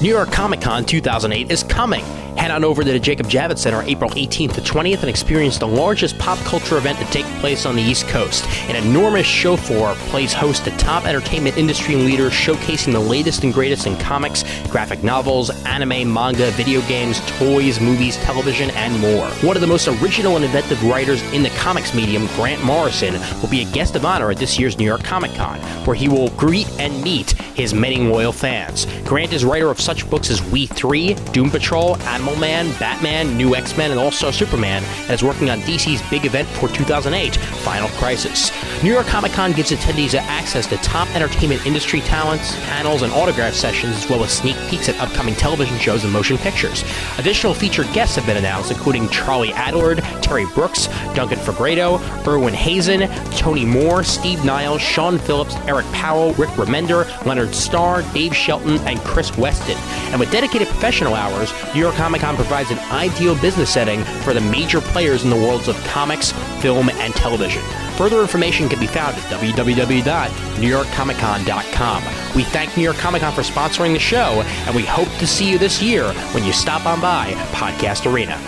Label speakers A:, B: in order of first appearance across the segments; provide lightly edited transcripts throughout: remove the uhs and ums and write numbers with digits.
A: New York Comic Con 2008 is coming. Head on over to the Jacob Javits Center April 18th to 20th and experience the largest pop culture event to take place on the East Coast. An enormous show floor plays host to top entertainment industry leaders showcasing the latest and greatest in comics, graphic novels, anime, manga, video games, toys, movies, television, and more. One of the most original and inventive writers in the comics medium, Grant Morrison, will be a guest of honor at this year's New York Comic Con, where he will greet and meet his many loyal fans. Grant is writer of such books as We 3, Doom Patrol, Animal Man, Batman, New X-Men, and All-Star Superman, and is working on DC's big event for 2008, Final Crisis. New York Comic Con gives attendees access to top entertainment industry talents, panels, and autograph sessions, as well as sneak peeks at upcoming television shows and motion pictures. Additional featured guests have been announced, including Charlie Adlard, Terry Brooks, Duncan Fegredo, Erwin Hazen, Tony Moore, Steve Niles, Sean Phillips, Eric Powell, Rick Remender, Leonard Starr, Dave Shelton, and Chris Weston. And with dedicated professional hours, New York Comic Con provides an ideal business setting for the major players in the worlds of comics, film, and television. Further information can be found at www.newyorkcomiccon.com. We thank New York Comic Con for sponsoring the show, and we hope to see you this year when you stop on by Podcast Arena.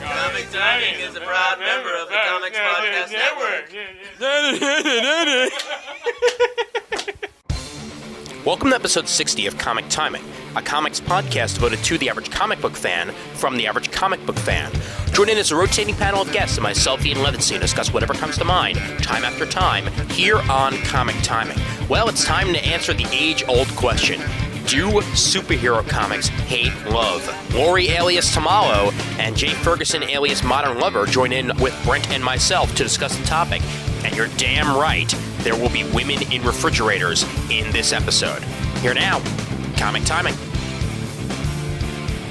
B: Comic Timing is a proud member of the Comics Podcast Network.
A: Welcome to episode 60 of Comic Timing, a comics podcast devoted to the average comic book fan from the average comic book fan. Join in as a rotating panel of guests and myself, Ian Levinstein, discuss whatever comes to mind, time after time, here on Comic Timing. Well, it's time to answer the age-old question. Do superhero comics hate love? Lori alias Tamalo and Jay Ferguson alias Modern Lover join in with Brent and myself to discuss the topic. And you're damn right, there will be women in refrigerators in this episode. Here now, Comic Timing.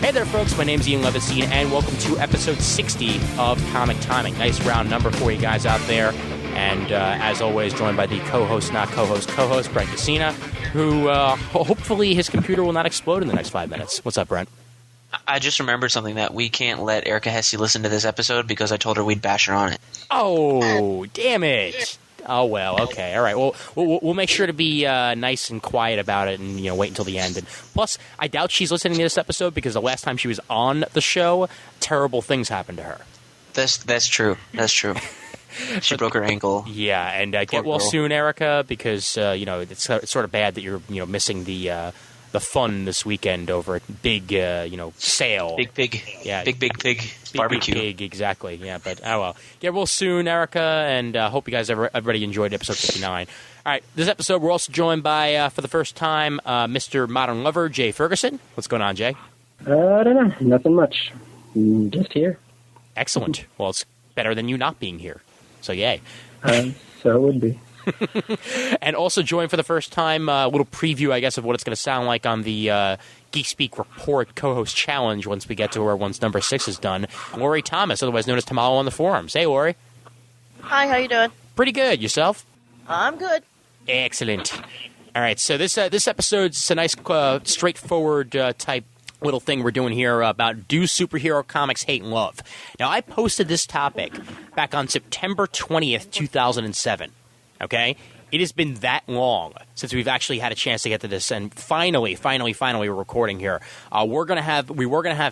A: Hey there, folks. My name's Ian Levinstein, and welcome to episode 60 of Comic Timing. Nice round number for you guys out there. And as always, joined by the co-host, not co-host, Brent Cassina, who hopefully his computer will not explode in the next 5 minutes. What's up, Brent?
C: I just remembered something that we can't let Erica Hesse listen to this episode because I told her we'd bash her on it.
A: Oh, damn it. Oh, well, okay. All right. Well, we'll make sure to be nice and quiet about it and, wait until the end. And plus, I doubt she's listening to this episode because the last time she was on the show, terrible things happened to her.
C: That's true. That's true. She broke her ankle.
A: Yeah, and get well soon, Erica, because, it's sort of bad that you're, missing the fun this weekend over at Big, sale.
C: Big Pig.
A: Yeah.
C: Big Pig barbecue.
A: Big Pig, exactly. Yeah, but, oh well. Get well soon, Erica, and hope you guys everybody enjoyed episode 59. All right, this episode we're also joined by, for the first time, Mr. Modern Lover, Jay Ferguson. What's going on, Jay?
D: I don't know. Nothing much. Just here.
A: Excellent. Well, it's better than you not being here. So, yay.
D: So it would be.
A: And also joined for the first time, a little preview, I guess, of what it's going to sound like on the Geek Speak Report co-host challenge once we get to where once number 6 is done. Lori Thomas, otherwise known as Tamalo on the forums. Hey, Lori.
E: Hi, how you doing?
A: Pretty good. Yourself?
E: I'm good.
A: Excellent. All right, so this episode's a nice, straightforward type little thing we're doing here about do superhero comics hate love. Now, I posted this topic back on September 20th, 2007. Okay? It has been that long since we've actually had a chance to get to this, and finally, we're recording here. We were gonna have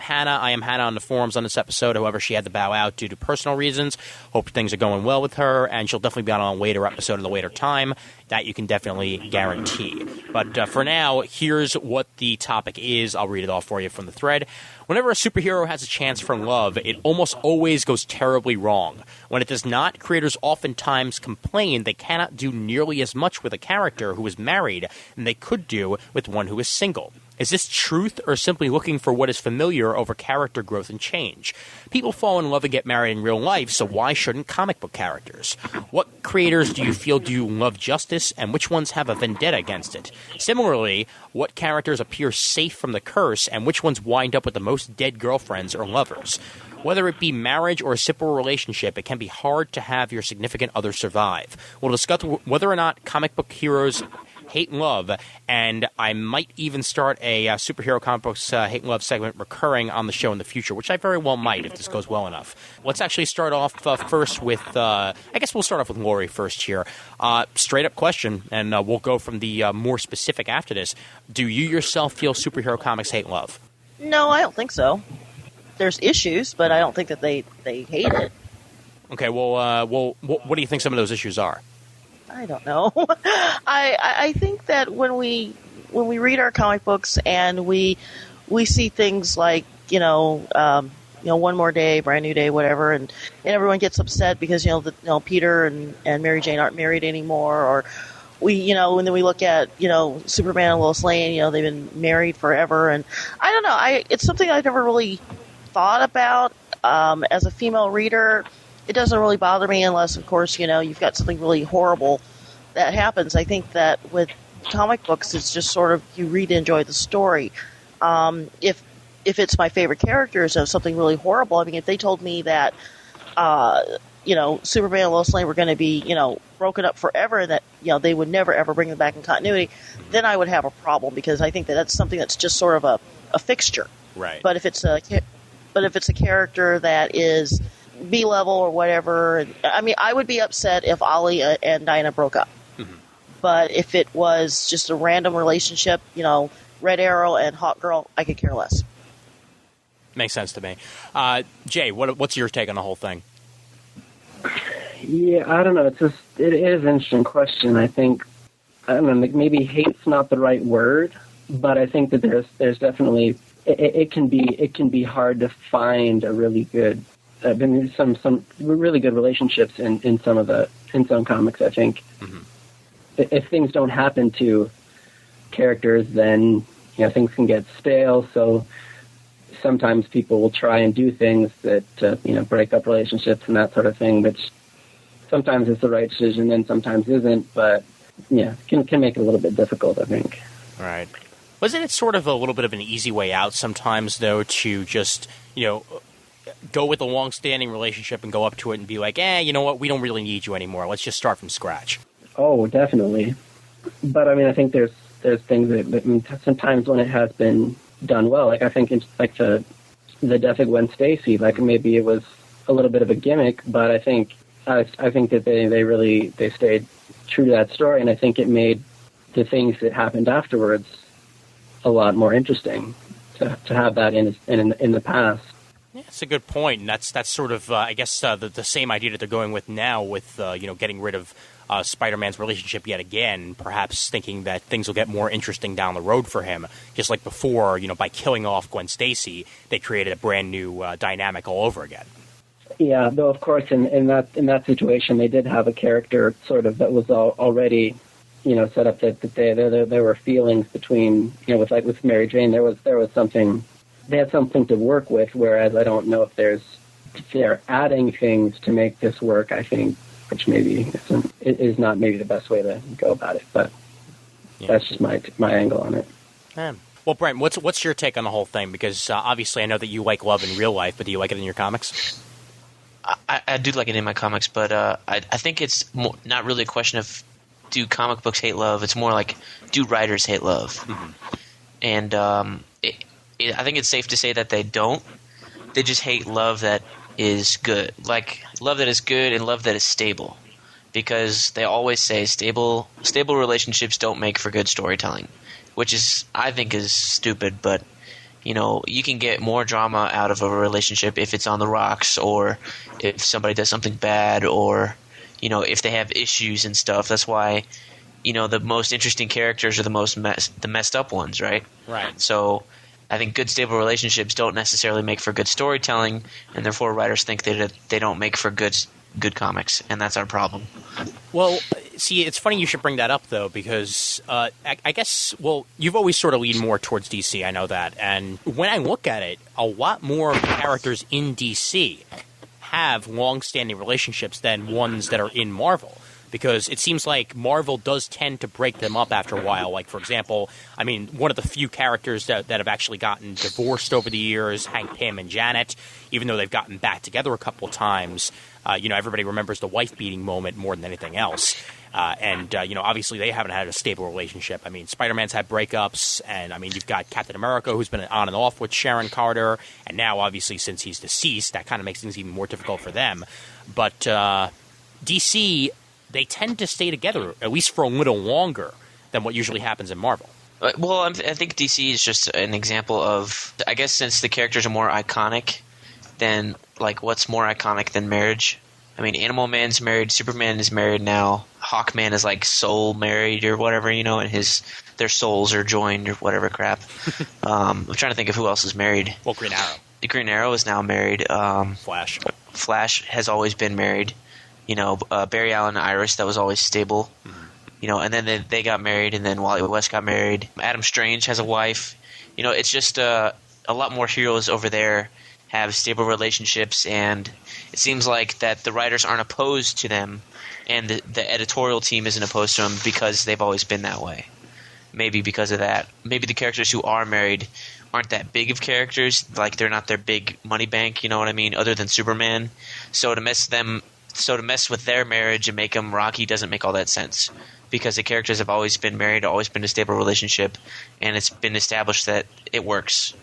A: Hannah. I am Hannah on the forums on this episode. However, she had to bow out due to personal reasons. Hope things are going well with her, and she'll definitely be on a later episode at a later time. That you can definitely guarantee. But for now, here's what the topic is. I'll read it off for you from the thread. Whenever a superhero has a chance for love, it almost always goes terribly wrong. When it does not, creators oftentimes complain they cannot do nearly as much with a character who is married than they could do with one who is single. Is this truth or simply looking for what is familiar over character growth and change? People fall in love and get married in real life, so why shouldn't comic book characters? What creators do you feel do love justice, and which ones have a vendetta against it? Similarly, what characters appear safe from the curse, and which ones wind up with the most dead girlfriends or lovers? Whether it be marriage or a simple relationship, it can be hard to have your significant other survive. We'll discuss whether or not comic book heroes Hate and Love, and I might even start a superhero comic books Hate and Love segment recurring on the show in the future, which I very well might if this goes well enough. Let's actually start off first with, I guess we'll start off with Lori first here. Straight up question, and we'll go from the more specific after this. Do you yourself feel superhero comics hate and love?
E: No, I don't think so. There's issues, but I don't think that they hate it.
A: Okay, well, what do you think some of those issues are?
E: I don't know. I think that when we read our comic books and we see things like One More Day, Brand New Day, whatever, and everyone gets upset because Peter and Mary Jane aren't married anymore, or and then we look at Superman and Lois Lane, they've been married forever, and I don't know. It's something I've never really thought about as a female reader. It doesn't really bother me unless, of course, you've got something really horrible that happens. I think that with comic books, it's just sort of you read and enjoy the story. If it's my favorite characters of something really horrible, I mean, if they told me that, Superman and Lois Lane were going to be, broken up forever, and that, they would never ever bring them back in continuity, then I would have a problem, because I think that that's something that's just sort of a fixture.
A: Right.
E: But if it's a character that is B-level or whatever, I mean, I would be upset if Ollie and Dinah broke up. Mm-hmm. But if it was just a random relationship, Red Arrow and Hawk Girl, I could care less.
A: Makes sense to me. Jay, what's your take on the whole thing?
D: Yeah, I don't know. It is an interesting question. I think, I don't know, maybe hate's not the right word, but I think that there's definitely it can be hard to find a really good some really good relationships in some comics. I think if things don't happen to characters, then things can get stale. So sometimes people will try and do things that break up relationships and that sort of thing, which sometimes is the right decision and sometimes isn't. But can make it a little bit difficult, I think.
A: Right. Wasn't it sort of a little bit of an easy way out sometimes, though, to just go with a long-standing relationship and go up to it and be like, you know what, we don't really need you anymore. Let's just start from scratch.
D: Oh, definitely. But, I mean, I think there's things that sometimes when it has been done well, like I think it's like the death of Gwen Stacy, like maybe it was a little bit of a gimmick, but I think that they stayed true to that story, and I think it made the things that happened afterwards a lot more interesting to have that in the past.
A: Yeah, that's a good point, and that's sort of I guess the same idea that they're going with now with getting rid of Spider-Man's relationship yet again, perhaps thinking that things will get more interesting down the road for him. Just like before, by killing off Gwen Stacy, they created a brand new dynamic all over again.
D: Yeah, though of course in that situation they did have a character sort of that was already set up that there were feelings between with Mary Jane. There was something. They had something to work with, whereas I don't know if they're adding things to make this work, I think, which maybe is not maybe the best way to go about it, but that's just my angle on it.
A: Well, Brent, what's your take on the whole thing? Because obviously I know that you like love in real life, but do you like it in your comics?
C: I do like it in my comics, but I think it's not really a question of do comic books hate love. It's more like do writers hate love? Mm-hmm. And I think it's safe to say that they don't. They just hate love that is good. Like love that is good and love that is stable. Because they always say stable relationships don't make for good storytelling. Which I think is stupid, but you can get more drama out of a relationship if it's on the rocks, or if somebody does something bad, or if they have issues and stuff. That's why the most interesting characters are the messed up ones, right?
A: Right.
C: So I think good, stable relationships don't necessarily make for good storytelling, and therefore writers think that they don't make for good comics, and that's our problem.
A: Well, see, it's funny you should bring that up, though, because I guess, you've always sort of leaned more towards DC, I know that, and when I look at it, a lot more characters in DC have long-standing relationships than ones that are in Marvel. Because it seems like Marvel does tend to break them up after a while. Like, for example, I mean, one of the few characters that have actually gotten divorced over the years, Hank Pym and Janet, even though they've gotten back together a couple of times, everybody remembers the wife-beating moment more than anything else. And obviously they haven't had a stable relationship. I mean, Spider-Man's had breakups, and I mean, you've got Captain America, who's been on and off with Sharon Carter, and now obviously since he's deceased, that kind of makes things even more difficult for them. But DC, they tend to stay together, at least for a little longer than what usually happens in Marvel.
C: Well, I think DC is just an example of, I guess, since the characters are more iconic, then like what's more iconic than marriage? I mean, Animal Man's married, Superman is married now, Hawkman is like soul married or whatever, and their souls are joined or whatever crap. I'm trying to think of who else is married.
A: Well, Green Arrow.
C: The Green Arrow is now married. Flash has always been married. Barry Allen and Iris, that was always stable. Mm-hmm. And then they got married, and then Wally West got married. Adam Strange has a wife. It's just a lot more heroes over there have stable relationships, and it seems like that the writers aren't opposed to them, and the editorial team isn't opposed to them because they've always been that way. Maybe because of that. Maybe the characters who are married aren't that big of characters, like they're not their big money bank, you know what I mean, other than Superman. So to mess with their marriage and make them rocky doesn't make all that sense, because the characters have always been married, always been a stable relationship, and it's been established that it works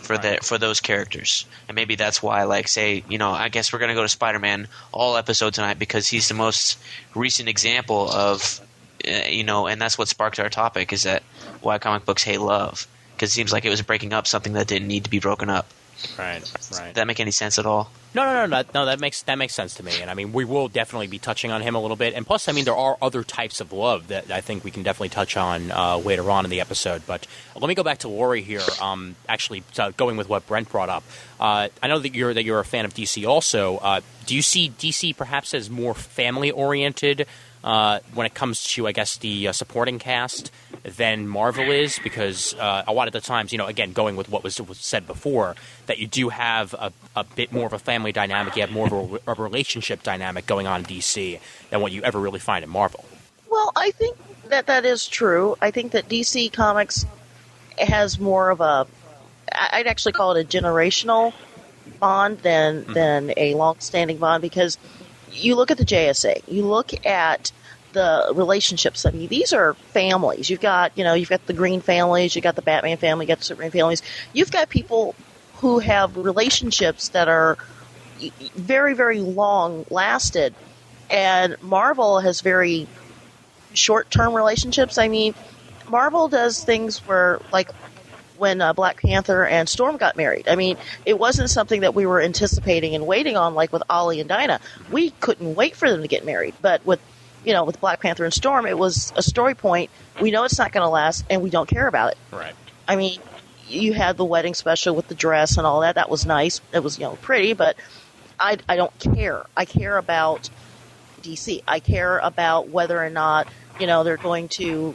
C: for those characters. And maybe that's why, like, say, I guess we're going to go to Spider-Man all episode tonight because he's the most recent example of, and that's what sparked our topic, is that why comic books hate love, because it seems like it was breaking up something that didn't need to be broken up.
A: Right.
C: Does that make any sense at all?
A: No. That makes sense to me, and I mean, we will definitely be touching on him a little bit. And plus, I mean, there are other types of love that I think we can definitely touch on later on in the episode. But let me go back to Lori here. Actually, going with what Brent brought up, I know that you're a fan of DC. Also, do you see DC perhaps as more family oriented when it comes to, I guess, the supporting cast than Marvel is? Because a lot of the times, again, going with what was said before, that you do have a bit more of a family dynamic, you have more of a relationship dynamic going on in DC than what you ever really find in Marvel.
E: Well, I think that is true. I think that DC Comics has more of I'd actually call it a generational bond than a long-standing bond, because you look at the JSA, you look at the relationships. I mean, these are families. You've got the Green families, you've got the Batman family, you've got the Superman families. You've got people who have relationships that are very, very long lasted, and Marvel has very short-term relationships. I mean, Marvel does things where, like, when Black Panther and Storm got married. I mean, it wasn't something that we were anticipating and waiting on, like with Ollie and Dinah. We couldn't wait for them to get married. But with Black Panther and Storm, it was a story point. We know it's not going to last, and we don't care about it.
A: Right.
E: I mean, you had the wedding special with the dress and all that. That was nice. It was, pretty, but I don't care. I care about DC. I care about whether or not, they're going to,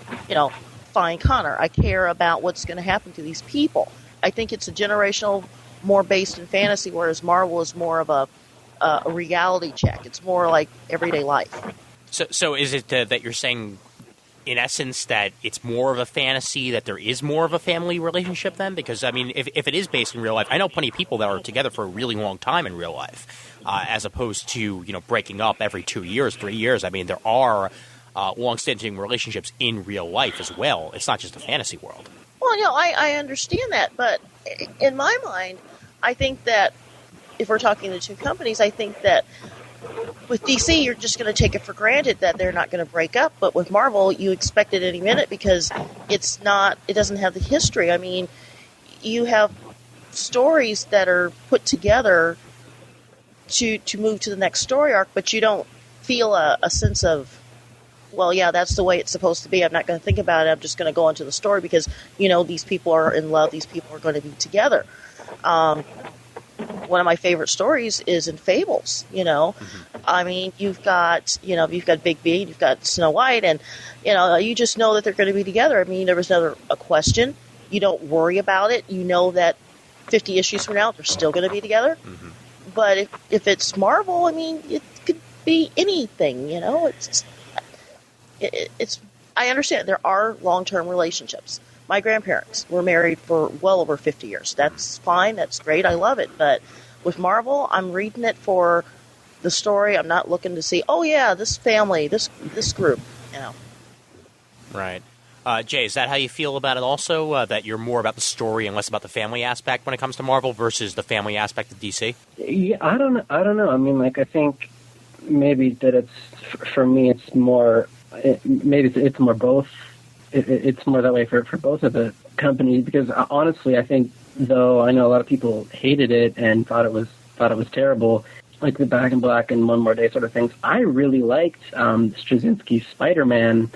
E: find Connor. I care about what's going to happen to these people. I think it's a generational, more based in fantasy, whereas Marvel is more of a reality check. It's more like everyday life.
A: So is it that you're saying, in essence, that it's more of a fantasy, that there is more of a family relationship then? Because, I mean, if it is based in real life, I know plenty of people that are together for a really long time in real life, as opposed to, breaking up every 2 years, 3 years. I mean, there are long-standing relationships in real life as well. It's not just a fantasy world.
E: Well, I understand that, but in my mind, I think that if we're talking the two companies, I think that with DC, you're just going to take it for granted that they're not going to break up. But with Marvel, you expect it any minute because it doesn't have the history. I mean, you have stories that are put together to move to the next story arc, but you don't feel a sense of, well, yeah, that's the way it's supposed to be. I'm not going to think about it. I'm just going to go into the story because, these people are in love. These people are going to be together. One of my favorite stories is in Fables, Mm-hmm. I mean, you've got Big B, you've got Snow White, and, you just know that they're going to be together. I mean, there was never a question. You don't worry about it. You know that 50 issues from now, they're still going to be together. Mm-hmm. But if it's Marvel, I mean, it could be anything, It's I understand there are long-term relationships. My grandparents were married for well over 50 years. That's fine. That's great. I love it. But with Marvel, I'm reading it for the story. I'm not looking to see, oh yeah, this family, this group, you know.
A: Right. Jay, is that how you feel about it also, that you're more about the story and less about the family aspect when it comes to Marvel versus the family aspect of DC?
D: Yeah, I don't know. I mean, like, I think maybe that it's, for me, it's more, maybe it's more both. It's more that way for both of the companies, because honestly, I think, though I know a lot of people hated it and thought it was terrible, like the Back in Black and One More Day sort of things, I really liked Straczynski's Spider-Man,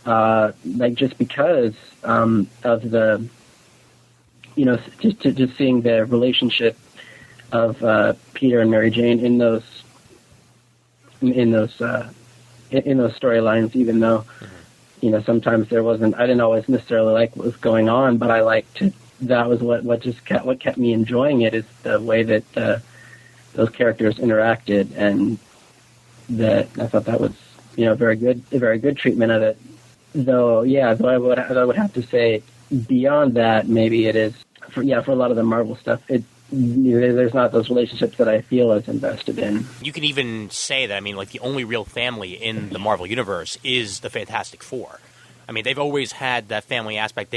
D: like, just because of the, you know, just seeing the relationship of Peter and Mary Jane in those storylines, even though, you know, sometimes there wasn't, I didn't always necessarily like what was going on, but I liked it. That was what kept me enjoying it, is the way that those characters interacted, and that I thought that was, you know, a very good treatment of it. Though I would have to say, beyond that, maybe it is for a lot of the Marvel stuff, there's not those relationships that I feel as invested in.
A: You can even say that, I mean, like, the only real family in the Marvel Universe is the Fantastic Four. I mean, they've always had that family aspect.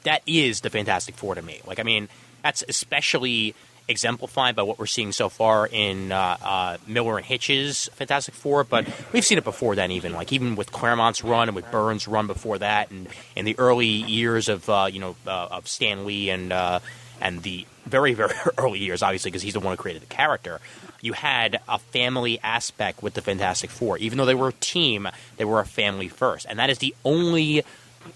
A: That is the Fantastic Four to me. Like, I mean, that's especially exemplified by what we're seeing so far in Miller and Hitch's Fantastic Four, but we've seen it before then, even with Claremont's run and with Byrne's run before that, and in the early years of of Stan Lee and the very, very early years, obviously, because he's the one who created the character. You had a family aspect with the Fantastic Four. Even though they were a team, they were a family first. And that is the only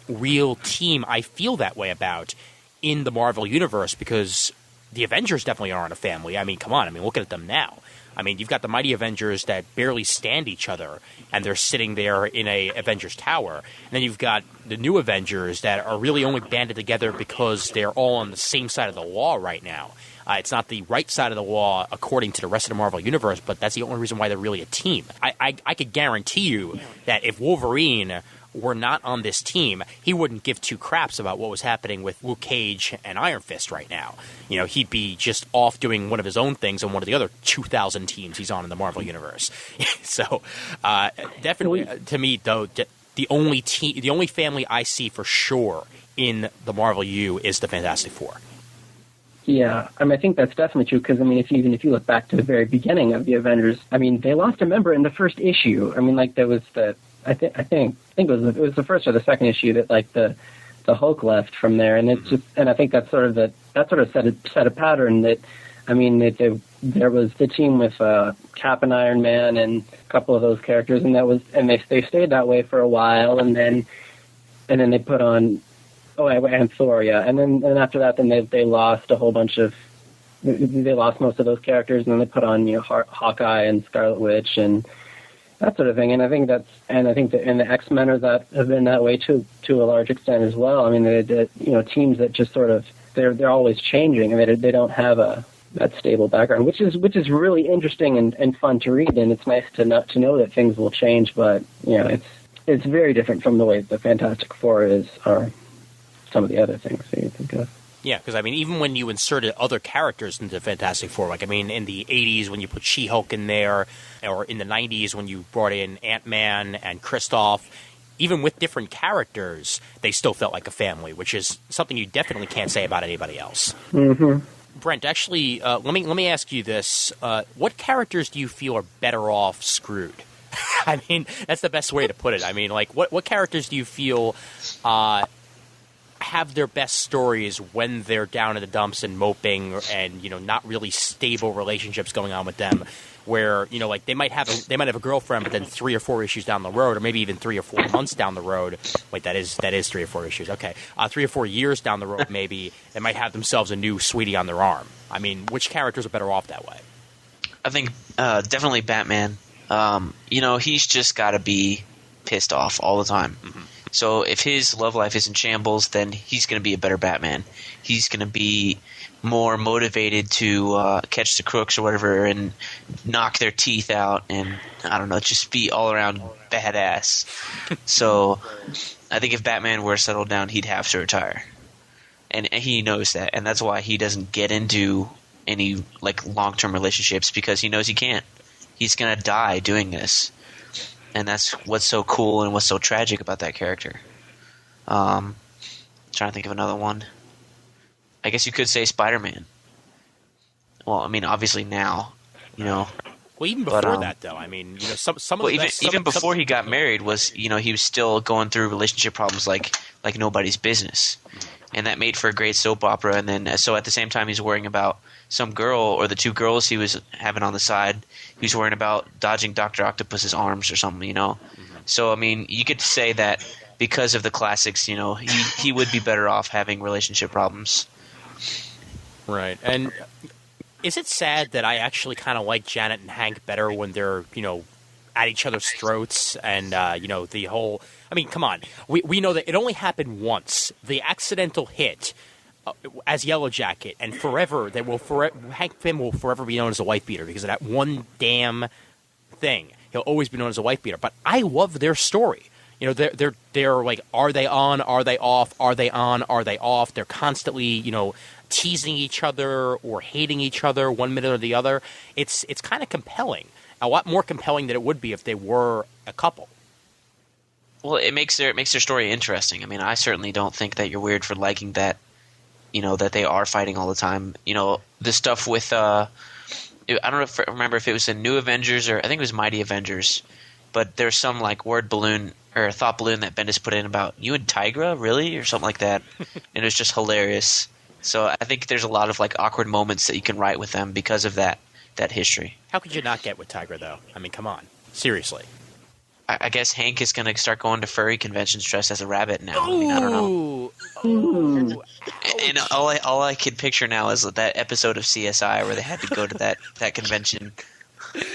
A: real team I feel that way about in the Marvel Universe, because the Avengers definitely aren't a family. I mean, come on. I mean, look at them now. I mean, you've got the Mighty Avengers that barely stand each other, and they're sitting there in a Avengers Tower. And then you've got the new Avengers that are really only banded together because they're all on the same side of the law right now. It's not the right side of the law according to the rest of the Marvel Universe, but that's the only reason why they're really a team. I could guarantee you that if Wolverine were not on this team, he wouldn't give two craps about what was happening with Luke Cage and Iron Fist right now. You know, he'd be just off doing one of his own things on one of the other 2,000 teams he's on in the Marvel Universe. So, definitely, to me, though, the only family I see for sure in the Marvel U is the Fantastic Four.
D: Yeah, I mean, I think that's definitely true, because, I mean, if you look back to the very beginning of the Avengers, I mean, they lost a member in the first issue. I mean, like, there was I think it was the first or the second issue that, like, the Hulk left from there, and it's just, and I think that sort of set a pattern that, I mean, there was the team with Cap and Iron Man and a couple of those characters, and they stayed that way for a while, and then they put on and Thor, yeah, and then after that, then they lost a whole bunch of, they lost most of those characters, and then they put on, you know, Hawkeye and Scarlet Witch and that sort of thing. And I think the X-Men have been that way to a large extent as well. I mean, they teams that just sort of, they're always changing, and they don't have that stable background, which is really interesting and fun to read, and it's nice to know that things will change. But, you know, it's very different from the way the Fantastic Four or some of the other things that you think of.
A: Yeah, because, I mean, even when you inserted other characters into Fantastic Four, like, I mean, in the 80s when you put She-Hulk in there, or in the 90s when you brought in Ant-Man and Kristoff, even with different characters, they still felt like a family, which is something you definitely can't say about anybody else.
D: Mm-hmm.
A: Brent, actually, let me ask you this. What characters do you feel are better off screwed? I mean, that's the best way to put it. I mean, like, what characters do you feel have their best stories when they're down in the dumps and moping, and, you know, not really stable relationships going on with them, where, you know, like, they might have a girlfriend, but then 3 or 4 issues down the road, or maybe even 3 or 4 months down the road. Wait, that is 3 or 4 issues. Okay, 3 or 4 years down the road, maybe they might have themselves a new sweetie on their arm. I mean, which characters are better off that way?
C: I think definitely Batman. You know, he's just got to be pissed off all the time. Mm-hmm. So if his love life is in shambles, then he's going to be a better Batman. He's going to be more motivated to catch the crooks or whatever and knock their teeth out and, I don't know, just be all around badass. So I think if Batman were settled down, he'd have to retire. And he knows that, and that's why he doesn't get into any, like, long-term relationships, because he knows he can't. he's going to die doing this. And that's what's so cool and what's so tragic about that character. Trying to think of another one. I guess you could say Spider-Man. Well, I mean, obviously now, you know.
A: Well, even before that, though, I mean, you know, some of the
C: even before he got married was, you know, he was still going through relationship problems like nobody's business, and that made for a great soap opera. And then, so at the same time, he's worrying about some girl or the two girls he was having on the side. He was worrying about dodging Dr. Octopus's arms or something, you know. So, I mean, you could say that because of the classics, you know, he would be better off having relationship problems.
A: Right. And is it sad that I actually kind of like Janet and Hank better when they're, you know, at each other's throats and, you know, the whole – I mean, come on. We know that it only happened once. The accidental hit as Yellow Jacket, and forever Hank Pym will forever be known as a wife beater because of that one damn thing. He'll always be known as a wife beater. But I love their story. You know, they're like, are they on? Are they off? Are they on? Are they off? They're constantly, you know, teasing each other or hating each other one minute or the other. It's kind of compelling. A lot more compelling than it would be if they were a couple.
C: Well, it makes their story interesting. I mean, I certainly don't think that you're weird for liking that, you know, that they are fighting all the time. You know, the stuff with I don't remember if it was the New Avengers or I think it was Mighty Avengers, but there's some like word balloon or thought balloon that Bendis put in about you and Tigra, really, or something like that, and it was just hilarious. So I think there's a lot of like awkward moments that you can write with them because of that history.
A: How could you not get with Tigra, though? I mean, come on, seriously.
C: I guess Hank is going to start going to furry conventions dressed as a rabbit now. I mean, I don't know.
A: Ooh.
C: And all I could picture now is that episode of CSI where they had to go to that convention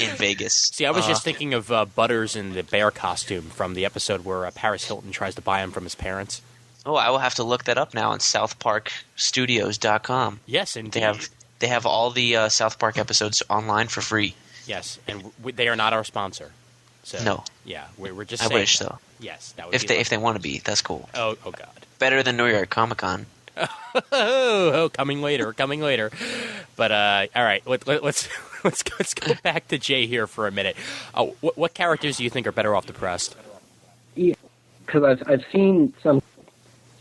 C: in Vegas.
A: See, I was just thinking of Butters in the bear costume from the episode where Paris Hilton tries to buy him from his parents.
C: Oh, I will have to look that up now on SouthParkStudios.com.
A: Yes, indeed.
C: They have all the South Park episodes online for free.
A: Yes, and they are not our sponsor. So,
C: no.
A: Yeah, we're just
C: I
A: saying
C: wish
A: that.
C: so.
A: Yes, that would
C: if they want to be, that's cool.
A: Oh God.
C: Better than New York Comic Con.
A: coming later. But all right, let's go back to Jay here for a minute. What characters do you think are better off depressed?
D: Yeah, because I've seen some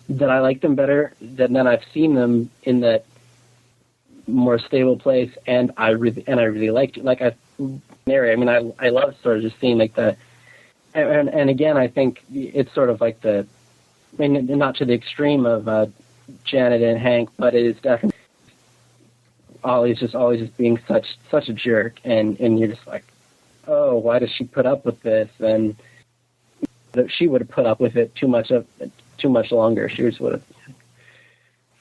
D: that I like them better, then I've seen them in that more stable place, and I really liked it. Like Mary, I mean, I love sort of just seeing like the, and again, I think it's sort of like I mean, not to the extreme of Janet and Hank, but it is definitely always just being such a jerk, and you're just like, oh, why does she put up with this? And that she would have put up with it too much longer. She just would have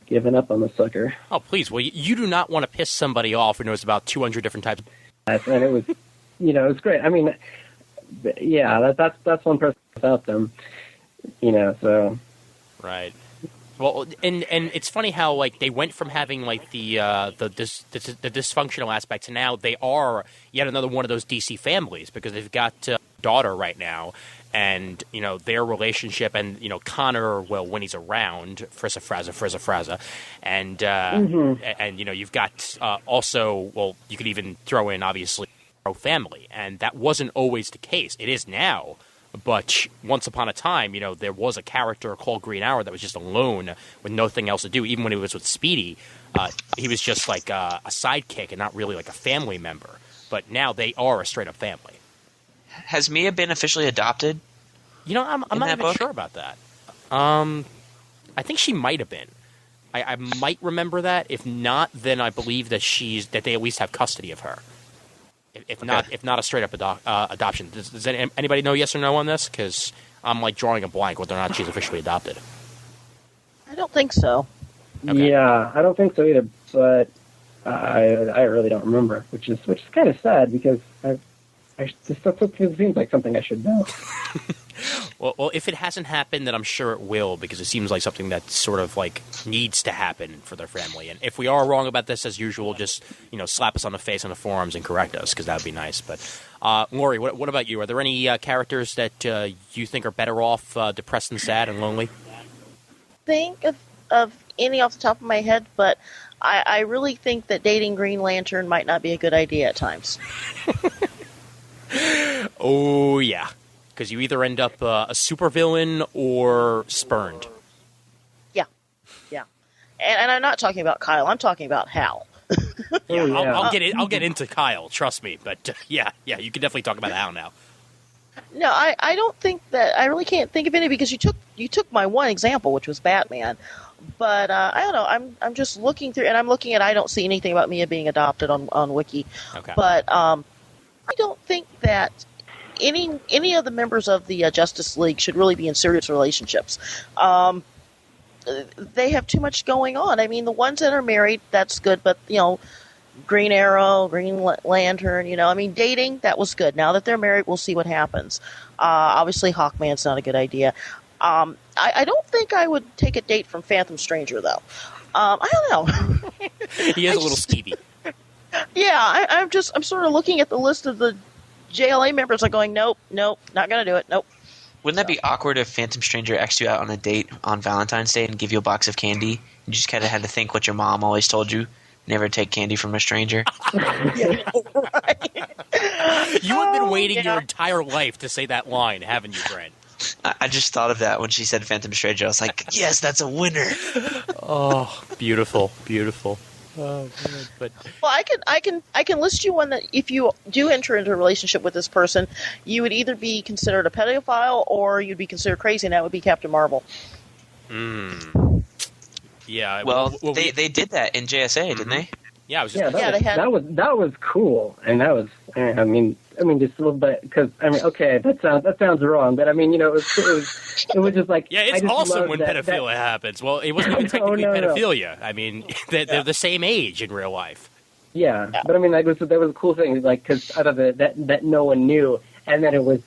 D: given up on the sucker.
A: Oh, please. Well, you do not want to piss somebody off who knows about 200 different types.
D: And it was, you know, it was great. I mean, yeah, that's one person without them, you know, so.
A: Right. Well, and it's funny how like they went from having like the dysfunctional aspect to now they are yet another one of those DC families because they've got a daughter right now, and you know their relationship, and you know Connor, well, when he's around, Frizza, and and you know you've got also, well, you could even throw in obviously family, and that wasn't always the case. It is now. But once upon a time, you know, there was a character called Green Arrow that was just alone with nothing else to do. Even when he was with Speedy, he was just like a sidekick and not really like a family member. But now they are a straight-up family.
C: Has Mia been officially adopted?
A: You know, I'm not even sure about that. I think she might have been. I might remember that. If not, then I believe that they at least have custody of her. If not a straight up adoption. Does anybody know yes or no on this? Because I'm like drawing a blank whether or not she's officially adopted.
E: I don't think so.
A: Okay.
D: Yeah, I don't think so either. But I really don't remember, which is kind of sad because it seems like something I should know.
A: Well, if it hasn't happened, then I'm sure it will, because it seems like something that sort of like needs to happen for their family. And if we are wrong about this, as usual, just slap us on the face on the forums and correct us, because that would be nice. But Lori, what about you? Are there any characters that you think are better off depressed and sad and lonely?
E: Think of any off the top of my head, but I really think that dating Green Lantern might not be a good idea at times.
A: Oh, yeah. Because you either end up a supervillain or spurned.
E: Yeah. And I'm not talking about Kyle. I'm talking about Hal.
A: Yeah,
D: yeah.
A: I'll get into Kyle, trust me. But yeah, you can definitely talk about Hal now.
E: No, I don't think that. I really can't think of any because you took my one example, which was Batman. But I don't know. I'm just looking through, and I'm looking at. I don't see anything about Mia being adopted on Wiki.
A: Okay.
E: But I don't think that any of the members of the Justice League should really be in serious relationships. They have too much going on. I mean, the ones that are married, that's good, but Green Arrow, Green Lantern, I mean, dating, that was good. Now that they're married, we'll see what happens. Obviously, Hawkman's not a good idea. I don't think I would take a date from Phantom Stranger, though. I don't know.
A: He is a little skeevy.
E: Yeah, I'm sort of looking at the list of the JLA members and going, nope, not going to do it, nope.
C: Wouldn't that be awkward if Phantom Stranger asked you out on a date on Valentine's Day and give you a box of candy? You just kind of had to think what your mom always told you. Never take candy from a stranger.
E: Right.
A: You have been waiting your entire life to say that line, haven't you, Brent?
C: I just thought of that when she said Phantom Stranger. I was like, yes, that's a winner.
A: Oh, beautiful. Oh, man. But
E: Well, I can list you one that if you do enter into a relationship with this person, you would either be considered a pedophile or you'd be considered crazy, and that would be Captain Marvel.
A: yeah.
D: Uh,
C: Well, they did that in JSA, didn't they?
A: Yeah, I was just
D: Yeah,
A: gonna
E: Yeah,
A: say,
E: they had-
D: that was cool, and that was I mean just a little bit because okay, that sounds wrong, but I mean it was just like
A: yeah,
D: I
A: it's
D: just
A: awesome
D: love
A: when
D: that-
A: pedophilia happens. Well, it wasn't even
D: No,
A: technically
D: no.
A: pedophilia. I mean, they're the same age in real life.
D: Yeah, but I mean that was a cool thing, like because out of it that no one knew, and then it was,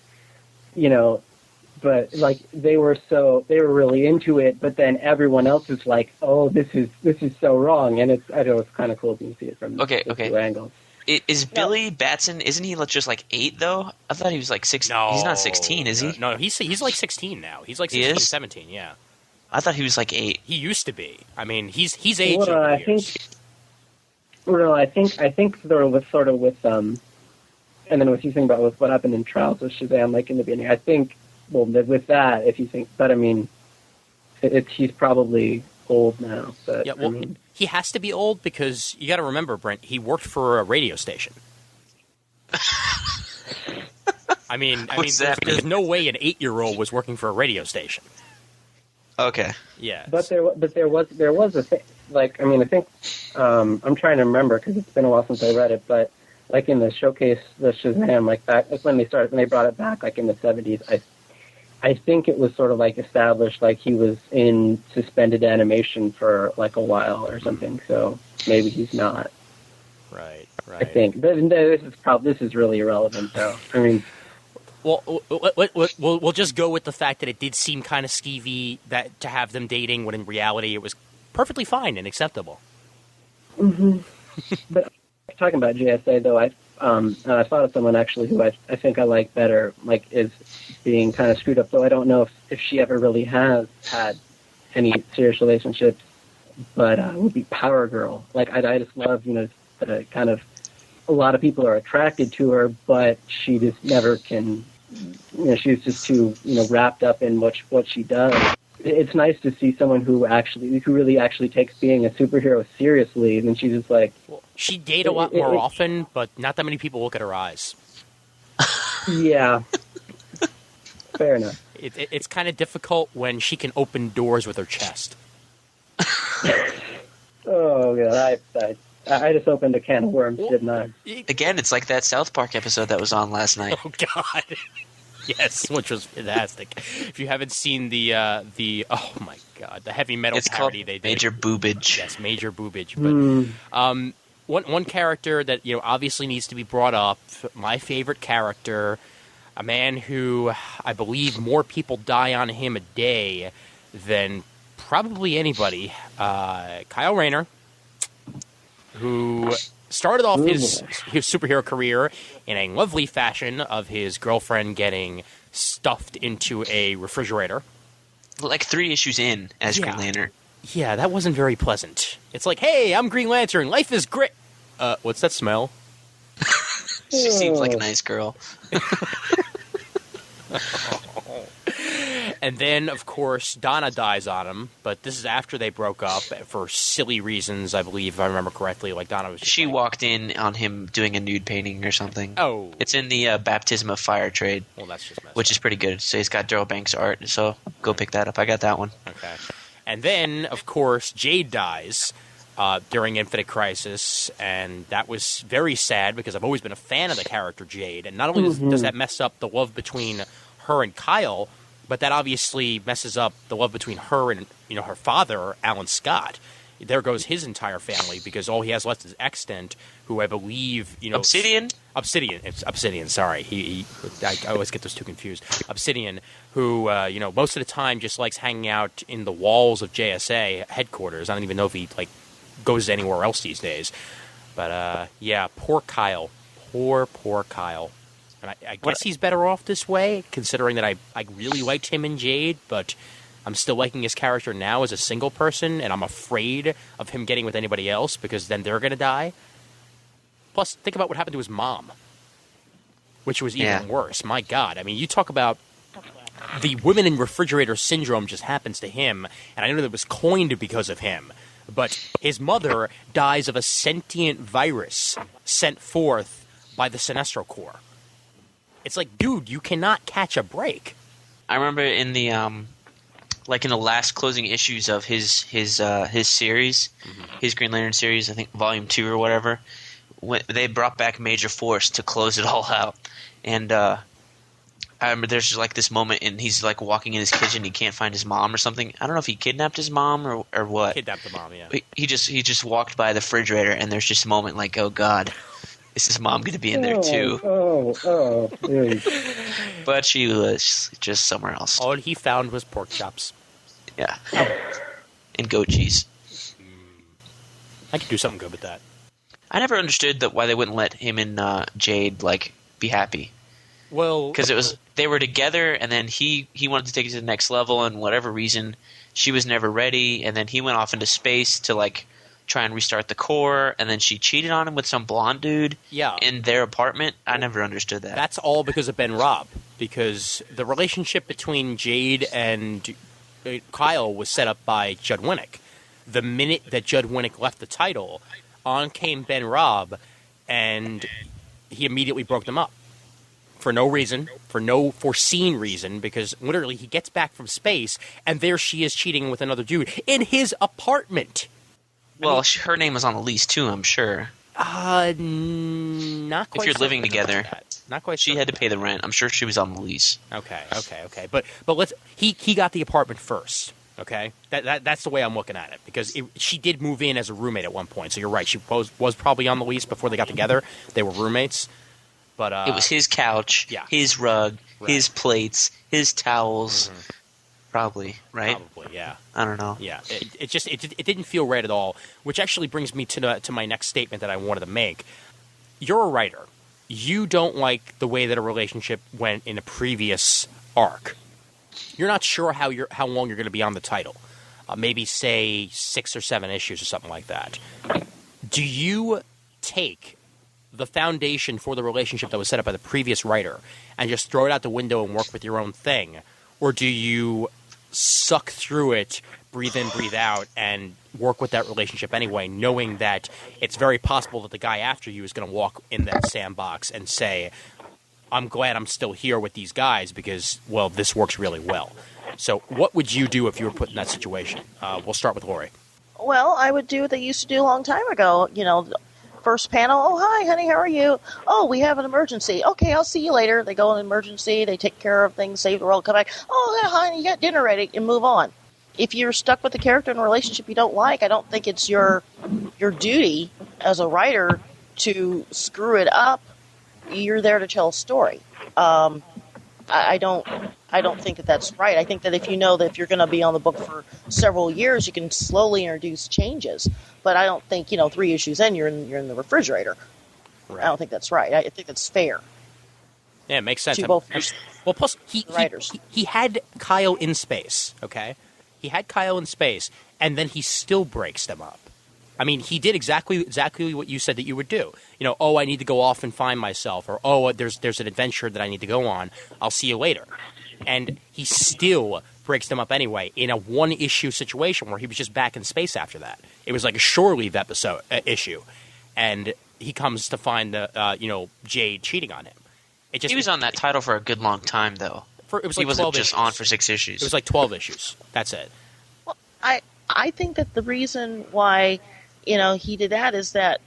D: but like they were really into it, but then everyone else is like, oh, this is so wrong, and I know it's kind of cool to see it from
C: Okay.
D: two angles.
C: Is Billy Batson, isn't he just like 8, though? I thought he was like 16.
A: No,
C: He's not 16, is he?
A: No, he's like 16 now. He's like
C: He
A: 16,
C: is?
A: 17, yeah.
C: I thought he was like 8.
A: He used to be. I mean, he's aged
D: Well,
A: over
D: I
A: the years.
D: I think sort of with and then what you think about with what happened in Trials with Shazam, like in the beginning, I think with that, if you think, but I mean, he's probably old now, but
A: Yeah, well,
D: I mean,
A: he has to be old because you got to remember, Brent, he worked for a radio station. I mean,
C: What's that
A: there's
C: mean?
A: no way an 8-year-old was working for a radio station.
C: Okay.
A: Yeah.
D: but there was a thing, like, I mean, I think, I'm trying to remember because it's been a while since I read it, but like in the showcase, the Shazam, like back, like when they brought it back, like in the 70s, I think it was sort of like established, like he was in suspended animation for like a while or something, so maybe he's not.
A: Right.
D: I think. But this is really irrelevant, though. I mean,
A: Well, we'll just go with the fact that it did seem kind of skeevy that to have them dating when in reality it was perfectly fine and acceptable.
D: but talking about JSA, though, I thought of someone actually who I think I like better, like is being kind of screwed up. Though I don't know if she ever really has had any serious relationships, but would be Power Girl. Like I just love, the kind of a lot of people are attracted to her, but she just never can. She's just too wrapped up in what she does. It's nice to see someone who really actually takes being a superhero seriously, and she's just like.
A: Well, she'd date a lot more often, but not that many people look at her eyes.
D: Yeah. Fair enough.
A: It's kind of difficult when she can open doors with her chest.
D: Oh god, I just opened a can of worms, didn't I?
C: Again, it's like that South Park episode that was on last night.
A: Oh God, yes, which was fantastic. If you haven't seen the oh my God, the heavy metal
C: It's called
A: parody they did,
C: Major Boobage.
A: yes, Major Boobage. But one character that obviously needs to be brought up. My favorite character, a man who I believe more people die on him a day than probably anybody. Kyle Rayner, who started off his superhero career in a lovely fashion of his girlfriend getting stuffed into a refrigerator.
C: Like 3 issues in as Green Lantern.
A: Yeah, that wasn't very pleasant. It's like, hey, I'm Green Lantern. Life is great. What's that smell?
C: She seems like a nice girl.
A: And then, of course, Donna dies on him, but this is after they broke up for silly reasons, I believe, if I remember correctly. Like, Donna was just
C: She
A: like,
C: walked in on him doing a nude painting or something.
A: oh,
C: It's in the Baptism of Fire trade,
A: well, that's just messed
C: which
A: up.
C: is pretty good. So he's got Daryl Banks art, so go pick that up. I got that one.
A: Okay. And then, of course, Jade dies during Infinite Crisis, and that was very sad because I've always been a fan of the character Jade. And not only does that mess up the love between her and Kyle, but that obviously messes up the love between her and her father, Alan Scott. There goes his entire family because all he has left is Extant, who I believe
C: Obsidian?
A: Obsidian. It's Obsidian. Sorry, I always get those two confused. Obsidian, who most of the time just likes hanging out in the walls of JSA headquarters. I don't even know if he goes anywhere else these days. But yeah, poor Kyle. Poor Kyle. And I guess he's better off this way, considering that I really liked him in Jade, but I'm still liking his character now as a single person, and I'm afraid of him getting with anybody else because then they're going to die. Plus, think about what happened to his mom, which was even worse. My God. I mean, you talk about the women in refrigerator syndrome just happens to him, and I know that it was coined because of him, but his mother dies of a sentient virus sent forth by the Sinestro Corps. It's like, dude, you cannot catch a break.
C: I remember in the in the last closing issues of his series, his Green Lantern series, I think Volume 2 or whatever, when they brought back Major Force to close it all out. And I remember there's just this moment, and he's walking in his kitchen, he can't find his mom or something. I don't know if he kidnapped his mom or what.
A: Kidnapped the mom, yeah.
C: He just walked by the refrigerator, and there's just a moment oh God, is his mom going to be in there too?
D: Yeah.
C: But she was just somewhere else.
A: All he found was pork chops.
C: Yeah. And goat cheese.
A: I could do something good with that.
C: I never understood why they wouldn't let him and Jade be happy.
A: Well,
C: Because they were together, and then he wanted to take it to the next level, and whatever reason, she was never ready, and then he went off into space to try and restart the core, and then she cheated on him with some blonde dude in their apartment. I never understood that.
A: That's all because of Ben Robb, because the relationship between Jade and Kyle was set up by Judd Winnick. The minute that Judd Winnick left the title, on came Ben Robb, and he immediately broke them up. For no reason, for no foreseen reason, because literally he gets back from space, and there she is cheating with another dude in his apartment.
C: Well, her name was on the lease too, I'm sure.
A: Not quite.
C: If you're living
A: certain
C: together,
A: about that. Not quite.
C: she had to pay the rent. I'm sure she was on the lease.
A: Okay. But let's. He got the apartment first. Okay, that's the way I'm looking at it, because she did move in as a roommate at one point. So you're right. She was probably on the lease before they got together. They were roommates. But
C: it was his couch, his rug, his plates, his towels. Probably, right?
A: Probably, yeah.
C: I don't know.
A: Yeah, it didn't feel right at all, which actually brings me to my next statement that I wanted to make. You're a writer. You don't like the way that a relationship went in a previous arc. You're not sure how long you're going to be on the title. Maybe, say, 6 or 7 issues or something like that. Do you take the foundation for the relationship that was set up by the previous writer and just throw it out the window and work with your own thing? Or do you suck through it, breathe in, breathe out, and work with that relationship anyway, knowing that it's very possible that the guy after you is going to walk in that sandbox and say, I'm glad I'm still here with these guys because, well, this works really well. So what would you do if you were put in that situation? We'll start with Lori.
E: Well, I would do what they used to do a long time ago. First panel, oh, hi, honey, how are you? Oh, we have an emergency. Okay, I'll see you later. They go in an emergency. They take care of things, save the world, come back. Oh, yeah, honey, you got dinner ready, and move on. If you're stuck with a character in a relationship you don't like, I don't think it's your duty as a writer to screw it up. You're there to tell a story. I don't think that that's right. I think that if you know that if you're going to be on the book for several years, you can slowly introduce changes. But I don't think 3 issues in you're in the refrigerator. Right. I don't think that's right. I think that's fair.
A: Yeah, it makes sense.
E: To both
A: well, plus
E: writers.
A: He had Kyle in space. Okay, he had Kyle in space, and then he still breaks them up. I mean, he did exactly what you said that you would do. I need to go off and find myself, or there's an adventure that I need to go on. I'll see you later. And he still breaks them up anyway in a one-issue situation where he was just back in space after that. It was like a shore leave issue, and he comes to find Jade cheating on him. He
C: was on that title for a good long time, though. He wasn't just on for 6 issues.
A: It was like 12 issues. That's it.
E: Well, I think that the reason why he did that is that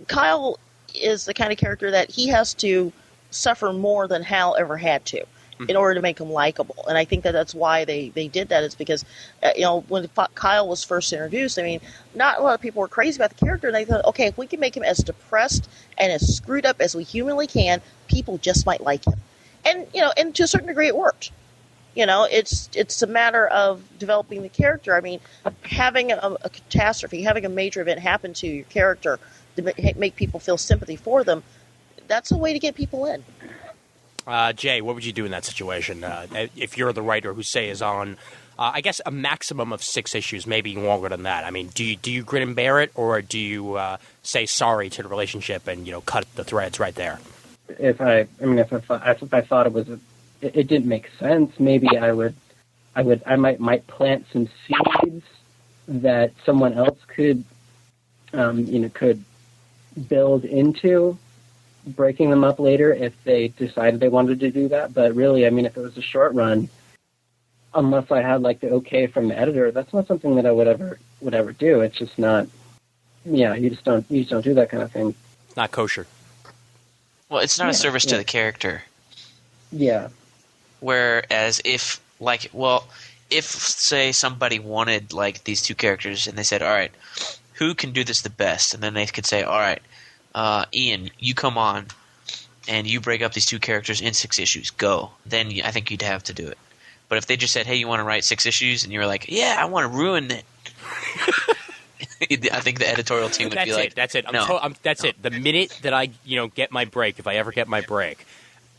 E: Kyle is the kind of character that he has to suffer more than Hal ever had to in order to make him likable. And I think that that's why they did that, is because, when Kyle was first introduced, I mean, not a lot of people were crazy about the character, and they thought, okay, if we can make him as depressed and as screwed up as we humanly can, people just might like him. And, and to a certain degree it worked. It's a matter of developing the character. I mean, having a catastrophe, having a major event happen to your character to make people feel sympathy for them, that's a way to get people in.
A: Jay, what would you do in that situation if you're the writer who, say, is on, I guess, a maximum of 6 issues, maybe longer than that? I mean, do you grin and bear it, or do you say sorry to the relationship and cut the threads right there?
D: If I thought it didn't make sense, maybe I might plant some seeds that someone else could build into breaking them up later if they decided they wanted to do that. But really, I mean, if it was a short run, unless I had the okay from the editor, that's not something that I would ever do. It's just not. Yeah, you just don't do that kind of thing.
A: It's not kosher.
C: Well, it's not a service to the character.
D: Yeah.
C: Whereas if say somebody wanted these 2 characters and they said, all right, who can do this the best? And then they could say, all right, Ian, you come on and you break up these 2 characters in 6 issues. Go. Then I think you'd have to do it. But if they just said, hey, you want to write 6 issues? And you were like, yeah, I want to ruin it. I think the editorial team would be like,
A: that's it.
C: No.
A: That's it. The minute that I get my break, if I ever get my break,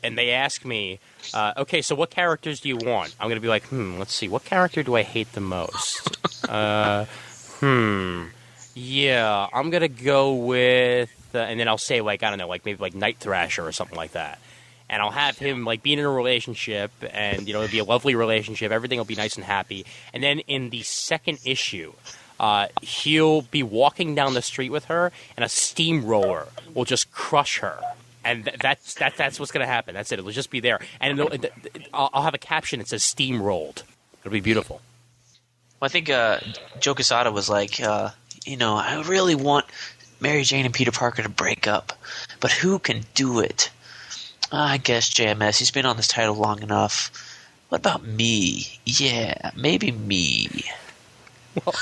A: and they ask me, okay, so what characters do you want? I'm going to be like, let's see, what character do I hate the most? Yeah, I'm going to go with, and then I'll say, I don't know, maybe Night Thrasher or something like that. And I'll have him, being in a relationship, and, it'll be a lovely relationship, everything will be nice and happy. And then in the second issue, he'll be walking down the street with her, and a steamroller will just crush her. And that's what's going to happen. That's it. It'll just be there. And I'll have a caption that says steamrolled. It'll be beautiful.
C: Well, I think Joe Quesada was like, I really want Mary Jane and Peter Parker to break up. But who can do it? I guess JMS. He's been on this title long enough. What about me? Yeah, maybe me.
A: Well,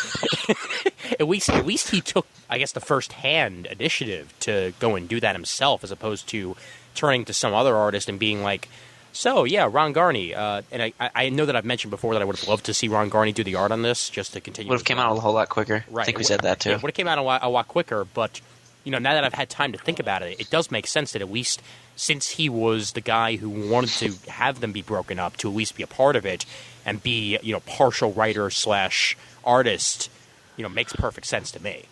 A: at least he took, I guess, the first-hand initiative to go and do that himself, as opposed to turning to some other artist and being like, so, yeah, Ron Garney. And I know that I've mentioned before that I would have loved to see Ron Garney do the art on this, just to continue.
C: Would have came out a whole lot quicker.
A: Right.
C: I think we said that, too.
A: It would have came out a lot quicker, but, now that I've had time to think about it, it does make sense that at least since he was the guy who wanted to have them be broken up, to at least be a part of it and be, partial writer / artist, makes perfect sense to me.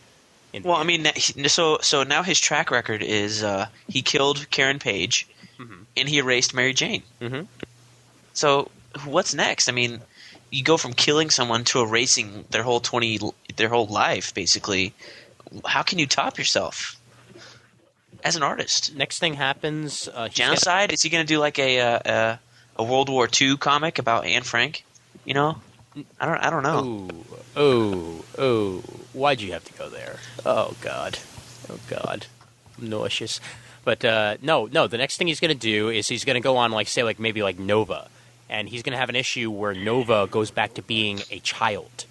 C: Well, I mean, so now his track record is he killed Karen Page, and he erased Mary Jane.
A: Mm-hmm.
C: So what's next? I mean, you go from killing someone to erasing their whole life, basically. How can you top yourself as an artist?
A: Next thing happens,
C: genocide. Is he going to do a World War II comic about Anne Frank? I don't know.
A: Oh! Why'd you have to go there? Oh God! I'm nauseous. But no. The next thing he's going to do is he's going to go on, maybe Nova, and he's going to have an issue where Nova goes back to being a child.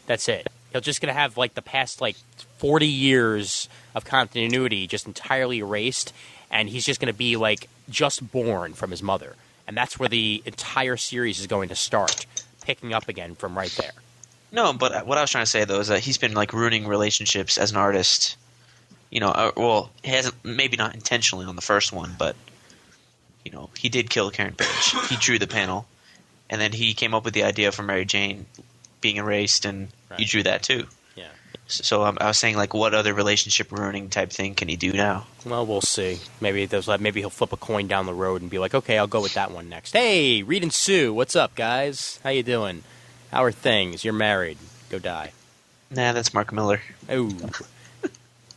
A: That's it. He's just going to have the past 40 years of continuity just entirely erased, and he's just going to be just born from his mother, and that's where the entire series is going to start, picking up again from right there.
C: No, but what I was trying to say though is that he's been ruining relationships as an artist. He hasn't, maybe not intentionally on the first one, but he did kill Karen Page. He drew the panel, and then he came up with the idea for Mary Jane being erased, and he drew that too.
A: Yeah.
C: So I was saying, like, what other relationship ruining type thing can he do now?
A: Well, we'll see. Maybe he'll flip a coin down the road and be like, okay, I'll go with that one next. Hey, Reed and Sue, what's up, guys? How you doing? How are things? You're married. Go die.
C: Nah, that's Mark Miller.
A: Ooh.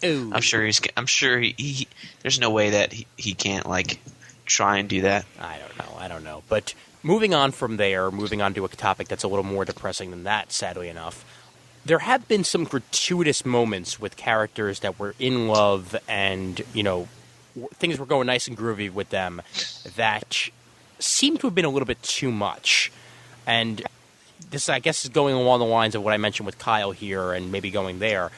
A: Ooh.
C: I'm sure he there's no way that he can't, like, try and do that.
A: I don't know. But moving on from there, moving on to a topic that's a little more depressing than that, sadly enough. There have been some gratuitous moments with characters that were in love and, things were going nice and groovy with them that seem to have been a little bit too much. And this, I guess, is going along the lines of what I mentioned with Kyle here and maybe going there.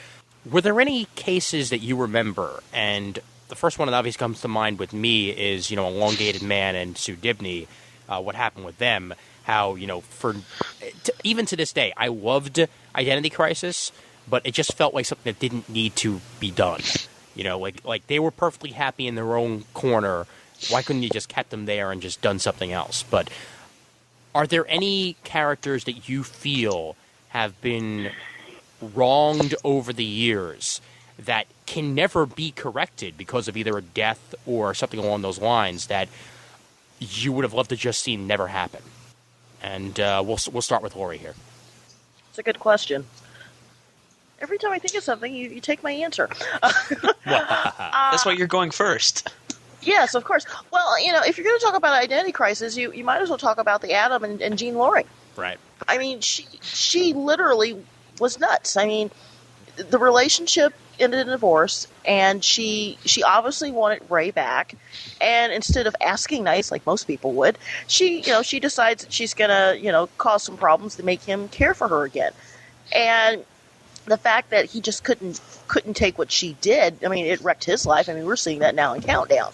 A: Were there any cases that you remember? And the first one that obviously comes to mind with me is, Elongated Man and Sue Dibney, what happened with them. How, even to this day, I loved Identity Crisis, but it just felt like something that didn't need to be done. Like they were perfectly happy in their own corner. Why couldn't you just kept them there and just done something else? But are there any characters that you feel have been wronged over the years that can never be corrected because of either a death or something along those lines that you would have loved to just see never happen? And we'll start with Lori here.
E: It's a good question. Every time I think of something, you take my answer.
C: That's why you're going first.
E: Yes, of course. Well, if you're going to talk about Identity Crisis, you might as well talk about the Adam and Jean Loring.
A: Right.
E: I mean, she literally was nuts. I mean, the relationship ended in divorce, and she obviously wanted Ray back. And instead of asking nice, like most people would, she decides that she's gonna, cause some problems to make him care for her again. And the fact that he just couldn't take what she did, I mean, it wrecked his life. I mean, we're seeing that now in Countdown.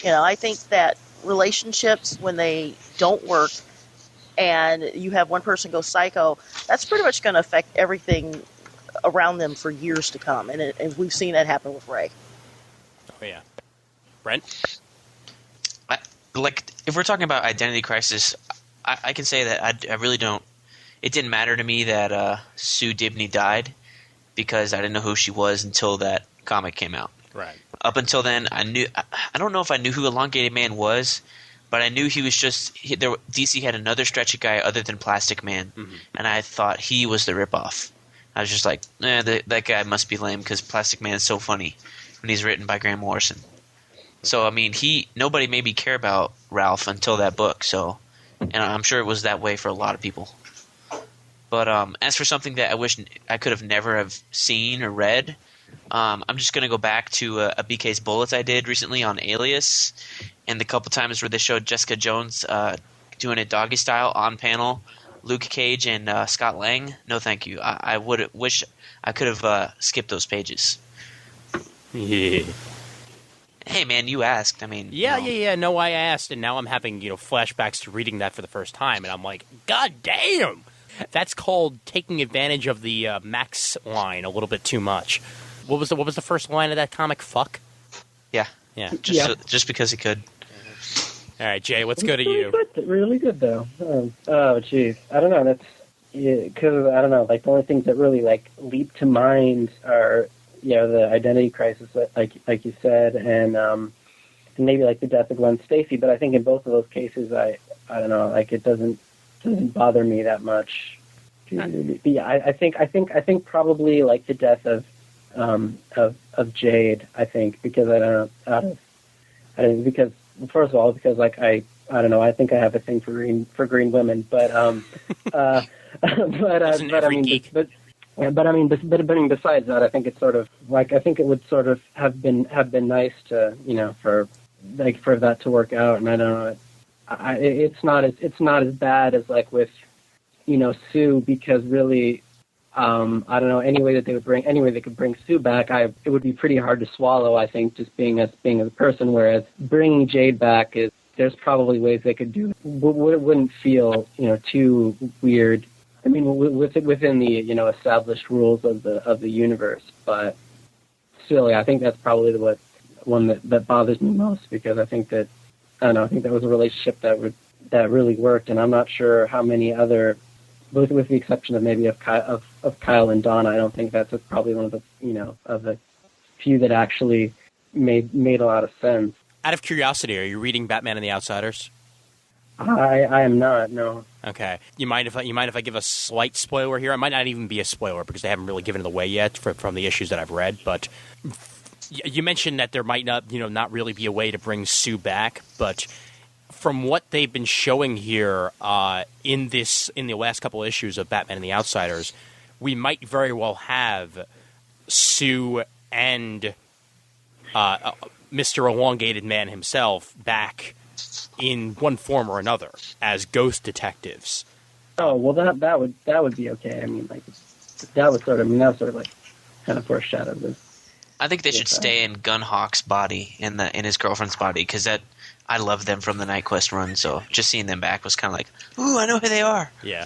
E: I think that relationships, when they don't work and you have one person go psycho, that's pretty much going to affect everything around them for years to come. And we've seen that happen with Ray.
A: Oh, yeah. Brent?
C: If we're talking about Identity Crisis, I can say that I really don't. It didn't matter to me that Sue Dibney died because I didn't know who she was until that comic came out.
A: Right.
C: Up until then, I don't know if I knew who Elongated Man was, but I knew he was just DC had another stretchy guy other than Plastic Man, and I thought he was the ripoff. I was just like, that guy must be lame because Plastic Man is so funny when he's written by Grant Morrison. So I mean, nobody made me care about Ralph until that book. So, and I'm sure it was that way for a lot of people. But as for something that I wish I could have never have seen or read, I'm just going to go back to a BK's Bullets I did recently on Alias, and the couple times where they showed Jessica Jones doing it doggy style on panel, Luke Cage and Scott Lang. No, thank you. I would wish I could have skipped those pages.
A: Yeah.
C: Hey, man, you asked. I mean,
A: Yeah. No, I asked, and now I'm having flashbacks to reading that for the first time, and I'm like, God damn! That's called taking advantage of the Max line a little bit too much. What was the first line of that comic? Fuck.
C: Yeah. Just because he could.
A: All right, Jay, let's go to you.
D: Really good though. Oh, jeez. I don't know. That's because I don't know. Like the only things that really like leap to mind are the Identity Crisis, like you said, and maybe like the death of Gwen Stacy. But I think in both of those cases, I don't know. Like it doesn't bother me that much. But yeah, I think probably like the death of Jade. I think because I don't know. Because first of all, because like I don't know. I think I have a thing for green women, but but I mean, besides that, I think it's sort of like I think it would sort of have been nice to for that to work out, and I don't know. It's not as bad as like with Sue, because really I don't know, any way they could bring Sue back, it would be pretty hard to swallow, I think, just being a person, whereas bringing Jade back there's probably ways they could do it. Wouldn't feel too weird. I mean, within the established rules of the universe, but still, I think that's probably the one that bothers me most, because I think that I think that was a relationship that really worked, and I'm not sure how many other with the exception of maybe of Kyle and Donna. I don't think that's probably one of the of the few that actually made a lot of sense.
A: Out of curiosity, are you reading Batman and the Outsiders?
D: I am not. No.
A: Okay. You mind if I give a slight spoiler here? It might not even be a spoiler because they haven't really given it away yet from the issues that I've read. But you mentioned that there might not really be a way to bring Sue back. But from what they've been showing here in the last couple of issues of Batman and the Outsiders, we might very well have Sue and Mr. Elongated Man himself back in one form or another as ghost detectives.
D: Oh well, that would be okay. I mean, like that was sort of like kind of foreshadowed this.
C: I think they should stay in Gunhawk's body in his girlfriend's body because I love them from the Night Quest run. So just seeing them back was kind of like, ooh, I know who they are.
A: Yeah,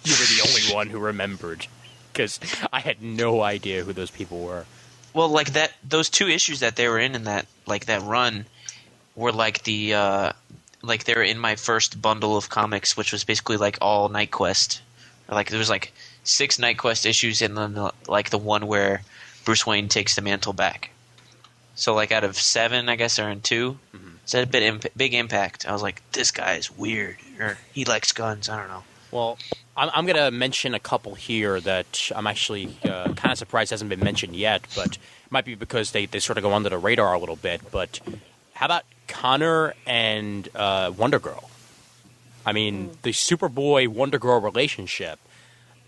A: you were the only one who remembered because I had no idea who those people were.
C: Well, like those 2 issues that they were in that run were like they were in my first bundle of comics, which was basically like all Night Quest. Like there was like 6 Night Quest issues, and then like the one where Bruce Wayne takes the mantle back. So like out of 7, I guess they're in 2. Mm-hmm. So it had a big impact. I was like, this guy is weird, or he likes guns. I don't know.
A: Well, I'm going to mention a couple here that I'm actually kind of surprised hasn't been mentioned yet, but it might be because they sort of go under the radar a little bit. But how about Connor and Wonder Girl? I mean, the Superboy Wonder Girl relationship.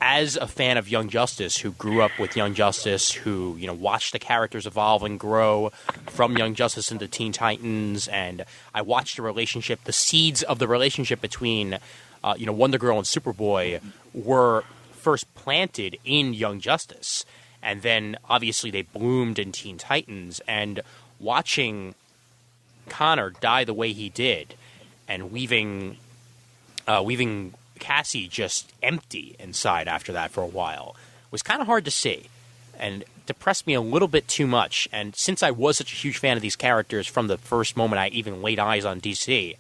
A: As a fan of Young Justice, who grew up with Young Justice, who watched the characters evolve and grow from Young Justice into Teen Titans, and I watched the seeds of the relationship between Wonder Girl and Superboy were first planted in Young Justice, and then obviously they bloomed in Teen Titans. And watching Connor die the way he did, and leaving Cassie just empty inside after that for a while, was kind of hard to see and depressed me a little bit too much. And since I was such a huge fan of these characters from the first moment I even laid eyes on DC,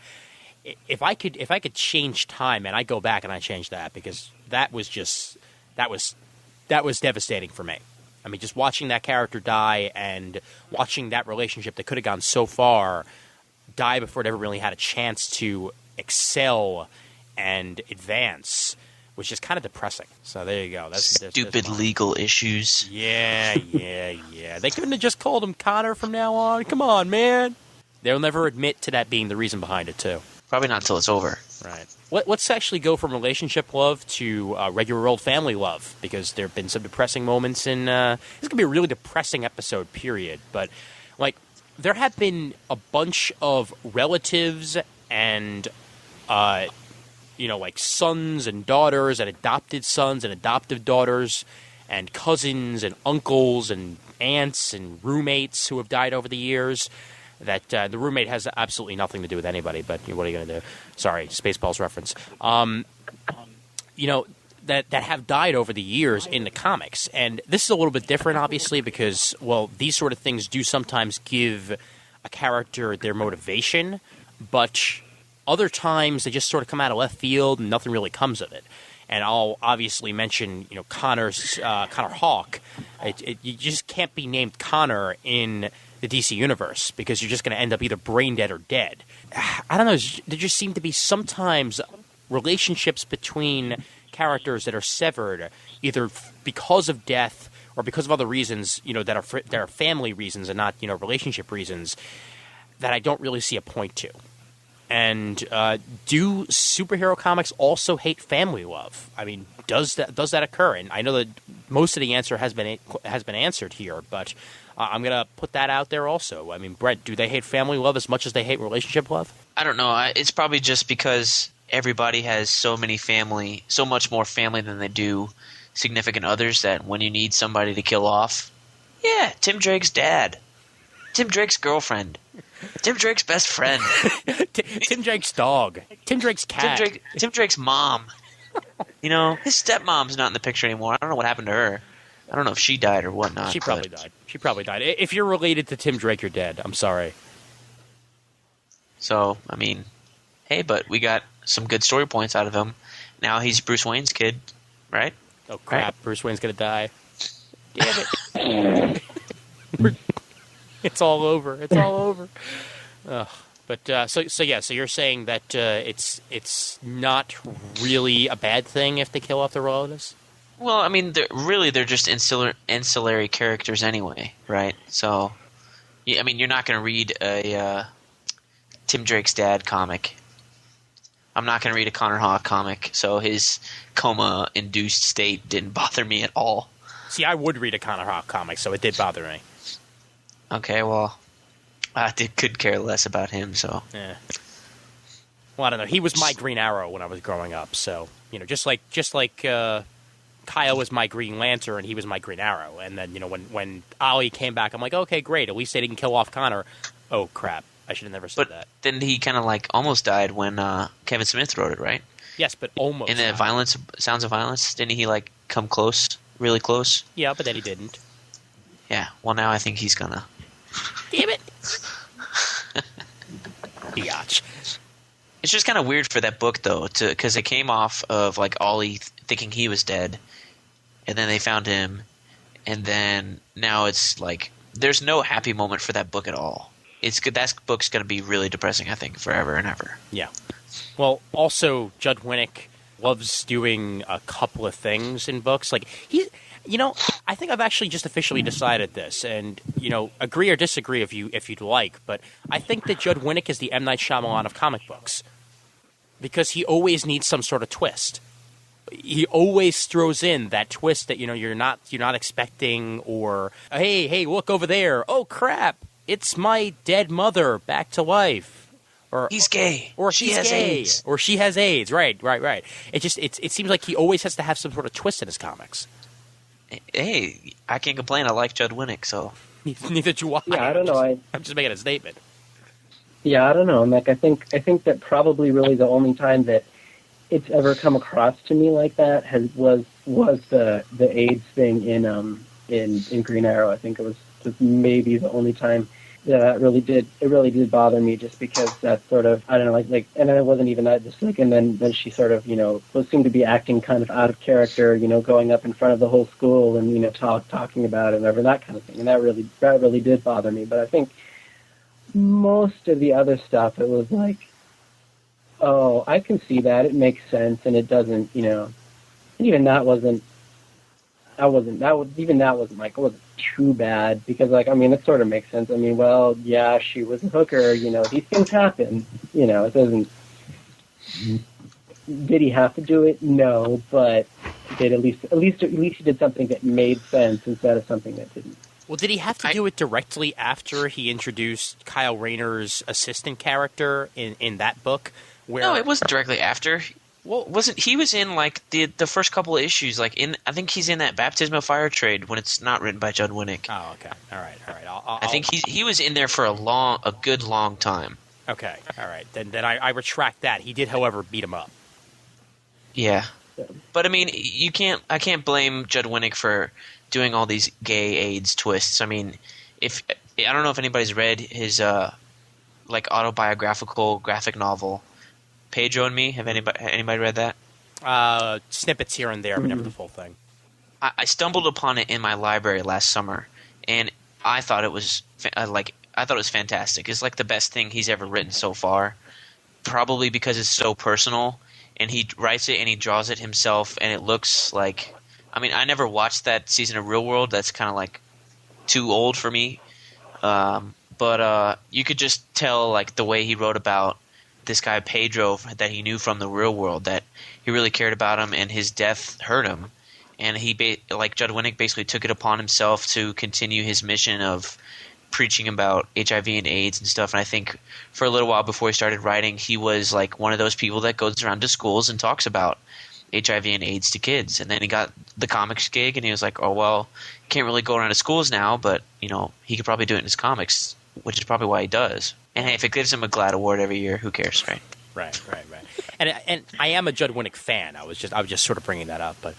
A: if I could change time, and I'd go back and I'd change that, because that was devastating for me. I mean, just watching that character die and watching that relationship that could have gone so far die before it ever really had a chance to excel and advance was just kind of depressing. So there you go. That's
C: stupid legal issues.
A: Yeah. They couldn't have just called him Connor from now on. Come on, man. They'll never admit to that being the reason behind it, too.
C: Probably not until it's over.
A: Right. Let's actually go from relationship love to regular old family love, because there have been some depressing moments in... this is going to be a really depressing episode, period. But, there have been a bunch of relatives and... sons and daughters and adopted sons and adoptive daughters and cousins and uncles and aunts and roommates who have died over the years. That the roommate has absolutely nothing to do with anybody, but what are you going to do? Sorry, Spaceballs reference. That have died over the years in the comics. And this is a little bit different, obviously, because, these sort of things do sometimes give a character their motivation, but... other times, they just sort of come out of left field and nothing really comes of it. And I'll obviously mention, Connor Hawke. You just can't be named Connor in the DC universe, because you're just going to end up either brain dead or dead. I don't know. There just seem to be sometimes relationships between characters that are severed, either because of death or because of other reasons, that are family reasons and not, relationship reasons, that I don't really see a point to. And do superhero comics also hate family love? I mean, does that occur? And I know that most of the answer has been answered here, but I'm going to put that out there also. I mean, Brett, do they hate family love as much as they hate relationship love?
C: I don't know. It's probably just because everybody has so much more family than they do significant others, that when you need somebody to kill off, Tim Drake's dad, Tim Drake's girlfriend, Tim Drake's best friend.
A: Tim Drake's dog. Tim Drake's cat.
C: Tim Drake's mom. His stepmom's not in the picture anymore. I don't know what happened to her. I don't know if she died or whatnot.
A: She probably died. If you're related to Tim Drake, you're dead. I'm sorry.
C: So, I mean, hey, but we got some good story points out of him. now he's Bruce Wayne's kid, right?
A: Oh crap!
C: Right.
A: Bruce Wayne's gonna die. Damn it! It's all over. It's all over. Ugh. But so you're saying that it's not really a bad thing if they kill off the relatives?
C: Well, I mean, they're just ancillary characters anyway, right? So, I mean, you're not going to read a Tim Drake's dad comic. I'm not going to read a Connor Hawke comic, so his coma-induced state didn't bother me at all.
A: See, I would read a Connor Hawke comic, so it did bother me.
C: Okay, well, could care less about him, so.
A: Yeah. Well, I don't know. He was my Green Arrow when I was growing up, so just like Kyle was my Green Lantern, he was my Green Arrow, and then when Ollie came back, I'm like, okay, great. At least they didn't kill off Connor. Oh crap! I should have never said that.
C: But then he kind of almost died when Kevin Smith wrote it, right?
A: Yes, but almost.
C: In the Sounds of Violence, didn't he come close, really close?
A: Yeah, but then he didn't.
C: Yeah. Well, now I think he's gonna.
A: Damn it! Biatch.
C: It's just kind of weird for that book, though, because it came off of Ollie thinking he was dead, and then they found him, and then now it's there's no happy moment for that book at all. It's good. That book's going to be really depressing, I think, forever and ever.
A: Yeah. Well, also Judd Winnick loves doing a couple of things in books. I think I've actually just officially decided this, and agree or disagree if you'd like, but I think that Judd Winnick is the M. Night Shyamalan of comic books, because he always needs some sort of twist. He always throws in that twist that you're not expecting, or hey, look over there! Oh crap! It's my dead mother back to life. Or
C: he's gay.
A: Or
C: she has AIDS.
A: Or she has AIDS. Right. It seems like he always has to have some sort of twist in his comics.
C: Hey, I can't complain. I like Judd Winnick, so.
A: Neither do I.
D: Yeah, I don't know.
A: I'm just making a statement.
D: Yeah, I don't know, Mick. I think that probably really the only time that it's ever come across to me like that was the AIDS thing in Green Arrow. I think it was just maybe the only time that it really did bother me, just because that sort of, I don't know, and then it wasn't even that, just and then she sort of seemed to be acting kind of out of character, going up in front of the whole school and talking about it and whatever, that kind of thing, and that really did bother me. But I think most of the other stuff, it was oh, I can see that, it makes sense, and it doesn't, and even that wasn't it wasn't too bad, because it sort of makes sense. Well, yeah, she was a hooker, these things happen, it doesn't. Did he have to do it? No, but did at least he did something that made sense instead of something that didn't.
A: Well, did he have to do it directly after he introduced Kyle Rayner's assistant character in that book?
C: No, it wasn't directly after. Well, he was in the first couple of issues, I think he's in that Baptism of Fire trade when it's not written by Judd Winnick.
A: Oh, okay, all right.
C: I think he was in there for a good long time.
A: Okay, all right. Then I retract that. He did, however, beat him up.
C: Yeah, but I can't blame Judd Winnick for doing all these gay AIDS twists. I don't know if anybody's read his autobiographical graphic novel, Pedro and Me. Have anybody read that?
A: Snippets here and there, but never the full thing.
C: I stumbled upon it in my library last summer, and I thought it was fantastic. It's the best thing he's ever written so far, probably because it's so personal, and he writes it and he draws it himself, and it looks like. I never watched that season of Real World. That's kind of too old for me, but you could just tell the way he wrote about this guy Pedro that he knew from the real world, that he really cared about him, and his death hurt him, and he Judd Winnick basically took it upon himself to continue his mission of preaching about HIV and AIDS and stuff. And I think for a little while before he started writing, he was one of those people that goes around to schools and talks about HIV and AIDS to kids. And then he got the comics gig, and he was oh well, can't really go around to schools now, but he could probably do it in his comics, which is probably why he does. And hey, if it gives him a GLAAD award every year, who cares, right?
A: Right. And I am a Judd Winnick fan. I was just sort of bringing that up. But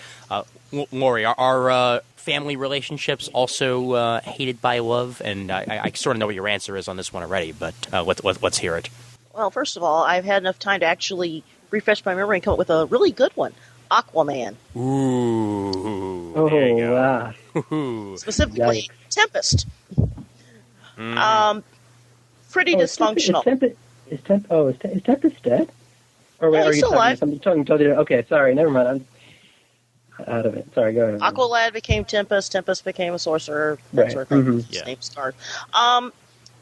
A: Lori, are family relationships also hated by love? And I sort of know what your answer is on this one already, but let's hear it.
E: Well, first of all, I've had enough time to actually refresh my memory and come up with a really good one. Aquaman.
A: Ooh.
D: Oh,
A: There you go.
D: wow.
A: Ooh.
E: Specifically,
D: Yikes.
E: Tempest.
A: Mm.
E: Pretty dysfunctional.
D: Is Tempest dead? Or wait,
E: Yeah,
D: are
E: he's
D: you
E: still alive.
D: talking totally different? Okay, sorry, never mind. I'm out of it. Sorry, go ahead.
E: Aqualad became Tempest. Tempest became a sorcerer. That
D: Right.
E: sort of thing.
D: Mhm.
E: His
A: Yeah.
E: name started.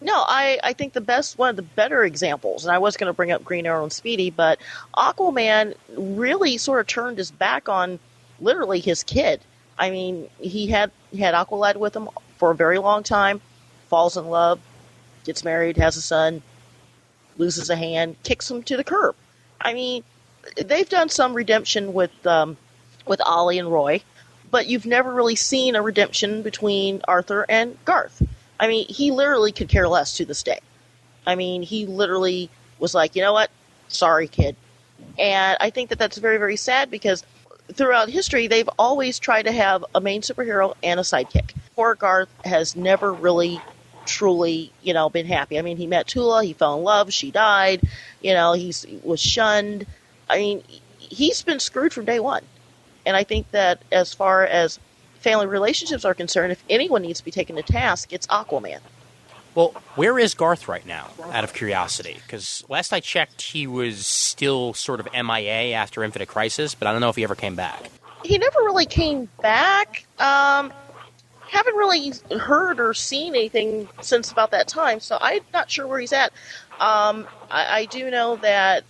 E: No, I think one of the better examples, and I was going to bring up Green Arrow and Speedy, but Aquaman really sort of turned his back on literally his kid. I mean, he had Aqualad with him for a very long time, falls in love, gets married, has a son, loses a hand, kicks him to the curb. I mean, they've done some redemption with Ollie and Roy, but you've never really seen a redemption between Arthur and Garth. I mean, he literally could care less to this day. I mean, he literally was like, you know what? Sorry, kid. And I think that that's very, very sad because throughout history, they've always tried to have a main superhero and a sidekick. Poor Garth has never really, truly, been happy. I mean, he met Tula, he fell in love, she died, he was shunned. I mean, he's been screwed from day one. And I think that as far as family relationships are concerned, if anyone needs to be taken to task, it's Aquaman.
A: Well, where is Garth right now, out of curiosity? Because last I checked, he was still sort of MIA after Infinite Crisis, but I don't know if he ever came back.
E: He never really came back. Haven't really heard or seen anything since about that time, so I'm not sure where he's at. I do know that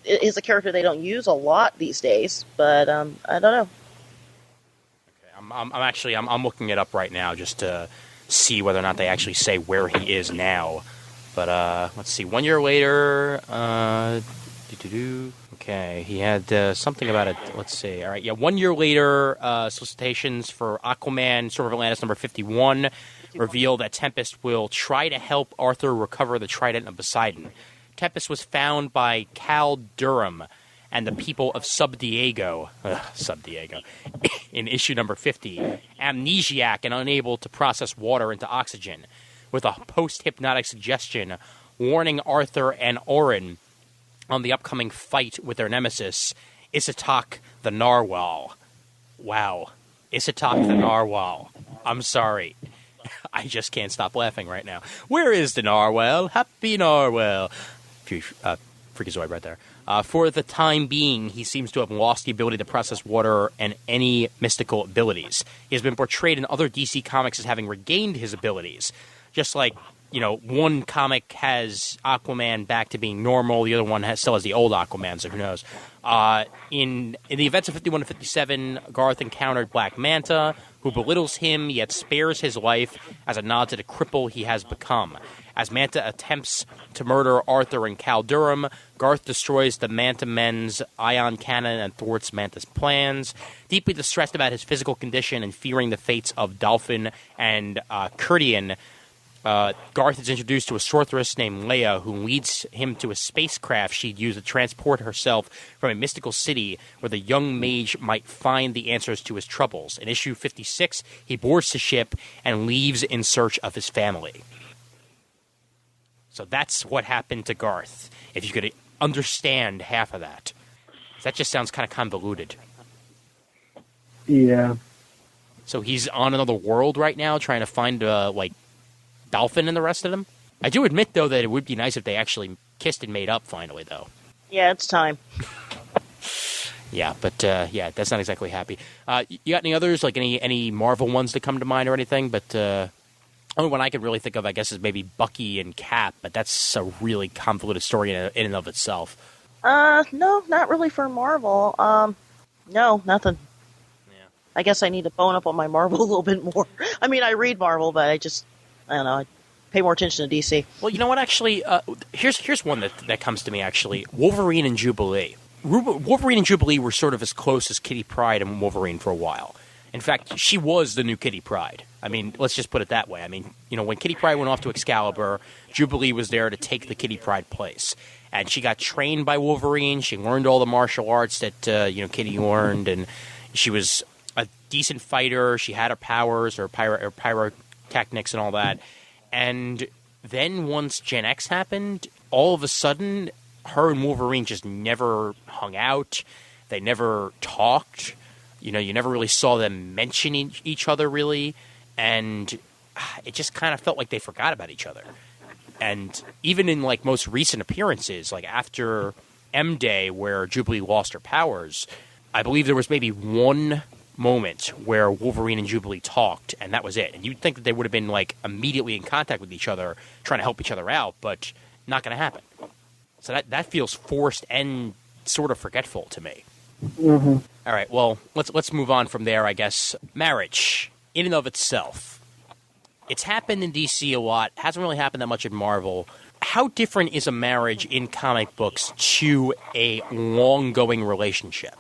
E: it is a character they don't use a lot these days, but I don't know.
A: I'm looking it up right now just to see whether or not they actually say where he is now. But let's see. 1 year later, okay, he had something about it. Let's see. All right, yeah. 1 year later, solicitations for Aquaman, Sword of Atlantis number 51, reveal that Tempest will try to help Arthur recover the Trident of Poseidon. Tempest was found by Cal Durham and the people of Sub Diego, in issue number 50, amnesiac and unable to process water into oxygen, with a post-hypnotic suggestion warning Arthur and Orin on the upcoming fight with their nemesis, Isatok the Narwhal. Wow. Isatok the Narwhal. I'm sorry. I just can't stop laughing right now. Where is the Narwhal? Happy Narwhal. Freakazoid right there. For the time being, he seems to have lost the ability to process water and any mystical abilities. He has been portrayed in other DC comics as having regained his abilities. Just like, one comic has Aquaman back to being normal, the other one still has the old Aquaman, so who knows. In the events of 51 to 57, Garth encountered Black Manta, who belittles him yet spares his life as a nod to the cripple he has become. As Manta attempts to murder Arthur and Cal Durham, Garth destroys the Manta Men's ion cannon and thwarts Manta's plans. Deeply distressed about his physical condition and fearing the fates of Dolphin and Curtian, Garth is introduced to a sorceress named Leia, who leads him to a spacecraft she'd use to transport herself from a mystical city where the young mage might find the answers to his troubles. In issue 56, he boards the ship and leaves in search of his family. So that's what happened to Garth, if you could understand half of that. That just sounds kind of convoluted.
D: Yeah.
A: So he's on another world right now trying to find, Dolphin and the rest of them? I do admit, though, that it would be nice if they actually kissed and made up finally, though.
E: Yeah, it's time.
A: Yeah, but, that's not exactly happy. You got any others, like any Marvel ones that come to mind or anything? But, only one I can really think of, I guess, is maybe Bucky and Cap, but that's a really convoluted story in and of itself.
E: No, not really for Marvel. No, nothing.
A: Yeah.
E: I guess I need to bone up on my Marvel a little bit more. I mean, I read Marvel, but I don't know, I pay more attention to DC.
A: Well, you know what, actually, here's one that comes to me, actually. Wolverine and Jubilee. Wolverine and Jubilee were sort of as close as Kitty Pryde and Wolverine for a while. In fact, she was the new Kitty Pryde. I mean, let's just put it that way. I mean, when Kitty Pryde went off to Excalibur, Jubilee was there to take the Kitty Pryde place. And she got trained by Wolverine. She learned all the martial arts that, Kitty learned. And she was a decent fighter. She had her powers, her pyrotechnics and all that. And then once Gen X happened, all of a sudden, her and Wolverine just never hung out. They never talked. You never really saw them mention each other, really. And it just kind of felt like they forgot about each other. And even in, like, most recent appearances, like after M-Day, where Jubilee lost her powers, I believe there was maybe one moment where Wolverine and Jubilee talked, and that was it. And you'd think that they would have been, like, immediately in contact with each other, trying to help each other out, but not going to happen. So that feels forced and sort of forgetful to me.
D: Mm-hmm.
A: All right, well, let's move on from there, I guess. Marriage, in and of itself. It's happened in DC a lot. Hasn't really happened that much in Marvel. How different is a marriage in comic books to a long-going relationship?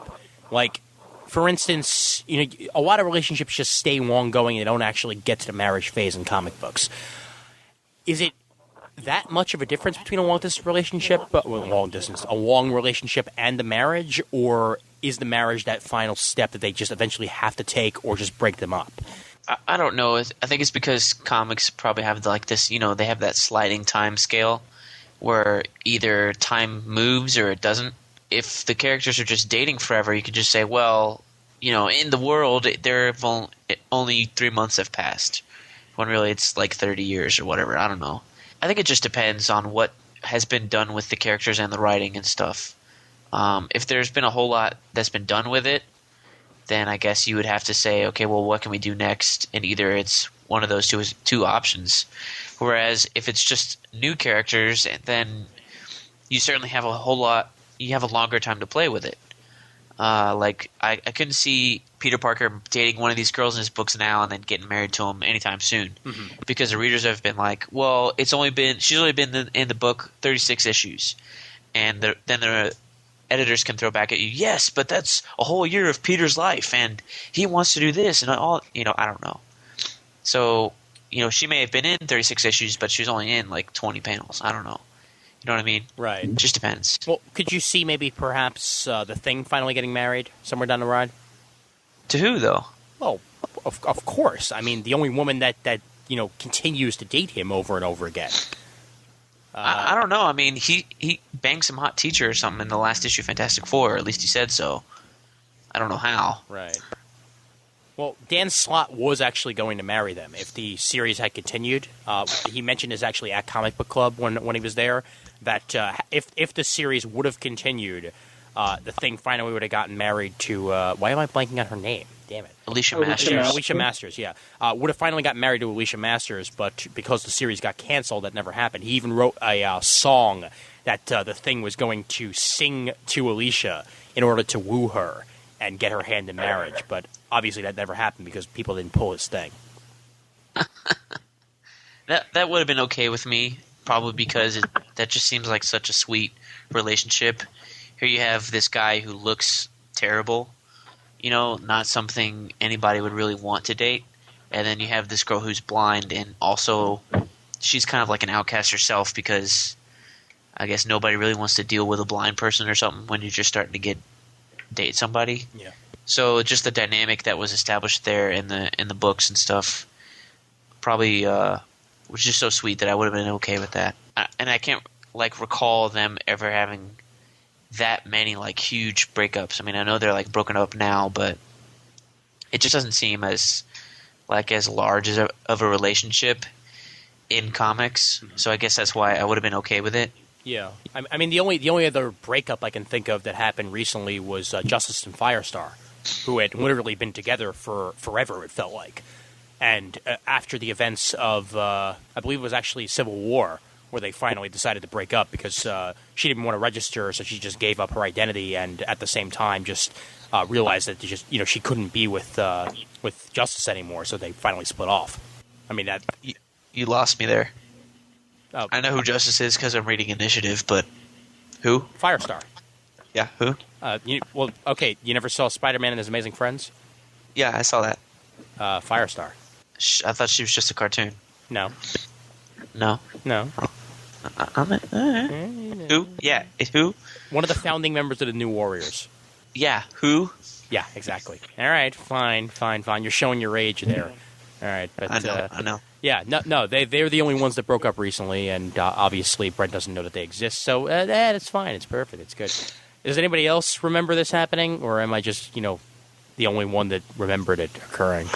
A: Like, for instance, a lot of relationships just stay long-going and they don't actually get to the marriage phase in comic books. Is it that much of a difference between a long-distance relationship, a long relationship and the marriage, or is the marriage that final step that they just eventually have to take or just break them up?
C: I don't know. I think it's because comics probably have like this, they have that sliding time scale where either time moves or it doesn't. If the characters are just dating forever, you could just say, well, in the world, only 3 months have passed. When really it's like 30 years or whatever. I don't know. I think it just depends on what has been done with the characters and the writing and stuff. If there's been a whole lot that's been done with it, then I guess you would have to say, okay, well, what can we do next? And either it's one of those two options. Whereas if it's just new characters, then you certainly have a whole lot. You have a longer time to play with it. Like I couldn't see Peter Parker dating one of these girls in his books now and then getting married to him anytime soon, because the readers have been like, well, she's only been in the book 36 issues, and then the editors can throw back at you, yes, but that's a whole year of Peter's life, and he wants to do this, and all. I don't know. So, she may have been in 36 issues, but she was only in like 20 panels. I don't know. You know what I mean?
A: Right.
C: It just depends.
A: Well, could you see maybe perhaps the Thing finally getting married somewhere down the road?
C: To who, though?
A: Well, of course. I mean, the only woman that continues to date him over and over again.
C: I don't know. I mean, he banged some hot teacher or something in the last issue of Fantastic Four, or at least he said so. I don't know how.
A: Right. Well, Dan Slott was actually going to marry them if the series had continued. He mentioned this actually at Comic Book Club when he was there, that if the series would have continued, the Thing finally would have gotten married to why am I blanking on her name? Damn it.
C: Alicia Masters.
A: Alicia Masters, yeah. Would have finally got married to Alicia Masters, but because the series got canceled, that never happened. He even wrote a song that the Thing was going to sing to Alicia in order to woo her and get her hand in marriage. But obviously that never happened because people didn't pull his thing.
C: That would have been okay with me, probably because that just seems like such a sweet relationship. Here you have this guy who looks terrible, not something anybody would really want to date. And then you have this girl who's blind, and also she's kind of like an outcast herself because I guess nobody really wants to deal with a blind person or something when you're just starting to date somebody.
A: Yeah.
C: So just the dynamic that was established there in the books and stuff probably was just so sweet that I would have been okay with that. And I can't recall them ever having that many huge breakups. I mean, I know they're broken up now, but it just doesn't seem as large as of a relationship in comics. Mm-hmm. So I guess that's why I would have been okay with it.
A: Yeah, I mean the only other breakup I can think of that happened recently was Justice and Firestar, who had literally been together for forever. It felt like, and after the events of I believe it was actually Civil War, where they finally decided to break up because she didn't want to register, so she just gave up her identity, and at the same time just realized that she couldn't be with Justice anymore, so they finally split off. I mean that
C: you lost me there.
A: Oh.
C: I know who Justice is because I'm reading Initiative, but who?
A: Firestar.
C: Yeah, who?
A: Okay, you never saw Spider-Man and His Amazing Friends?
C: Yeah, I saw that.
A: Firestar.
C: I thought she was just a cartoon.
A: No.
C: No?
A: No.
C: Who? Yeah, who?
A: One of the founding members of the New Warriors.
C: Yeah, who?
A: Yeah, exactly. All right, fine. You're showing your age there. All right, but
C: I know.
A: yeah, no, they're the only ones that broke up recently, and obviously Brent doesn't know that they exist. So it's fine. It's perfect. It's good. Does anybody else remember this happening, or am I just the only one that remembered it occurring?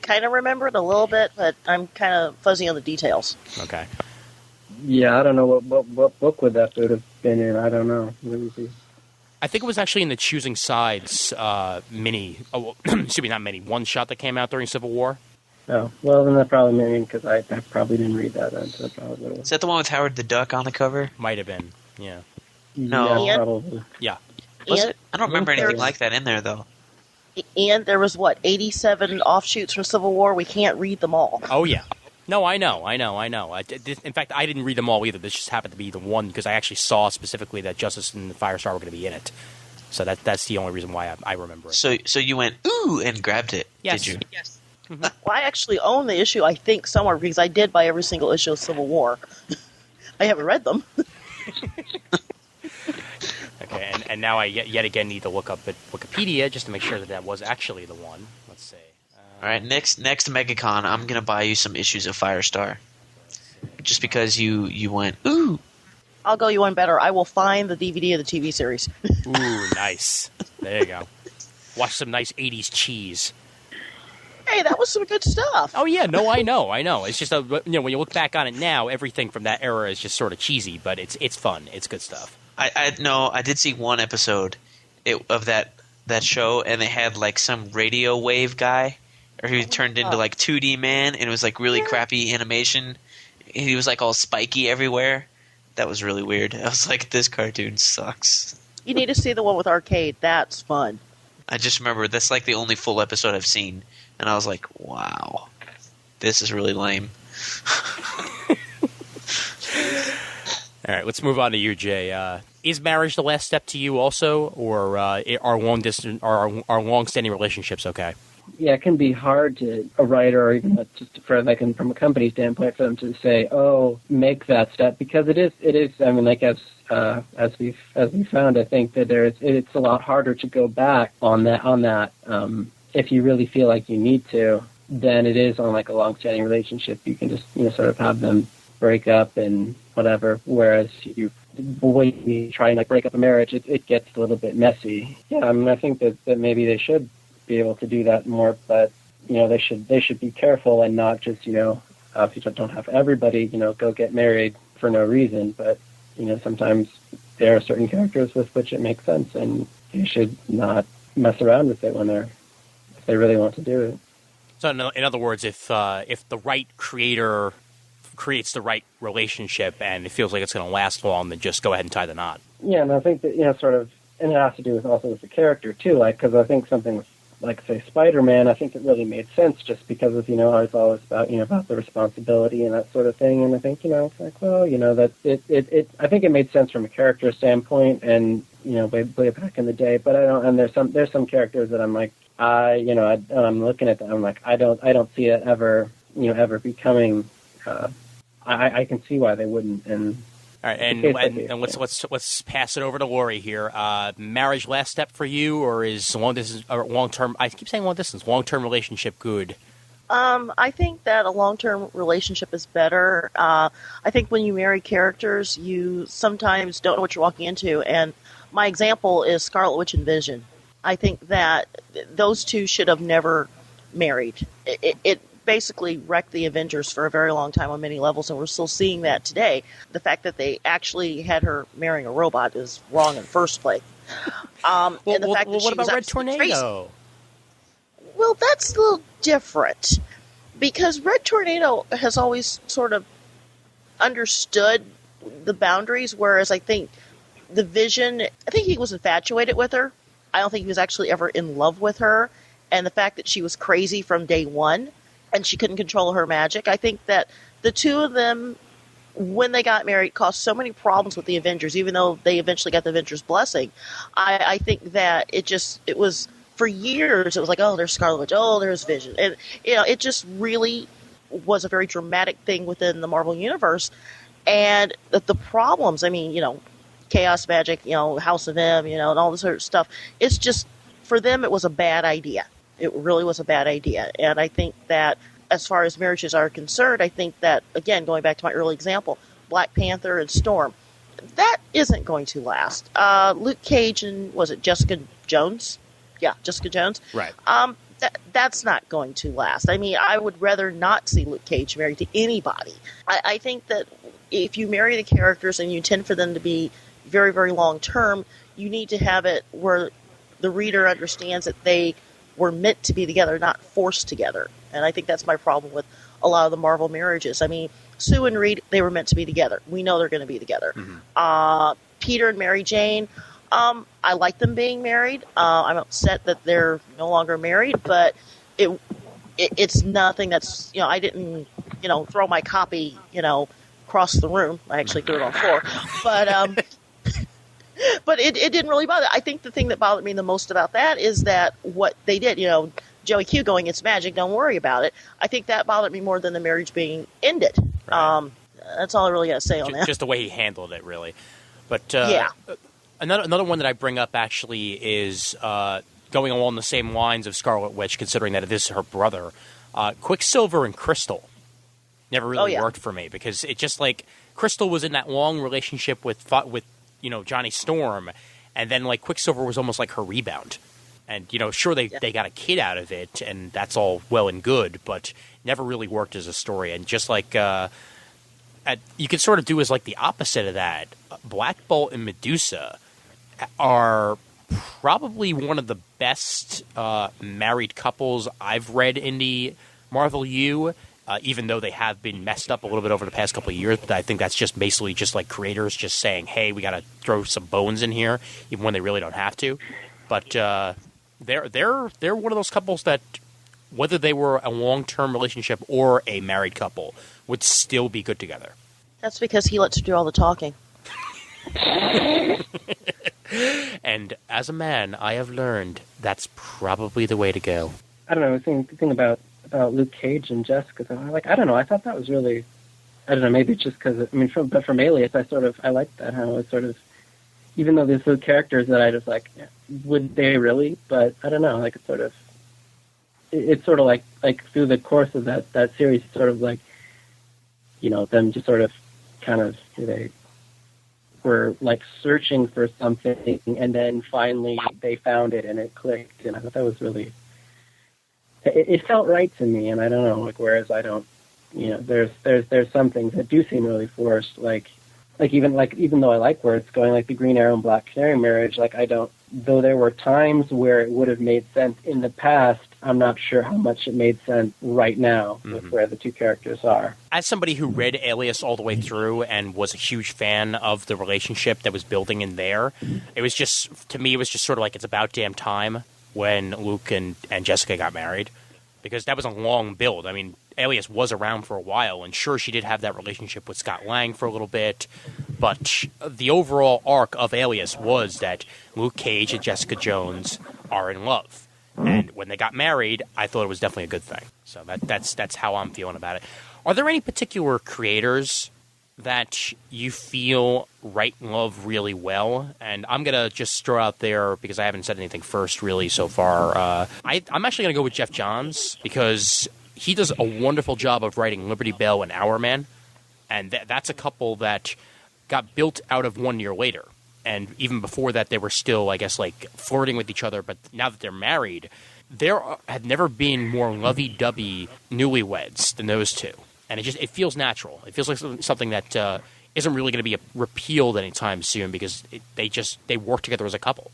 E: Kind of remember it a little bit, but I'm kind of fuzzy on the details.
A: Okay.
D: Yeah, I don't know what book would that have been in. I don't know. Let me see.
A: I think it was actually in the Choosing Sides mini. Oh, excuse me, not mini. One shot that came out during Civil War.
D: Oh, well, then that probably means because I probably didn't read that. So that probably would have.
C: Is that the one with Howard the Duck on the cover?
A: Might have been. Yeah.
C: No.
D: Yeah, probably.
A: Yeah.
C: Was
E: And
C: it? I don't remember anything
E: there's-
C: like that in there, though.
E: And there was, 87 offshoots from Civil War? We can't read them all.
A: Oh yeah. No, I know. In fact, I didn't read them all either. This just happened to be the one because I actually saw specifically that Justice and Firestar were going to be in it. So that's the only reason why I remember it.
C: So you went, ooh, and grabbed it,
A: Yes.
C: did you?
E: Yes. Well, I actually own the issue, I think, somewhere, because I did buy every single issue of Civil War. I haven't read them.
A: Okay, and now I yet again need to look up at Wikipedia just to make sure that was actually the one. Let's see.
C: All right, next MegaCon, I'm going to buy you some issues of Firestar. Just because you went, ooh.
E: I'll go you one better. I will find the DVD of the TV series.
A: Ooh, nice. There you go. Watch some nice 80s cheese.
E: Hey, that was some good stuff.
A: Oh, yeah. No, I know. It's just, when you look back on it now, everything from that era is just sort of cheesy, but it's fun. It's good stuff.
C: I did see one episode of that show, and they had like some radio wave guy, or he turned into like 2D man, and it was like really crappy animation. He was like all spiky everywhere. That was really weird. I was like, this cartoon sucks.
E: You need to see the one with Arcade. That's fun.
C: I just remember that's like the only full episode I've seen, and I was like, wow, this is really lame.
A: All right, let's move on to you, Jay. Is marriage the last step to you also, or are long-standing relationships okay?
D: Yeah, it can be hard to a writer or even just from a company standpoint for them to say, "Oh, make that step," because it is. I mean, like as we found, I think that it's a lot harder to go back on that. If you really feel like you need to, then it is on like a long-standing relationship. You can just sort of have them break up and whatever. Whereas when you try and like break up a marriage, it gets a little bit messy. Yeah, I mean, I think that maybe they should be able to do that more, but they should be careful and not just if you don't have everybody go get married for no reason, but sometimes there are certain characters with which it makes sense, and you should not mess around with it if they really want to do it.
A: So in other words, if the right creator creates the right relationship and it feels like it's going to last long, then just go ahead and tie the knot.
D: Yeah, and I think that sort of, and it has to do with also with the character too, like because I think something with like say Spider-Man, I think it really made sense just because of it's always about about the responsibility and that sort of thing, and I think it's like that it I think it made sense from a character standpoint and way back in the day, but I don't, and there's some characters that I'm like I'm looking at them, I'm like I don't see it ever ever becoming. I can see why they wouldn't. And
A: all right, and let's pass it over to Lori here. Marriage last step for you, or is long term? I keep saying long distance. Long term relationship good.
E: I think that a long-term relationship is better. I think when you marry characters, you sometimes don't know what you're walking into. And my example is Scarlet Witch and Vision. I think that those two should have never married. It basically wrecked the Avengers for a very long time on many levels, and we're still seeing that today. The fact that they actually had her marrying a robot is wrong in the first place. And the fact that
A: what about Red Tornado?
E: Crazy. Well, that's a little different because Red Tornado has always sort of understood the boundaries, whereas I think the Vision, I think he was infatuated with her. I don't think he was actually ever in love with her. And the fact that she was crazy from day one and she couldn't control her magic, I think that the two of them, when they got married, caused so many problems with the Avengers, even though they eventually got the Avengers' blessing. I think that it was, for years, it was like, oh, there's Scarlet Witch, oh, there's Vision. And, it just really was a very dramatic thing within the Marvel Universe. And the problems, I mean, Chaos Magic, House of M, and all this sort of stuff, it's just, for them, it was a bad idea. It really was a bad idea. And I think that as far as marriages are concerned, I think that, again, going back to my early example, Black Panther and Storm, that isn't going to last. Luke Cage and, was it Jessica Jones? Yeah, Jessica Jones.
A: Right.
E: That's not going to last. I mean, I would rather not see Luke Cage married to anybody. I think that if you marry the characters and you intend for them to be very, very long term, you need to have it where the reader understands that they were meant to be together, not forced together. And I think that's my problem with a lot of the Marvel marriages. I mean, Sue and Reed, they were meant to be together. We know they're going to be together. Mm-hmm. Peter and Mary Jane, I like them being married. I'm upset that they're no longer married, but it's nothing that's, I didn't, throw my copy, across the room. I actually threw it on the floor. But but it didn't really bother. I think the thing that bothered me the most about that is that what they did, Joey Q going, it's magic, don't worry about it. I think that bothered me more than the marriage being ended. Right. That's all I really got to say on that.
A: Just the way he handled it, really. But
E: yeah.
A: Another one that I bring up actually is going along the same lines of Scarlet Witch, considering that it is her brother. Quicksilver and Crystal never really worked for me because it just like Crystal was in that long relationship with Johnny Storm, and then like Quicksilver was almost like her rebound. And, sure, they got a kid out of it, and that's all well and good, but never really worked as a story. And just like you could sort of do as like the opposite of that. Black Bolt and Medusa are probably one of the best married couples I've read in the Marvel U, even though they have been messed up a little bit over the past couple of years. But I think that's just basically just like creators just saying, hey, we got to throw some bones in here, even when they really don't have to. But they're one of those couples that, whether they were a long-term relationship or a married couple, would still be good together.
E: That's because he lets her do all the talking.
A: And as a man, I have learned that's probably the way to go.
D: I don't know. The thing about Luke Cage and Jessica, I don't know. I thought that was really, I don't know. Maybe it's just because from Alias, I liked that how it sort of, even though there's those characters that I just like, would they really? But I don't know. Like it's sort of like through the course of that series, it's sort of like, them just sort of kind of they were like searching for something, and then finally they found it and it clicked, and I thought that was really. It felt right to me, and I don't know. Like whereas I don't, there's some things that do seem really forced, even though I like where it's going, like the Green Arrow and Black Canary marriage, like I don't, though there were times where it would have made sense in the past, I'm not sure how much it made sense right now with where the two characters are. As
A: somebody who read Alias all the way through and was a huge fan of the relationship that was building in there, it was just sort of like it's about damn time when Luke and Jessica got married, because that was a long build. I mean, Alias was around for a while, and sure, she did have that relationship with Scott Lang for a little bit, but the overall arc of Alias was that Luke Cage and Jessica Jones are in love. And when they got married, I thought it was definitely a good thing. So that's how I'm feeling about it. Are there any particular creators that you feel write love really well? And I'm going to just throw out there, because I haven't said anything first really so far. I'm actually going to go with Jeff Johns, because he does a wonderful job of writing Liberty Bell and Hourman. And that's a couple that got built out of 1 year later. And even before that, they were still, I guess, like flirting with each other. But now that they're married, there have never been more lovey-dovey newlyweds than those two. And it feels natural. It feels like something that isn't really going to be repealed anytime soon, because they work together as a couple.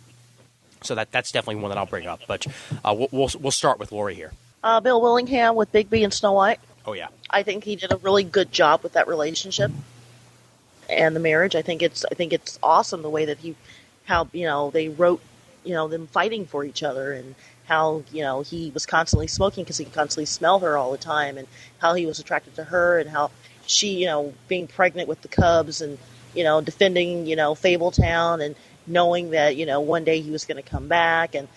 A: So that's definitely one that I'll bring up. But we'll start with Lori here.
E: Bill Willingham with Bigby and Snow White.
A: Oh yeah,
E: I think he did a really good job with that relationship and the marriage. I think it's awesome the way that how they wrote them fighting for each other, and how he was constantly smoking because he could constantly smell her all the time, and how he was attracted to her, and how she being pregnant with the cubs, and defending Fabletown, and knowing that one day he was going to come back. And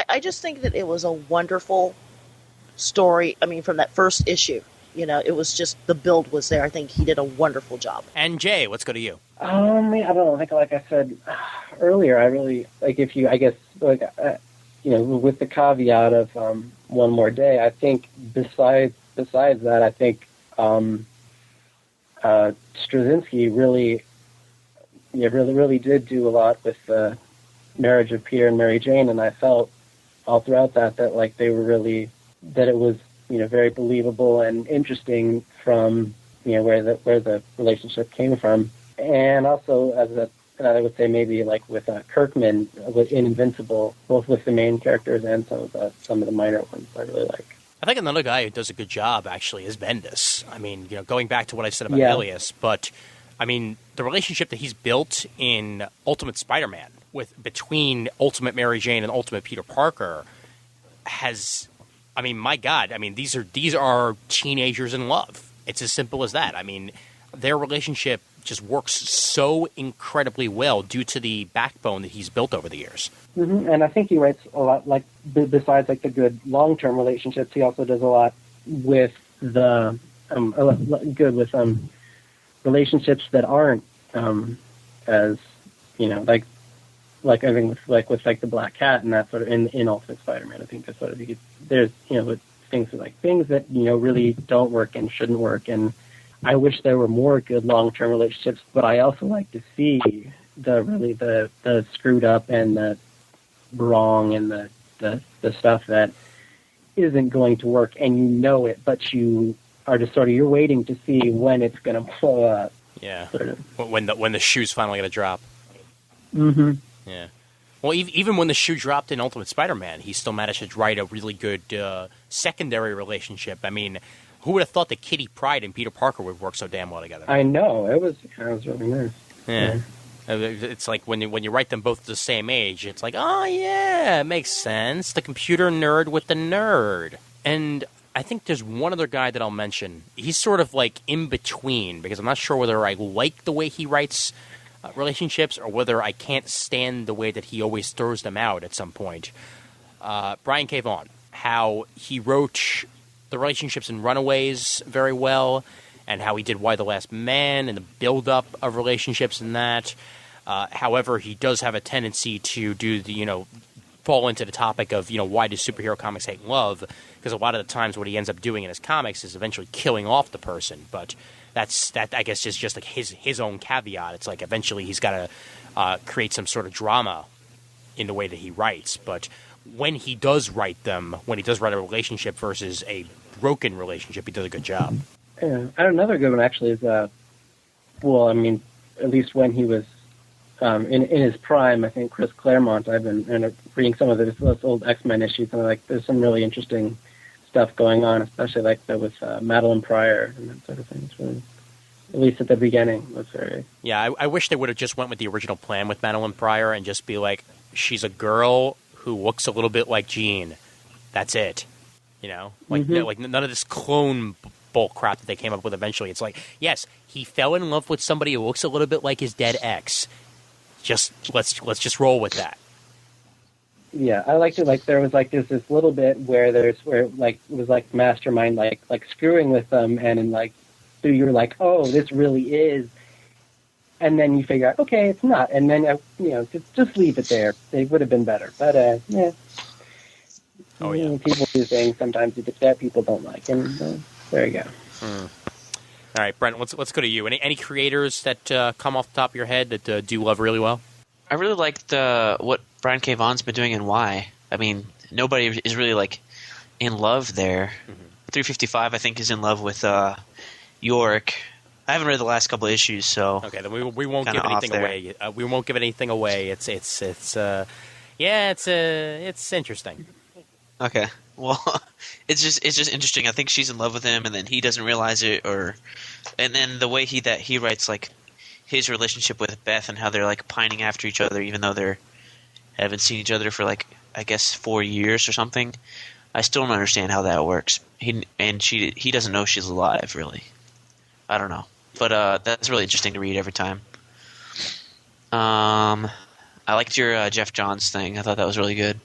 E: I just think that it was a wonderful story. I mean, from that first issue. It was just, the build was there. I think he did a wonderful job.
A: And Jay, let's go to you.
D: I don't know. I think, like I said earlier, I really, like, if you, I guess, like, with the caveat of One More Day, I think besides that, I think Straczynski really did do a lot with the marriage of Peter and Mary Jane, and I felt all throughout that like they were really, that it was very believable and interesting from where the relationship came from. And also, and I would say maybe like with Kirkman in Invincible, both with the main characters and some of the minor ones I really like.
A: I think another guy who does a good job actually is Bendis. I mean, going back to what I said about
D: Yeah.
A: Alias, but I mean the relationship that he's built in Ultimate Spider-Man between Ultimate Mary Jane and Ultimate Peter Parker has, I mean, my God, I mean these are teenagers in love. It's as simple as that. I mean, their relationship just works so incredibly well due to the backbone that he's built over the years.
D: Mm-hmm. And I think he writes a lot, like besides like the good long-term relationships, he also does a lot with the relationships that aren't as like I think with the Black Cat and that sort of in Ultimate Spider-Man. I think that's sort of there's with things that really don't work and shouldn't work. And I wish there were more good long-term relationships, but I also like to see the screwed up and the wrong and the stuff that isn't going to work, and it, but you are just you're waiting to see when it's going to blow up.
A: Yeah,
D: sort of.
A: when the shoe's finally going to drop.
D: Mm-hmm.
A: Yeah. Well, even when the shoe dropped in Ultimate Spider-Man, he still managed to write a really good secondary relationship. I mean, who would have thought that Kitty Pryde and Peter Parker would work so damn well together?
D: I know. It was really nice.
A: Yeah. It's like when you write them both at the same age, it's like, oh, yeah, it makes sense. The computer nerd with the nerd. And I think there's one other guy that I'll mention. He's sort of like in between, because I'm not sure whether I like the way he writes relationships or whether I can't stand the way that he always throws them out at some point. Brian K. Vaughan, how he wrote the relationships in Runaways very well, and how he did Y the Last Man and the build-up of relationships in that. However, he does have a tendency to do the, fall into the topic of, why do superhero comics hate love? Because a lot of the times what he ends up doing in his comics is eventually killing off the person. But that I guess is just like his own caveat. It's like eventually he's got to create some sort of drama in the way that he writes. But when he does write them, when he does write a relationship versus a broken relationship, he does a good job.
D: Yeah. Another good one actually is, at least when he was in his prime, I think Chris Claremont. I've been reading some of those old X-Men issues, and there's some really interesting stuff going on, especially like with Madeline Pryor and that sort of thing. It's really, at least at the beginning, was very.
A: Yeah, I wish they would have just went with the original plan with Madeline Pryor and just be like, she's a girl who looks a little bit like Jean. That's it. Like none of this clone bull crap that they came up with eventually. It's like, yes, he fell in love with somebody who looks a little bit like his dead ex. Just let's just roll with that.
D: Yeah, I liked it. Like there was there's this little bit where it was like Mastermind like screwing with them, and so you're like, oh, this really is, and then you figure out, okay, it's not, and then just leave it there. It would have been better, but yeah.
A: Oh yeah.
D: People do things sometimes that people don't like, and there you go.
A: All right, Brent, let's go to you. Any creators that come off the top of your head that do you love really well?
C: I really liked what Brian K. Vaughan's been doing in Y. I mean, nobody is really in love there. Mm-hmm. 355, I think, is in love with York. I haven't read the last couple of issues, so
A: okay, then we won't give anything away. We won't give anything away. It's interesting.
C: Okay. Well, it's just interesting. I think she's in love with him, and then he doesn't realize it, and then the way he writes his relationship with Beth and how they're pining after each other, even though they haven't seen each other for I guess 4 years or something. I still don't understand how that works. He doesn't know she's alive, really. I don't know, but that's really interesting to read every time. I liked your Jeff Johns thing. I thought that was really good.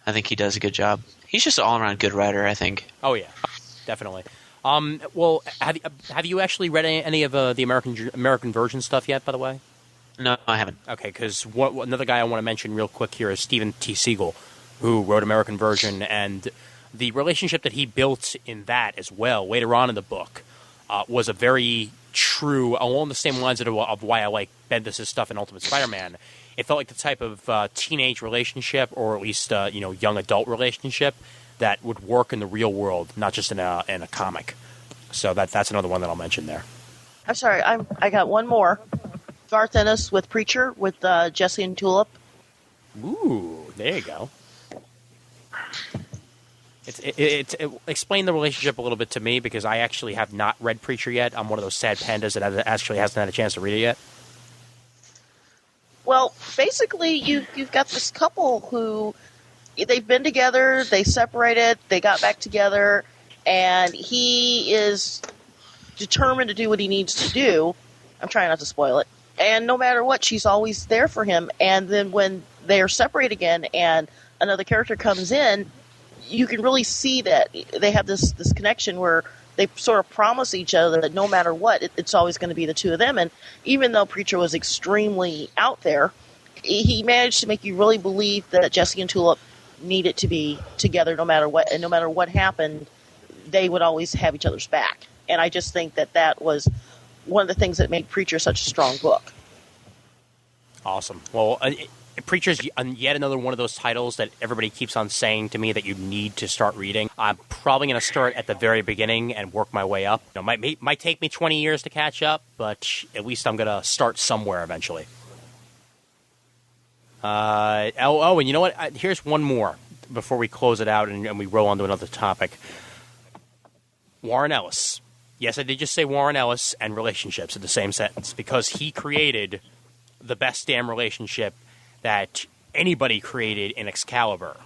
C: I think he does a good job. He's just an all-around good writer, I think.
A: Oh yeah, definitely. Well, have you actually read any of the American version stuff yet? By the way,
C: no, I haven't.
A: Okay, because another guy I want to mention real quick here is Stephen T. Siegel, who wrote American Version, and the relationship that he built in that as well later on in the book was a very true, along the same lines of why I like Bendis' stuff in Ultimate Spider-Man. It felt like the type of teenage relationship, or at least young adult relationship that would work in the real world, not just in a comic. So that's another one that I'll mention there.
E: I'm sorry, I got one more. Garth Ennis with Preacher with Jesse and Tulip.
A: Ooh, there you go. Explain the relationship a little bit to me, because I actually have not read Preacher yet. I'm one of those sad pandas that actually hasn't had a chance to read it yet.
E: Well, basically, you've got this couple who they've been together, they separated, they got back together, and he is determined to do what he needs to do. I'm trying not to spoil it. And no matter what, she's always there for him. And then when they are separated again and another character comes in, you can really see that they have this connection where they sort of promise each other that no matter what, it's always going to be the two of them. And even though Preacher was extremely out there, he managed to make you really believe that Jesse and Tulip needed to be together no matter what. And no matter what happened, they would always have each other's back. And I just think that was one of the things that made Preacher such a strong book.
A: Awesome. Well, Preacher's yet another one of those titles that everybody keeps on saying to me that you need to start reading. I'm probably going to start at the very beginning and work my way up. Might take me 20 years to catch up, but at least I'm going to start somewhere eventually. And you know what? Here's one more before we close it out and we roll on to another topic. Warren Ellis. Yes, I did just say Warren Ellis and relationships in the same sentence, because he created the best damn relationship that anybody created in Excalibur,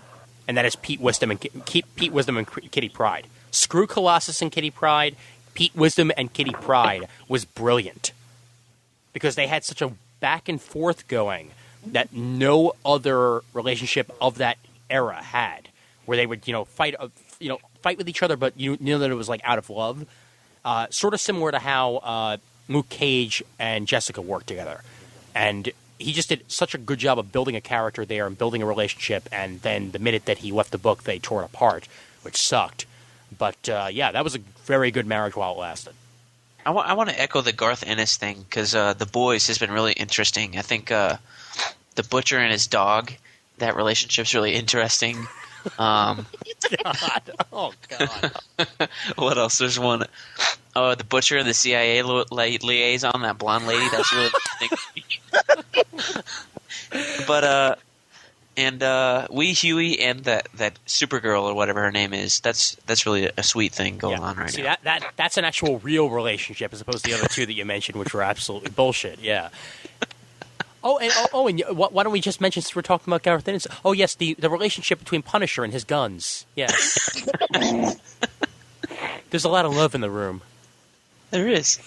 A: and that is Pete Wisdom and Kitty Pryde. Screw Colossus and Kitty Pryde. Pete Wisdom and Kitty Pryde was brilliant, because they had such a back and forth going that no other relationship of that era had, where they would fight with each other, but you know that it was like out of love. Sort of similar to how Luke Cage and Jessica worked together. And he just did such a good job of building a character there and building a relationship, and then the minute that he left the book, they tore it apart, which sucked. But, that was a very good marriage while it lasted.
C: I want to echo the Garth Ennis thing, because The Boys has been really interesting. I think the butcher and his dog, that relationship's really interesting.
A: God. Oh, God.
C: What else? There's one. Oh, the butcher and the CIA liaison, that blonde lady. That's really interesting. But Wee Huey and that Supergirl or whatever her name is. That's really a sweet thing going on right now.
A: See, that's an actual real relationship, as opposed to the other two that you mentioned, which were absolutely bullshit. Yeah. And why don't we just mention, since we're talking about Gareth Ennis? Oh, yes, the relationship between Punisher and his guns. Yes. There's a lot of love in the room.
C: There is.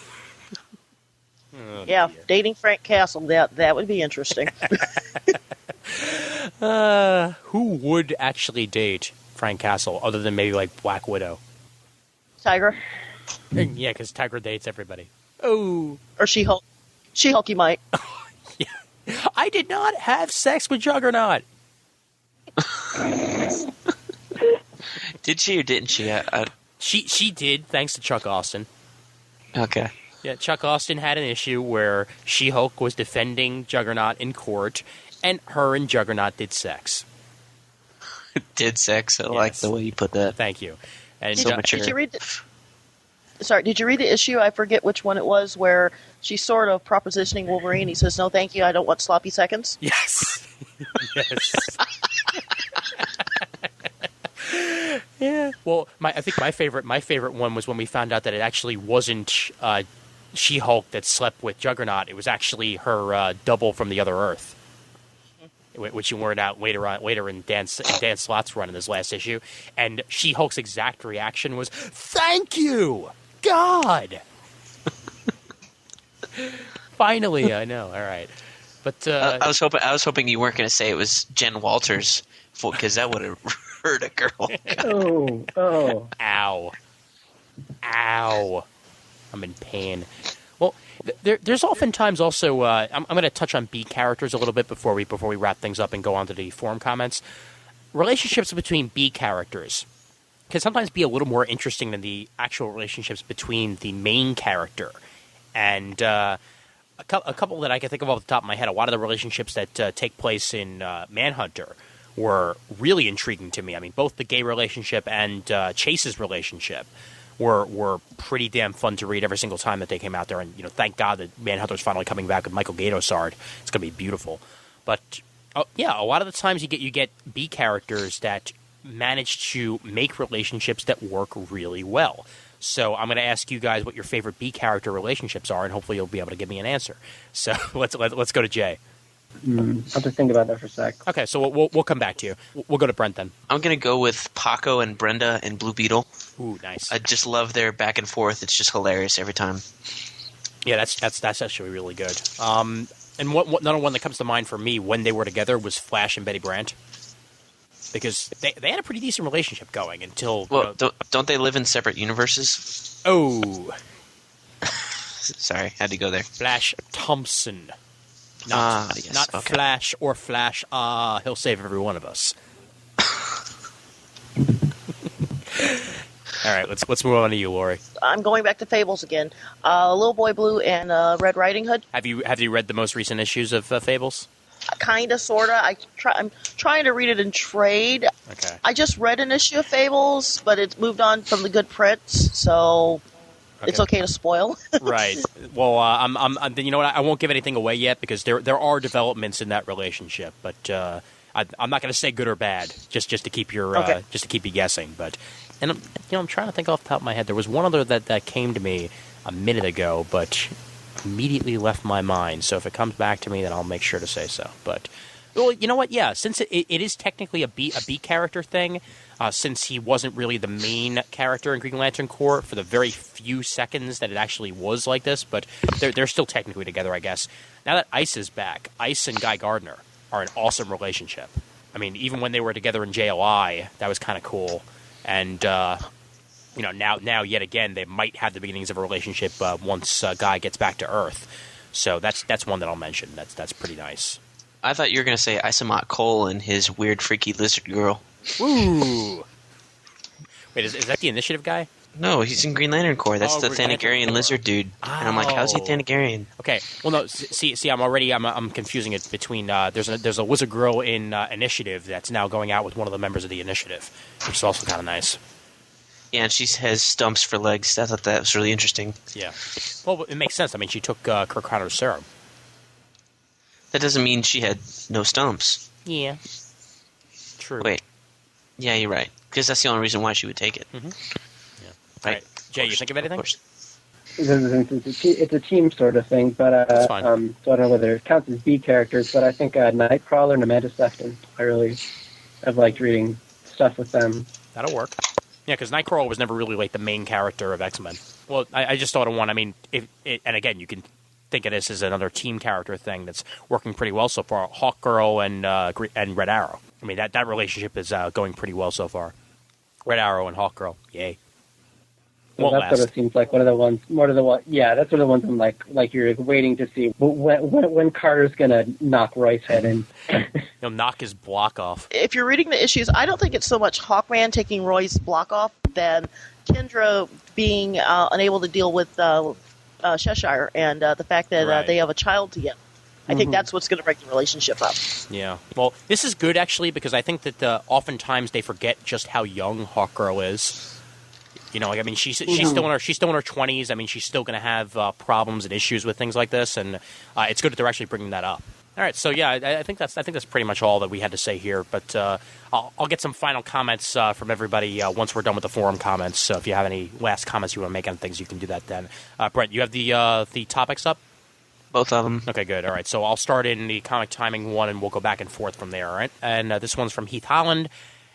A: Oh,
E: yeah,
A: dear.
E: Dating Frank Castle, that would be interesting.
A: Who would actually date Frank Castle, other than maybe like Black Widow?
E: Tigra?
A: Yeah, because Tigra dates everybody. Oh.
E: Or She-Hulk. She-Hulk, you might.
A: I did not have sex with Juggernaut.
C: Did she or didn't she?
A: She did, thanks to Chuck Austin.
C: Okay.
A: Yeah, Chuck Austin had an issue where She-Hulk was defending Juggernaut in court, and her and Juggernaut did sex.
C: Did sex? I like the way you put that.
A: Thank you. And
E: Did you read the issue? I forget which one it was, where she's sort of propositioning Wolverine. He says, "No, thank you. I don't want sloppy seconds."
A: Yes. Yes. Yeah. Well, I think my favorite one was when we found out that it actually wasn't She-Hulk that slept with Juggernaut. It was actually her double from the other Earth, which you learned out later in Dan Slott's run in this last issue. And She-Hulk's exact reaction was, "Thank you, God." Finally, I know. All right, but
C: I was hoping you weren't going to say it was Jen Walters, because that would have hurt a girl.
D: Oh.
A: Ow. I'm in pain. Well, there's oftentimes also I'm going to touch on B characters a little bit before we wrap things up and go on to the forum comments. relationships between B characters can sometimes be a little more interesting than the actual relationships between the main character. And a couple that I can think of off the top of my head, a lot of the relationships that take place in Manhunter were really intriguing to me. I mean, both the gay relationship and Chase's relationship were pretty damn fun to read every single time that they came out there. And, thank God that Manhunter's finally coming back with Michael Gaido-Sard. It's going to be beautiful. But, a lot of the times you get B characters that manage to make relationships that work really well. So I'm going to ask you guys what your favorite B character relationships are, and hopefully you'll be able to give me an answer. So let's go to Jay.
D: I'll have to think about that for a sec.
A: Okay, so we'll come back to you. We'll go to Brent then.
C: I'm going to go with Paco and Brenda and Blue Beetle.
A: Ooh, nice.
C: I just love their back and forth. It's just hilarious every time.
A: Yeah, that's actually really good. And what another one that comes to mind for me when they were together was Flash and Betty Brant. Because they had a pretty decent relationship going until...
C: Well, don't they live in separate universes?
A: Oh.
C: Sorry, had to go there.
A: Flash Thompson.
C: Yes,
A: Not
C: okay.
A: Flash or Flash. He'll save every one of us. All right, let's move on to you, Lori.
E: I'm going back to Fables again. Little Boy Blue and Red Riding Hood.
A: Have you read the most recent issues of Fables?
E: Kinda, sorta. I'm trying to read it in trade.
A: Okay.
E: I just read an issue of Fables, but it's moved on from the good prints, so it's okay to spoil.
A: Right. Well, you know what? I won't give anything away yet because there are developments in that relationship, but I'm not going to say good or bad, just to keep your just to keep you guessing. But I'm trying to think off the top of my head. There was one other that came to me a minute ago, but immediately left my mind. So if it comes back to me, then I'll make sure to say so. But well, you know what? Yeah, since it is technically a B character thing, since he wasn't really the main character in Green Lantern Corps for the very few seconds that it actually was like this, but they're still technically together, I guess. Now that Ice is back, Ice and Guy Gardner are an awesome relationship. I mean, even when they were together in JLI, that was kind of cool. And now yet again, they might have the beginnings of a relationship once Guy gets back to Earth. So that's one that I'll mention. That's pretty nice.
C: I thought you were going to say Isamot Cole and his weird, freaky lizard girl.
A: Ooh. Wait, is that the Initiative guy?
C: No, he's in Green Lantern Corps. That's the
A: Green Lantern
C: Thanagarian
A: Corps.
C: lizard dude. And I'm like, how's he Thanagarian?
A: Okay. Well, no. See, I'm confusing it between. There's a wizard girl in Initiative that's now going out with one of the members of the Initiative, which is also kind of nice.
C: Yeah, and she has stumps for legs. I thought that was really interesting.
A: Yeah. Well, it makes sense. I mean, she took Kirk Connor's serum.
C: That doesn't mean she had no stumps.
A: Yeah. True.
C: Wait. Yeah, you're right. Because that's the only reason why she would take it.
A: Mm-hmm. Yeah.
C: Right.
A: All right. Jay, you think of anything?
D: It's a team sort of thing, but
A: That's fine.
D: so I don't know whether it counts as B characters, but I think Nightcrawler and Amanda Sefton. I've liked reading stuff with them.
A: That'll work. Yeah, because Nightcrawler was never really like the main character of X-Men. Well, I just thought of one. I mean, and again, you can think of this as another team character thing that's working pretty well so far. Hawkgirl and Red Arrow. I mean, that relationship is going pretty well so far. Red Arrow and Hawkgirl. Yay.
D: Well, that sort of seems like one of the ones. Yeah, that's one of the ones I'm like you're waiting to see when Carter's gonna knock Roy's head in.
A: He'll knock his block off.
E: If you're reading the issues, I don't think it's so much Hawkman taking Roy's block off than Kendra being unable to deal with Cheshire and the fact that they have a child together. I think that's what's going to break the relationship up.
A: Yeah. Well, this is good, actually, because I think that oftentimes they forget just how young Hawkgirl is. You know, like, I mean, she's still in her 20s. I mean, she's still going to have problems and issues with things like this, and it's good that they're actually bringing that up. All right, so yeah, I think that's pretty much all that we had to say here. But I'll get some final comments from everybody once we're done with the forum comments. So if you have any last comments you want to make on things, you can do that then. Brent, you have the topics up?
C: Both of them.
A: Okay, good. All right, so I'll start in the comic timing one, and we'll go back and forth from there. All right, and this one's from Heath Holland.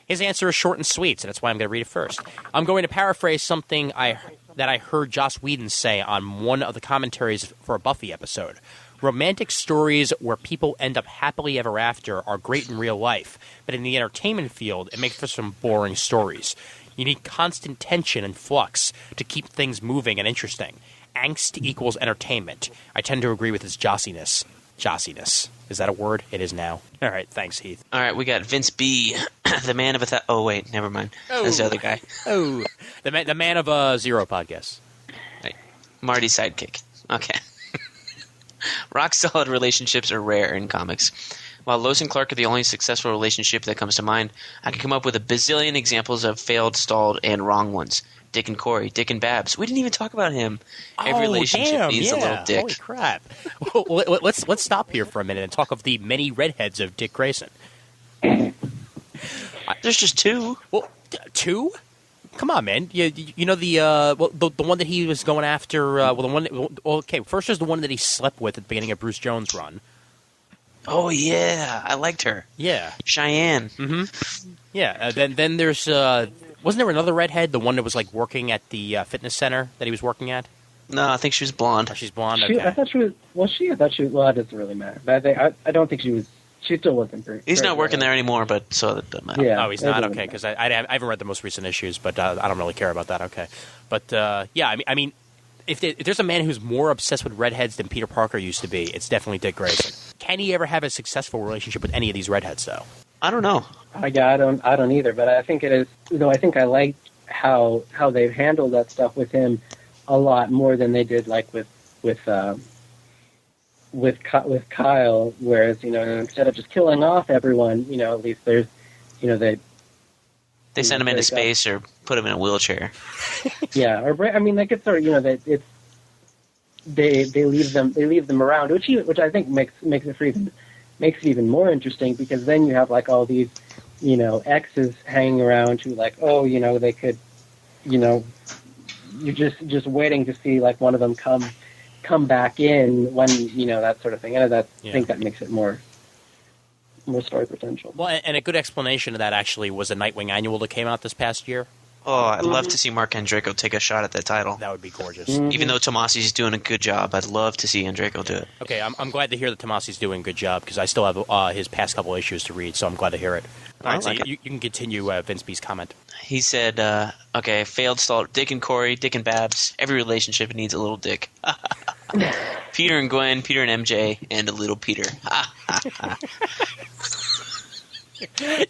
A: His answer is short and sweet, so that's why I'm going to read it first. I'm going to paraphrase something that I heard Joss Whedon say on one of the commentaries for a Buffy episode. Romantic stories where people end up happily ever after are great in real life, but in the entertainment field, it makes for some boring stories. You need constant tension and flux to keep things moving and interesting. Angst equals entertainment. I tend to agree with his jossiness. Jossiness. Is that a word? It is now. All right, thanks, Heath.
C: All right, we got Vince B, the man of a. Oh wait, never mind. That's the other guy.
A: Oh, the man of Zero podcasts.
C: Right. Marty's sidekick. Okay. Rock solid relationships are rare in comics. While Lois and Clark are the only successful relationship that comes to mind, I can come up with a bazillion examples of failed, stalled, and wrong ones. Dick and Corey, Dick and Babs. We didn't even talk about him. Every relationship needs a little dick.
A: Holy crap. Well, let's stop here for a minute and talk of the many redheads of Dick Grayson.
C: There's just two.
A: Well, two? Come on, man. You know the one that he was going after. Okay, first there's the one that he slept with at the beginning of Bruce Jones' run.
C: Oh yeah, I liked her.
A: Yeah,
C: Cheyenne.
A: Mm-hmm. Yeah. Then there's wasn't there another redhead? The one that was like working at the fitness center that he was working at.
C: No, I think she was blonde.
A: Oh, she's blonde. Okay.
D: I thought she was. I thought she was. Well, that doesn't really matter. But I don't think she was. She still wasn't.
C: He's not working there anymore, but so that doesn't matter.
A: Yeah. Oh, he's not. Okay, because I haven't read the most recent issues, but I don't really care about that. Okay, but yeah, I mean, if there's a man who's more obsessed with redheads than Peter Parker used to be, it's definitely Dick Grayson. Can he ever have a successful relationship with any of these redheads, though?
C: I don't know.
D: I don't either. But I think it is. Though I think I like how they've handled that stuff with him a lot more than they did like with Kyle. Whereas instead of just killing off everyone, at least there's they
C: send him into space or put him in a wheelchair.
D: Yeah, or I mean, like it's sort of that it's they leave them around, which I think makes it even more interesting, because then you have like all these exes hanging around who like they could you're just waiting to see like one of them come back in when that sort of thing, and I think that makes it more story potential.
A: Well, and a good explanation of that actually was a Nightwing annual that came out this past year.
C: Oh, I'd love to see Mark Andreyko take a shot at that title.
A: That would be gorgeous.
D: Mm-hmm.
C: Even though Tomasi's doing a good job, I'd love to see Andreyko do it.
A: Okay, I'm glad to hear that Tomasi's doing a good job, because I still have his past couple issues to read, so I'm glad to hear it. All right, so you can continue Vince B's comment.
C: He said, okay, failed, stalled, Dick and Corey, Dick and Babs. Every relationship needs a little dick. Peter and Gwen, Peter and MJ, and a little Peter.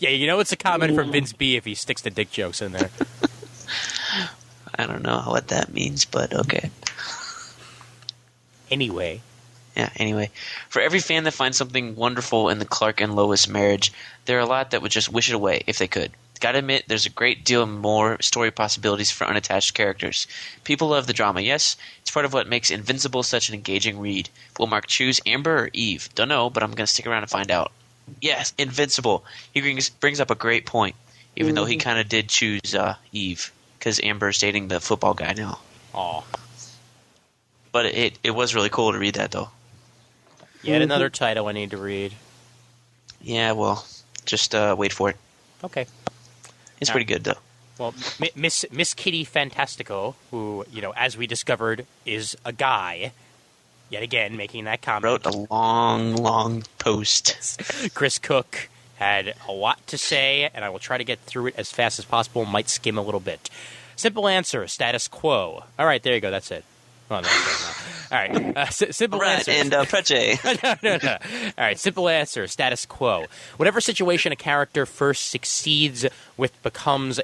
A: Yeah, it's a comment from Vince B if he sticks the dick jokes in there.
C: I don't know what that means, but okay.
A: Anyway.
C: Yeah, anyway. For every fan that finds something wonderful in the Clark and Lois marriage, there are a lot that would just wish it away if they could. Gotta admit, there's a great deal more story possibilities for unattached characters. People love the drama, yes. It's part of what makes Invincible such an engaging read. Will Mark choose Amber or Eve? Don't know, but I'm gonna stick around and find out. Yes, Invincible. He brings up a great point, even though he kind of did choose Eve, because Amber's dating the football guy now.
A: Aw.
C: But it was really cool to read that, though.
A: Yet another title I need to read.
C: Yeah, well, just wait for it.
A: Okay.
C: It's pretty good, though.
A: Well, Miss Kitty Fantastico, who, as we discovered, is a guy, yet again making that comment.
C: Wrote a long, long post.
A: Chris Cook had a lot to say, and I will try to get through it as fast as possible. Might skim a little bit. Simple answer, status quo. All right, there you go. That's it. Oh, no. All right. Simple answer.
C: And Preche.
A: No. All right. Simple answer. Status quo. Whatever situation a character first succeeds with becomes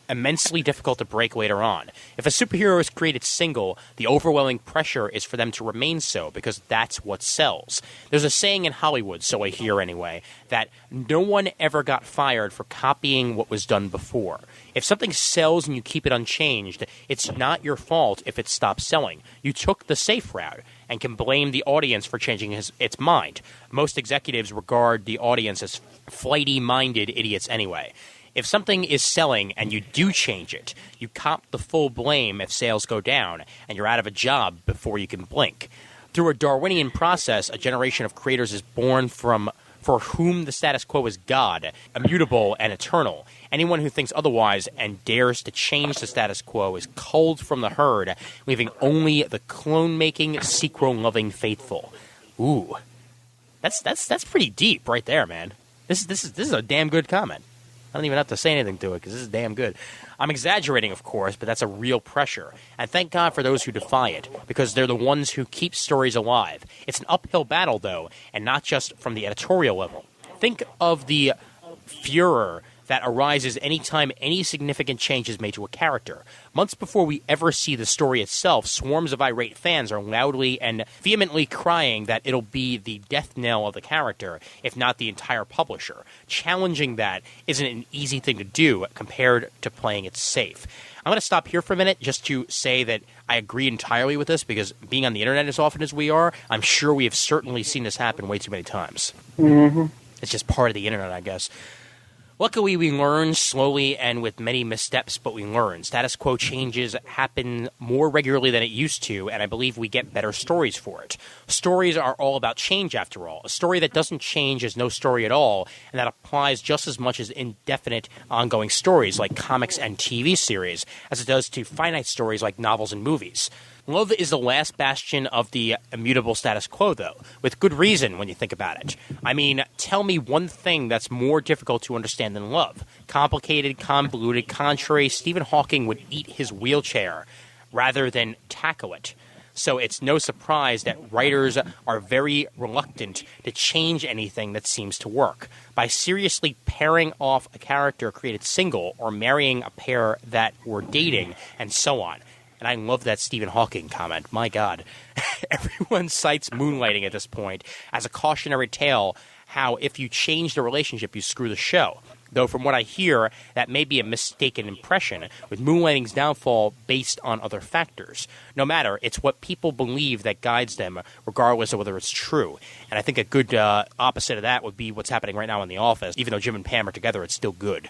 A: immensely difficult to break later on. If a superhero is created single, the overwhelming pressure is for them to remain so, because that's what sells. There's a saying in Hollywood, so I hear anyway, that no one ever got fired for copying what was done before. If something sells and you keep it unchanged, it's not your fault if it stops selling. You took the safe route and can blame the audience for changing its mind. Most executives regard the audience as flighty-minded idiots anyway. If something is selling and you do change it, you cop the full blame if sales go down, and you're out of a job before you can blink. Through a Darwinian process, a generation of creators is born for whom the status quo is God, immutable and eternal. Anyone who thinks otherwise and dares to change the status quo is culled from the herd, leaving only the clone-making, sequel-loving faithful. Ooh, that's pretty deep right there, man. This is a damn good comment. I don't even have to say anything to it because this is damn good. I'm exaggerating, of course, but that's a real pressure. And thank God for those who defy it, because they're the ones who keep stories alive. It's an uphill battle, though, and not just from the editorial level. Think of the furor that arises anytime any significant change is made to a character. Months before we ever see the story itself, swarms of irate fans are loudly and vehemently crying that it'll be the death knell of the character, if not the entire publisher. Challenging that isn't an easy thing to do compared to playing it safe. I'm going to stop here for a minute just to say that I agree entirely with this, because being on the internet as often as we are, I'm sure we have certainly seen this happen way too many times.
D: Mm-hmm.
A: It's just part of the internet, I guess. Luckily, we learn slowly and with many missteps, but we learn. Status quo changes happen more regularly than it used to, and I believe we get better stories for it. Stories are all about change, after all. A story that doesn't change is no story at all, and that applies just as much as indefinite ongoing stories like comics and TV series, as it does to finite stories like novels and movies. Love is the last bastion of the immutable status quo, though, with good reason when you think about it. I mean, tell me one thing that's more difficult to understand than love. Complicated, convoluted, contrary, Stephen Hawking would eat his wheelchair rather than tackle it. So it's no surprise that writers are very reluctant to change anything that seems to work. By seriously pairing off a character created single or marrying a pair that were dating and so on. And I love that Stephen Hawking comment. My God. Everyone cites moonlighting at this point as a cautionary tale how if you change the relationship, you screw the show. Though from what I hear, that may be a mistaken impression, with moonlighting's downfall based on other factors. No matter, it's what people believe that guides them, regardless of whether it's true. And I think a good opposite of that would be what's happening right now in The Office. Even though Jim and Pam are together, it's still good.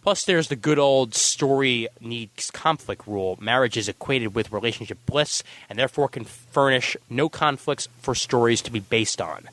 A: Plus, there's the good old story needs conflict rule. Marriage is equated with relationship bliss, and therefore can furnish no conflicts for stories to be based on.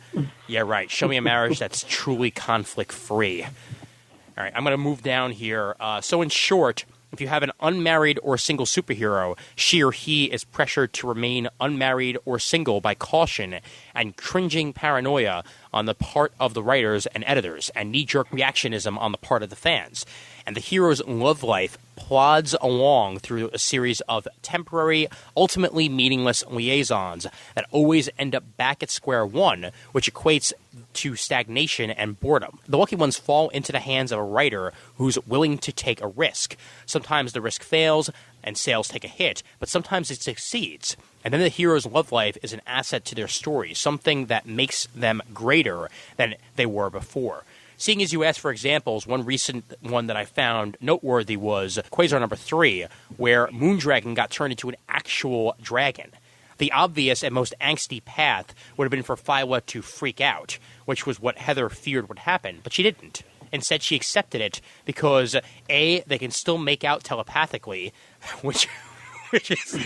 A: Yeah, right. Show me a marriage that's truly conflict-free. All right, I'm going to move down here. So in short, if you have an unmarried or single superhero, she or he is pressured to remain unmarried or single by caution and cringing paranoia on the part of the writers and editors, and knee-jerk reactionism on the part of the fans. And the hero's love life plods along through a series of temporary, ultimately meaningless liaisons that always end up back at square one, which equates to stagnation and boredom. The lucky ones fall into the hands of a writer who's willing to take a risk. Sometimes the risk fails and sales take a hit, but sometimes it succeeds. And then the hero's love life is an asset to their story, something that makes them greater than they were before. Seeing as you asked for examples, one recent one that I found noteworthy was Quasar number 3, where Moondragon got turned into an actual dragon. The obvious and most angsty path would have been for Phyla to freak out, which was what Heather feared would happen, but she didn't. Instead, she accepted it because, A, they can still make out telepathically, which is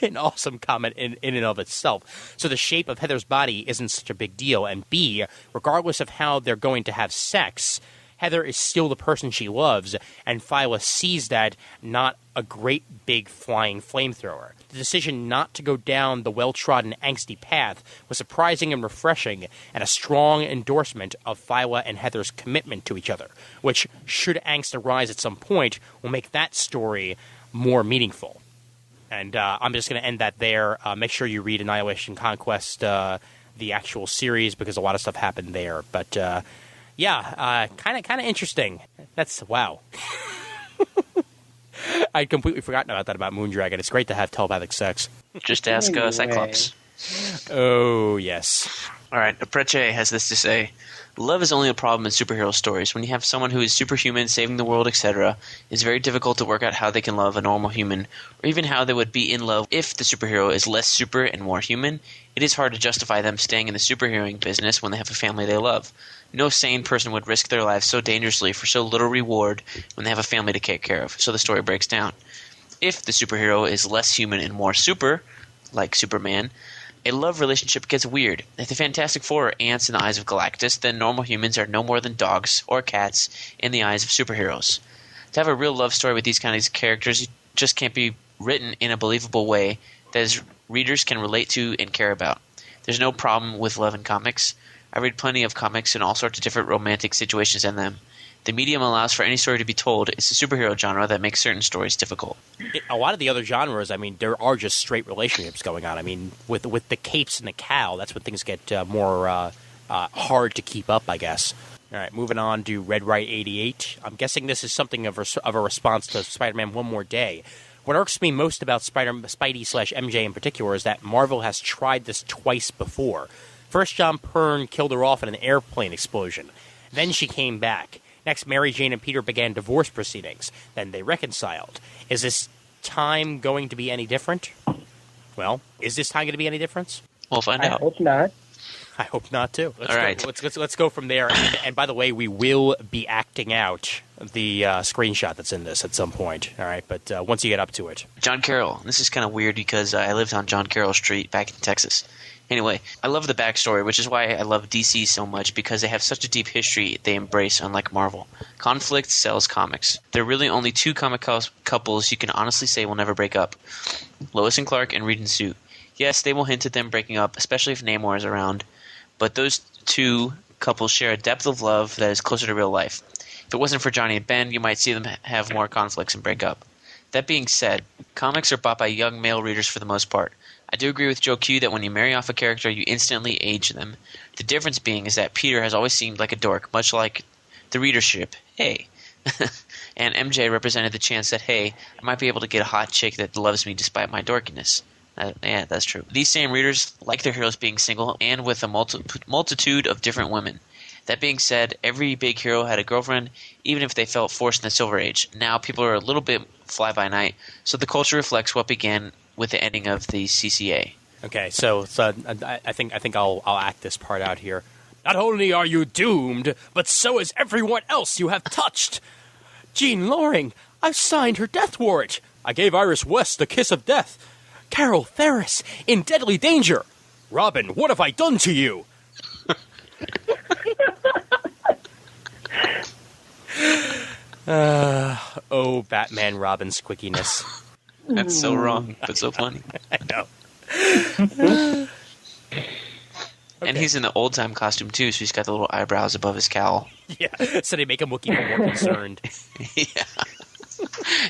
A: an awesome comment in and of itself. So the shape of Heather's body isn't such a big deal. And B, regardless of how they're going to have sex, Heather is still the person she loves, and Phyla sees that, not a great big flying flamethrower. The decision not to go down the well-trodden angsty path was surprising and refreshing, and a strong endorsement of Phyla and Heather's commitment to each other, which, should angst arise at some point, will make that story more meaningful. And I'm just going to end that there. Make sure you read Annihilation Conquest, the actual series, because a lot of stuff happened there. But yeah, kind of interesting. That's wow. I'd completely forgotten about that about Moondragon. It's great to have telepathic sex.
C: Just ask Cyclops.
A: Oh yes.
C: All right, Apreche has this to say. Love is only a problem in superhero stories. When you have someone who is superhuman, saving the world, etc., it's very difficult to work out how they can love a normal human, or even how they would be in love if the superhero is less super and more human. It is hard to justify them staying in the superheroing business when they have a family they love. No sane person would risk their lives so dangerously for so little reward when they have a family to take care of, so the story breaks down. If the superhero is less human and more super, like Superman, a love relationship gets weird. If the Fantastic Four are ants in the eyes of Galactus, then normal humans are no more than dogs or cats in the eyes of superheroes. To have a real love story with these kinds of characters just can't be written in a believable way that readers can relate to and care about. There's no problem with love in comics. I read plenty of comics and all sorts of different romantic situations in them. The medium allows for any story to be told. It's the superhero genre that makes certain stories difficult.
A: A lot of the other genres, I mean, there are just straight relationships going on. I mean, with the capes and the cow, that's when things get more hard to keep up, I guess. All right, moving on to Red Right 88. I'm guessing this is something of a response to Spider-Man One More Day. What irks me most about Spidey/MJ in particular is that Marvel has tried this twice before. First, John Byrne killed her off in an airplane explosion. Then she came back. Next, Mary Jane and Peter began divorce proceedings. Then they reconciled. Is this time going to be any different? Well, is this time going to be any different?
C: We'll find out.
D: I hope not.
A: I hope not, too.
C: All right.
A: Let's go from there. And by the way, we will be acting out the screenshot that's in this at some point. All right, but once you get up to it.
C: John Carroll. This is kind of weird because I lived on John Carroll Street back in Texas. Anyway, I love the backstory, which is why I love DC so much, because they have such a deep history they embrace, unlike Marvel. Conflict sells comics. There are really only two comic couples you can honestly say will never break up. Lois and Clark and Reed and Sue. Yes, they will hint at them breaking up, especially if Namor is around, but those two couples share a depth of love that is closer to real life. If it wasn't for Johnny and Ben, you might see them have more conflicts and break up. That being said, comics are bought by young male readers for the most part. I do agree with Joe Q that when you marry off a character, you instantly age them. The difference being is that Peter has always seemed like a dork, much like the readership. Hey. And MJ represented the chance that, hey, I might be able to get a hot chick that loves me despite my dorkiness. Yeah, that's true. These same readers like their heroes being single and with a multitude of different women. That being said, every big hero had a girlfriend, even if they felt forced in the Silver Age. Now people are a little bit fly-by-night, so the culture reflects what began with the ending of the CCA.
A: Okay, so I think I'll act this part out here. Not only are you doomed, but so is everyone else you have touched. Jean Loring, I've signed her death warrant. I gave Iris West the kiss of death. Carol Ferris, in deadly danger. Robin, what have I done to you? Oh, Batman Robin's quickiness.
C: That's so wrong, but so funny.
A: I know.
C: And he's in the old-time costume, too, so he's got the little eyebrows above his cowl.
A: Yeah, so they make him look even more concerned.
C: Yeah.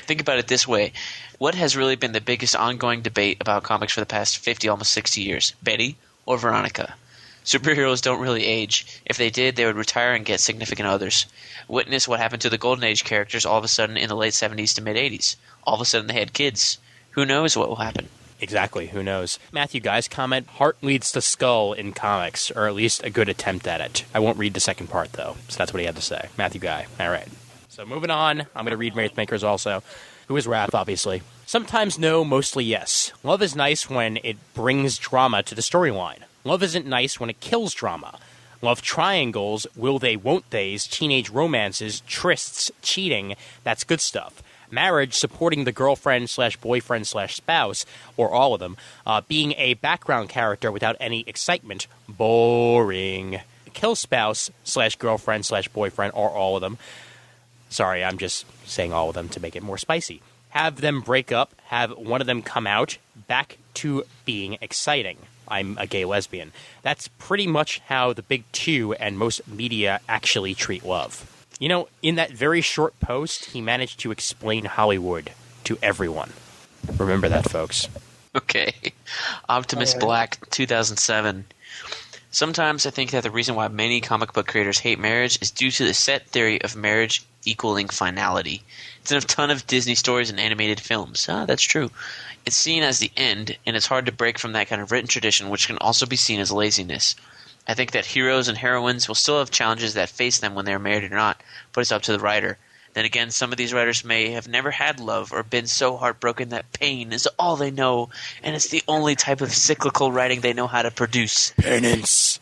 C: Think about it this way. What has really been the biggest ongoing debate about comics for the past 50, almost 60 years? Betty or Veronica? Superheroes don't really age. If they did, they would retire and get significant others. Witness what happened to the Golden Age characters all of a sudden in the late 70s to mid-80s. All of a sudden they had kids. Who knows what will happen?
A: Exactly, who knows? Matthew, guys, comment, heart leads to skull in comics, or at least a good attempt at it. I won't read the second part, though, so that's what he had to say. Matthew Guy. All right. So moving on, I'm going to read Wraithmakers also, who is Wrath, obviously. Sometimes no, mostly yes. Love is nice when it brings drama to the storyline. Love isn't nice when it kills drama. Love triangles, will they, won't they's, teenage romances, trysts, cheating, that's good stuff. Marriage, supporting the girlfriend/boyfriend/spouse, or all of them, being a background character without any excitement, boring. Kill spouse/girlfriend/boyfriend, or all of them. Sorry, I'm just saying all of them to make it more spicy. Have them break up, have one of them come out, back to being exciting. I'm a gay lesbian. That's pretty much how the big two and most media actually treat love. You know, in that very short post, he managed to explain Hollywood to everyone. Remember that, folks.
C: Okay. Optimus Black, 2007. Sometimes I think that the reason why many comic book creators hate marriage is due to the set theory of marriage equaling finality. It's in a ton of Disney stories and animated films. That's true. It's seen as the end, and it's hard to break from that kind of written tradition, which can also be seen as laziness. I think that heroes and heroines will still have challenges that face them when they're married or not, but it's up to the writer. Then again, some of these writers may have never had love or been so heartbroken that pain is all they know, and it's the only type of cyclical writing they know how to produce.
A: Penance.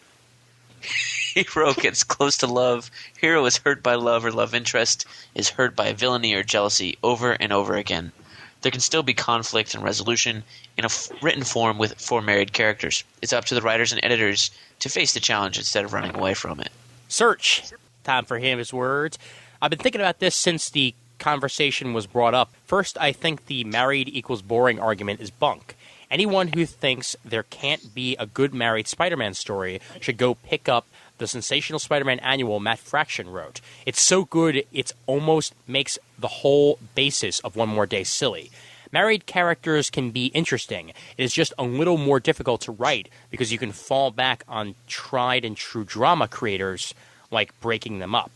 C: Hero gets close to love. Hero is hurt by love or love interest is hurt by villainy or jealousy over and over again. There can still be conflict and resolution in a written form for married characters. It's up to the writers and editors to face the challenge instead of running away from it.
A: Search. Time for his words. I've been thinking about this since the conversation was brought up. First, I think the married equals boring argument is bunk. Anyone who thinks there can't be a good married Spider-Man story should go pick up the Sensational Spider-Man Annual Matt Fraction wrote. It's so good, it almost makes the whole basis of One More Day silly. Married characters can be interesting. It is just a little more difficult to write because you can fall back on tried and true drama creators like breaking them up.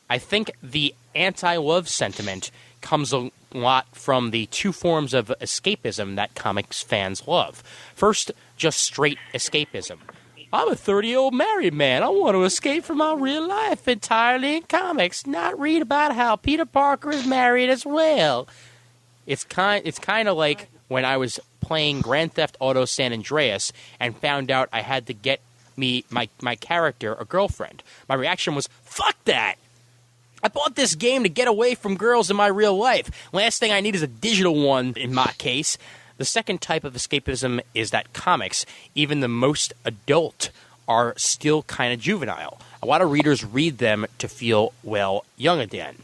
A: I think the anti-love sentiment comes a lot from the two forms of escapism that comics fans love. First, just straight escapism. I'm a 30-year-old married man. I want to escape from my real life entirely in comics, not read about how Peter Parker is married as well. It's kind of like when I was playing Grand Theft Auto San Andreas and found out I had to get my character a girlfriend. My reaction was, fuck that! I bought this game to get away from girls in my real life. Last thing I need is a digital one, in my case. The second type of escapism is that comics, even the most adult, are still kind of juvenile. A lot of readers read them to feel, well, young again.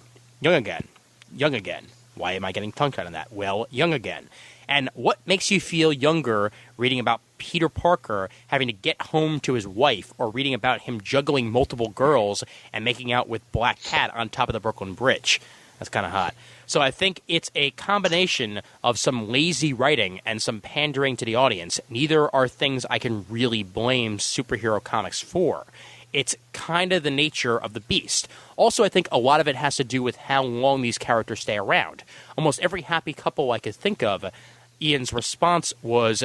A: Why am I getting tongue-tied on that? Well, young again. And what makes you feel younger reading about Peter Parker having to get home to his wife or reading about him juggling multiple girls and making out with Black Cat on top of the Brooklyn Bridge? That's kind of hot. So I think it's a combination of some lazy writing and some pandering to the audience. Neither are things I can really blame superhero comics for. It's kind of the nature of the beast. Also, I think a lot of it has to do with how long these characters stay around. Almost every happy couple I could think of, Ian's response was,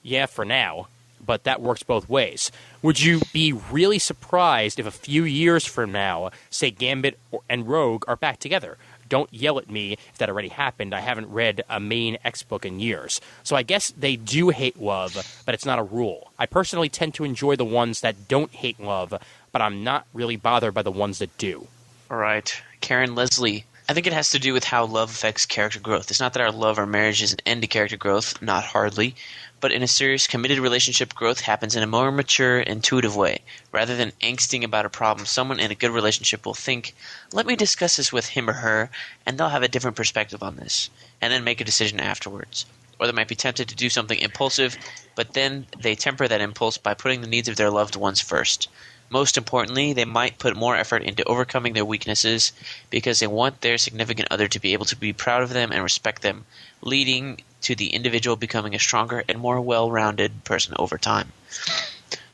A: yeah, for now, but that works both ways. Would you be really surprised if a few years from now, say Gambit and Rogue are back together? Don't yell at me if that already happened. I haven't read a main X book in years. So I guess they do hate love, but it's not a rule. I personally tend to enjoy the ones that don't hate love, but I'm not really bothered by the ones that do.
C: All right. Karen Leslie. I think it has to do with how love affects character growth. It's not that our love or marriage is an end to character growth, not hardly. But in a serious, committed relationship, growth happens in a more mature, intuitive way. Rather than angsting about a problem, someone in a good relationship will think, let me discuss this with him or her, and they'll have a different perspective on this, and then make a decision afterwards. Or they might be tempted to do something impulsive, but then they temper that impulse by putting the needs of their loved ones first. Most importantly, they might put more effort into overcoming their weaknesses because they want their significant other to be able to be proud of them and respect them, leading to the individual becoming a stronger and more well-rounded person over time.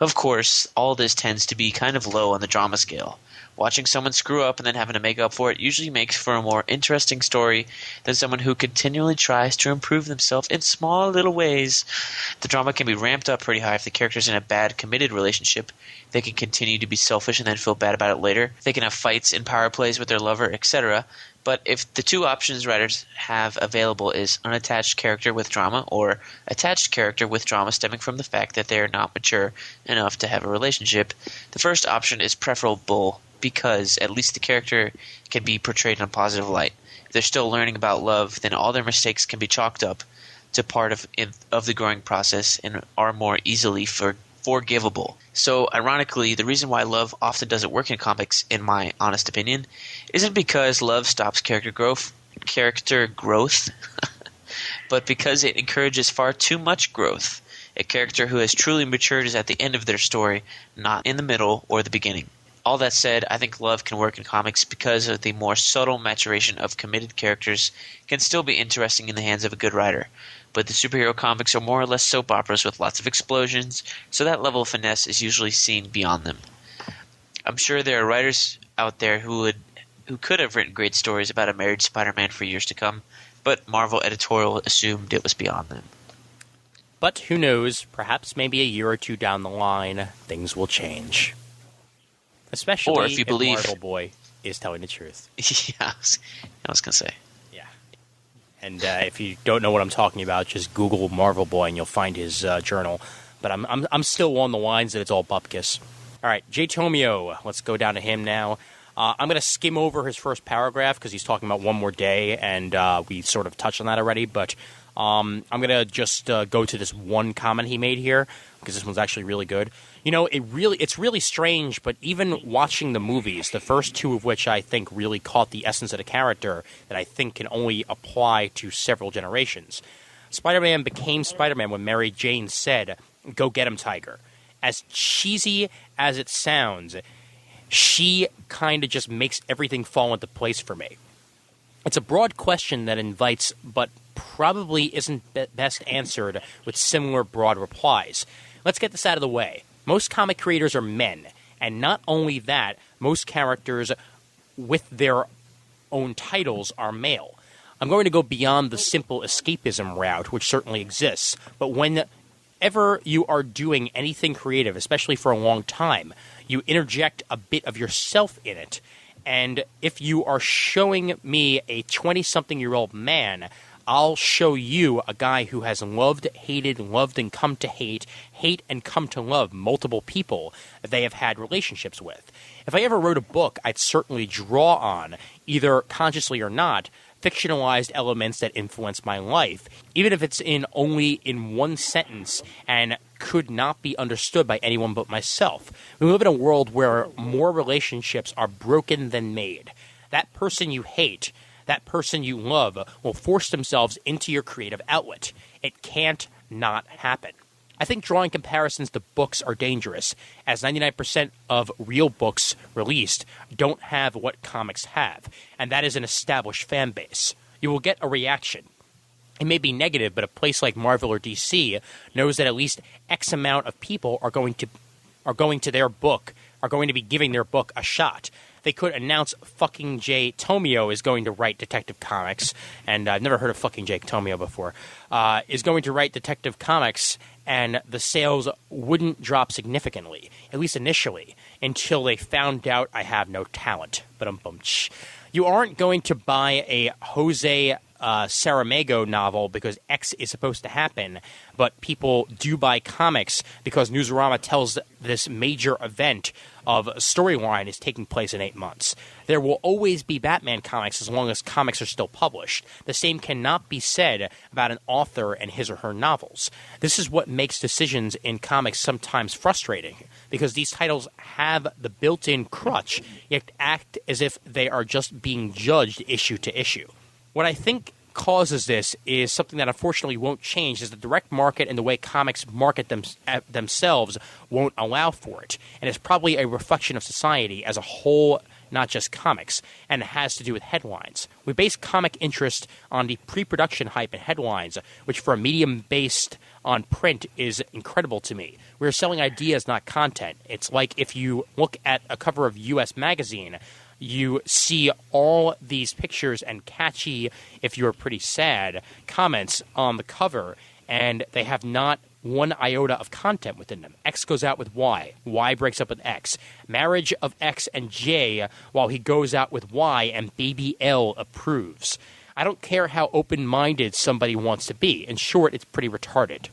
C: Of course, all this tends to be kind of low on the drama scale. Watching someone screw up and then having to make up for it usually makes for a more interesting story than someone who continually tries to improve themselves in small little ways. The drama can be ramped up pretty high if the character's in a bad, committed relationship. They can continue to be selfish and then feel bad about it later. They can have fights and power plays with their lover, etc. But if the two options writers have available is unattached character with drama or attached character with drama stemming from the fact that they are not mature enough to have a relationship, the first option is preferable because at least the character can be portrayed in a positive light. If they're still learning about love, then all their mistakes can be chalked up to part of the growing process and are more easily forgivable. So, ironically, the reason why love often doesn't work in comics, in my honest opinion, isn't because love stops character growth, but because it encourages far too much growth. A character who has truly matured is at the end of their story, not in the middle or the beginning. All that said, I think love can work in comics because of the more subtle maturation of committed characters can still be interesting in the hands of a good writer. But the superhero comics are more or less soap operas with lots of explosions, so that level of finesse is usually seen beyond them. I'm sure there are writers out there who could have written great stories about a married Spider-Man for years to come, but Marvel editorial assumed it was beyond them.
A: But who knows, perhaps maybe a year or two down the line, things will change. Especially
C: or if you believe
A: Marvel Boy is telling the truth.
C: Yeah, I was going to say.
A: Yeah. And if you don't know what I'm talking about, just Google Marvel Boy and you'll find his journal. But I'm still on the lines that it's all bupkis. All right, J. Tomio, let's go down to him now. I'm going to skim over his first paragraph because he's talking about One More Day, and we sort of touched on that already. But I'm going to just go to this one comment he made here because this one's actually really good. You know, it's really strange, but even watching the movies, the first two of which I think really caught the essence of the character that I think can only apply to several generations. Spider-Man became Spider-Man when Mary Jane said, "Go get him, Tiger." As cheesy as it sounds, she kind of just makes everything fall into place for me. It's a broad question that invites, but probably isn't best answered with similar broad replies. Let's get this out of the way. Most comic creators are men, and not only that, most characters with their own titles are male. I'm going to go beyond the simple escapism route, which certainly exists, but whenever you are doing anything creative, especially for a long time, you interject a bit of yourself in it. And if you are showing me a 20-something-year-old man, I'll show you a guy who has loved, hated, loved and come to hate and come to love multiple people that they have had relationships with. If I ever wrote a book, I'd certainly draw on, either consciously or not, fictionalized elements that influence my life, even if it's only in one sentence and could not be understood by anyone but myself. We live in a world where more relationships are broken than made. That person you hate, that person you love, will force themselves into your creative outlet. It can't not happen. I think drawing comparisons to books are dangerous, as 99% of real books released don't have what comics have, and that is an established fan base. You will get a reaction. It may be negative, but a place like Marvel or DC knows that at least X amount of people are going to be giving their book a shot. They could announce fucking J. Tomio is going to write Detective Comics, and I've never heard of fucking J. Tomio before, is going to write Detective Comics, and the sales wouldn't drop significantly, at least initially, until they found out I have no talent. You aren't going to buy a Jose Saramago novel because X is supposed to happen, but people do buy comics because Newsarama tells this major event of a storyline is taking place in 8 months. There will always be Batman comics as long as comics are still published. The same cannot be said about an author and his or her novels. This is what makes decisions in comics sometimes frustrating, because these titles have the built-in crutch, yet act as if they are just being judged issue to issue. What I think causes this is something that unfortunately won't change, is the direct market and the way comics market themselves won't allow for it. And it's probably a reflection of society as a whole, not just comics, and it has to do with headlines. We base comic interest on the pre-production hype and headlines, which for a medium based on print is incredible to me. We're selling ideas, not content. It's like if you look at a cover of US Magazine, you see all these pictures and catchy, if you're pretty sad, comments on the cover, and they have not one iota of content within them. X goes out with Y. Y breaks up with X. Marriage of X and J, while he goes out with Y, and baby L approves. I don't care how open-minded somebody wants to be. In short, it's pretty retarded.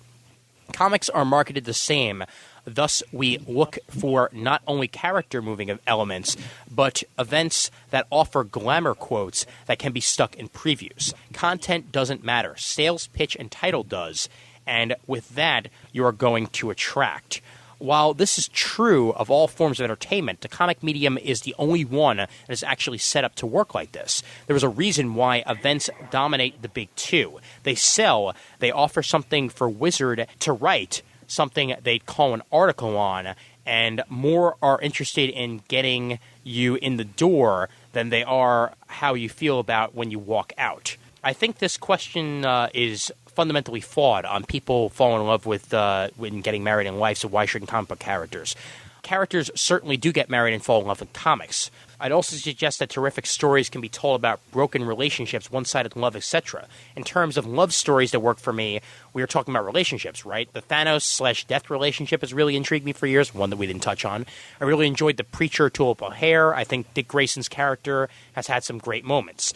A: Comics are marketed the same. Thus, we look for not only character-moving elements, but events that offer glamour quotes that can be stuck in previews. Content doesn't matter. Sales pitch and title does. And with that, you are going to attract. While this is true of all forms of entertainment, the comic medium is the only one that is actually set up to work like this. There is a reason why events dominate the big two. They sell, they offer something for Wizard to write, something they'd call an article on, and more are interested in getting you in the door than they are how you feel about when you walk out. I think this question is fundamentally flawed on people falling in love with when getting married in life, so why shouldn't comic book characters? Characters certainly do get married and fall in love with comics. I'd also suggest that terrific stories can be told about broken relationships, one-sided love, etc. In terms of love stories that work for me, we are talking about relationships, right? The Thanos/Death relationship has really intrigued me for years, one that we didn't touch on. I really enjoyed The Preacher, Tulip O'Hare. I think Dick Grayson's character has had some great moments.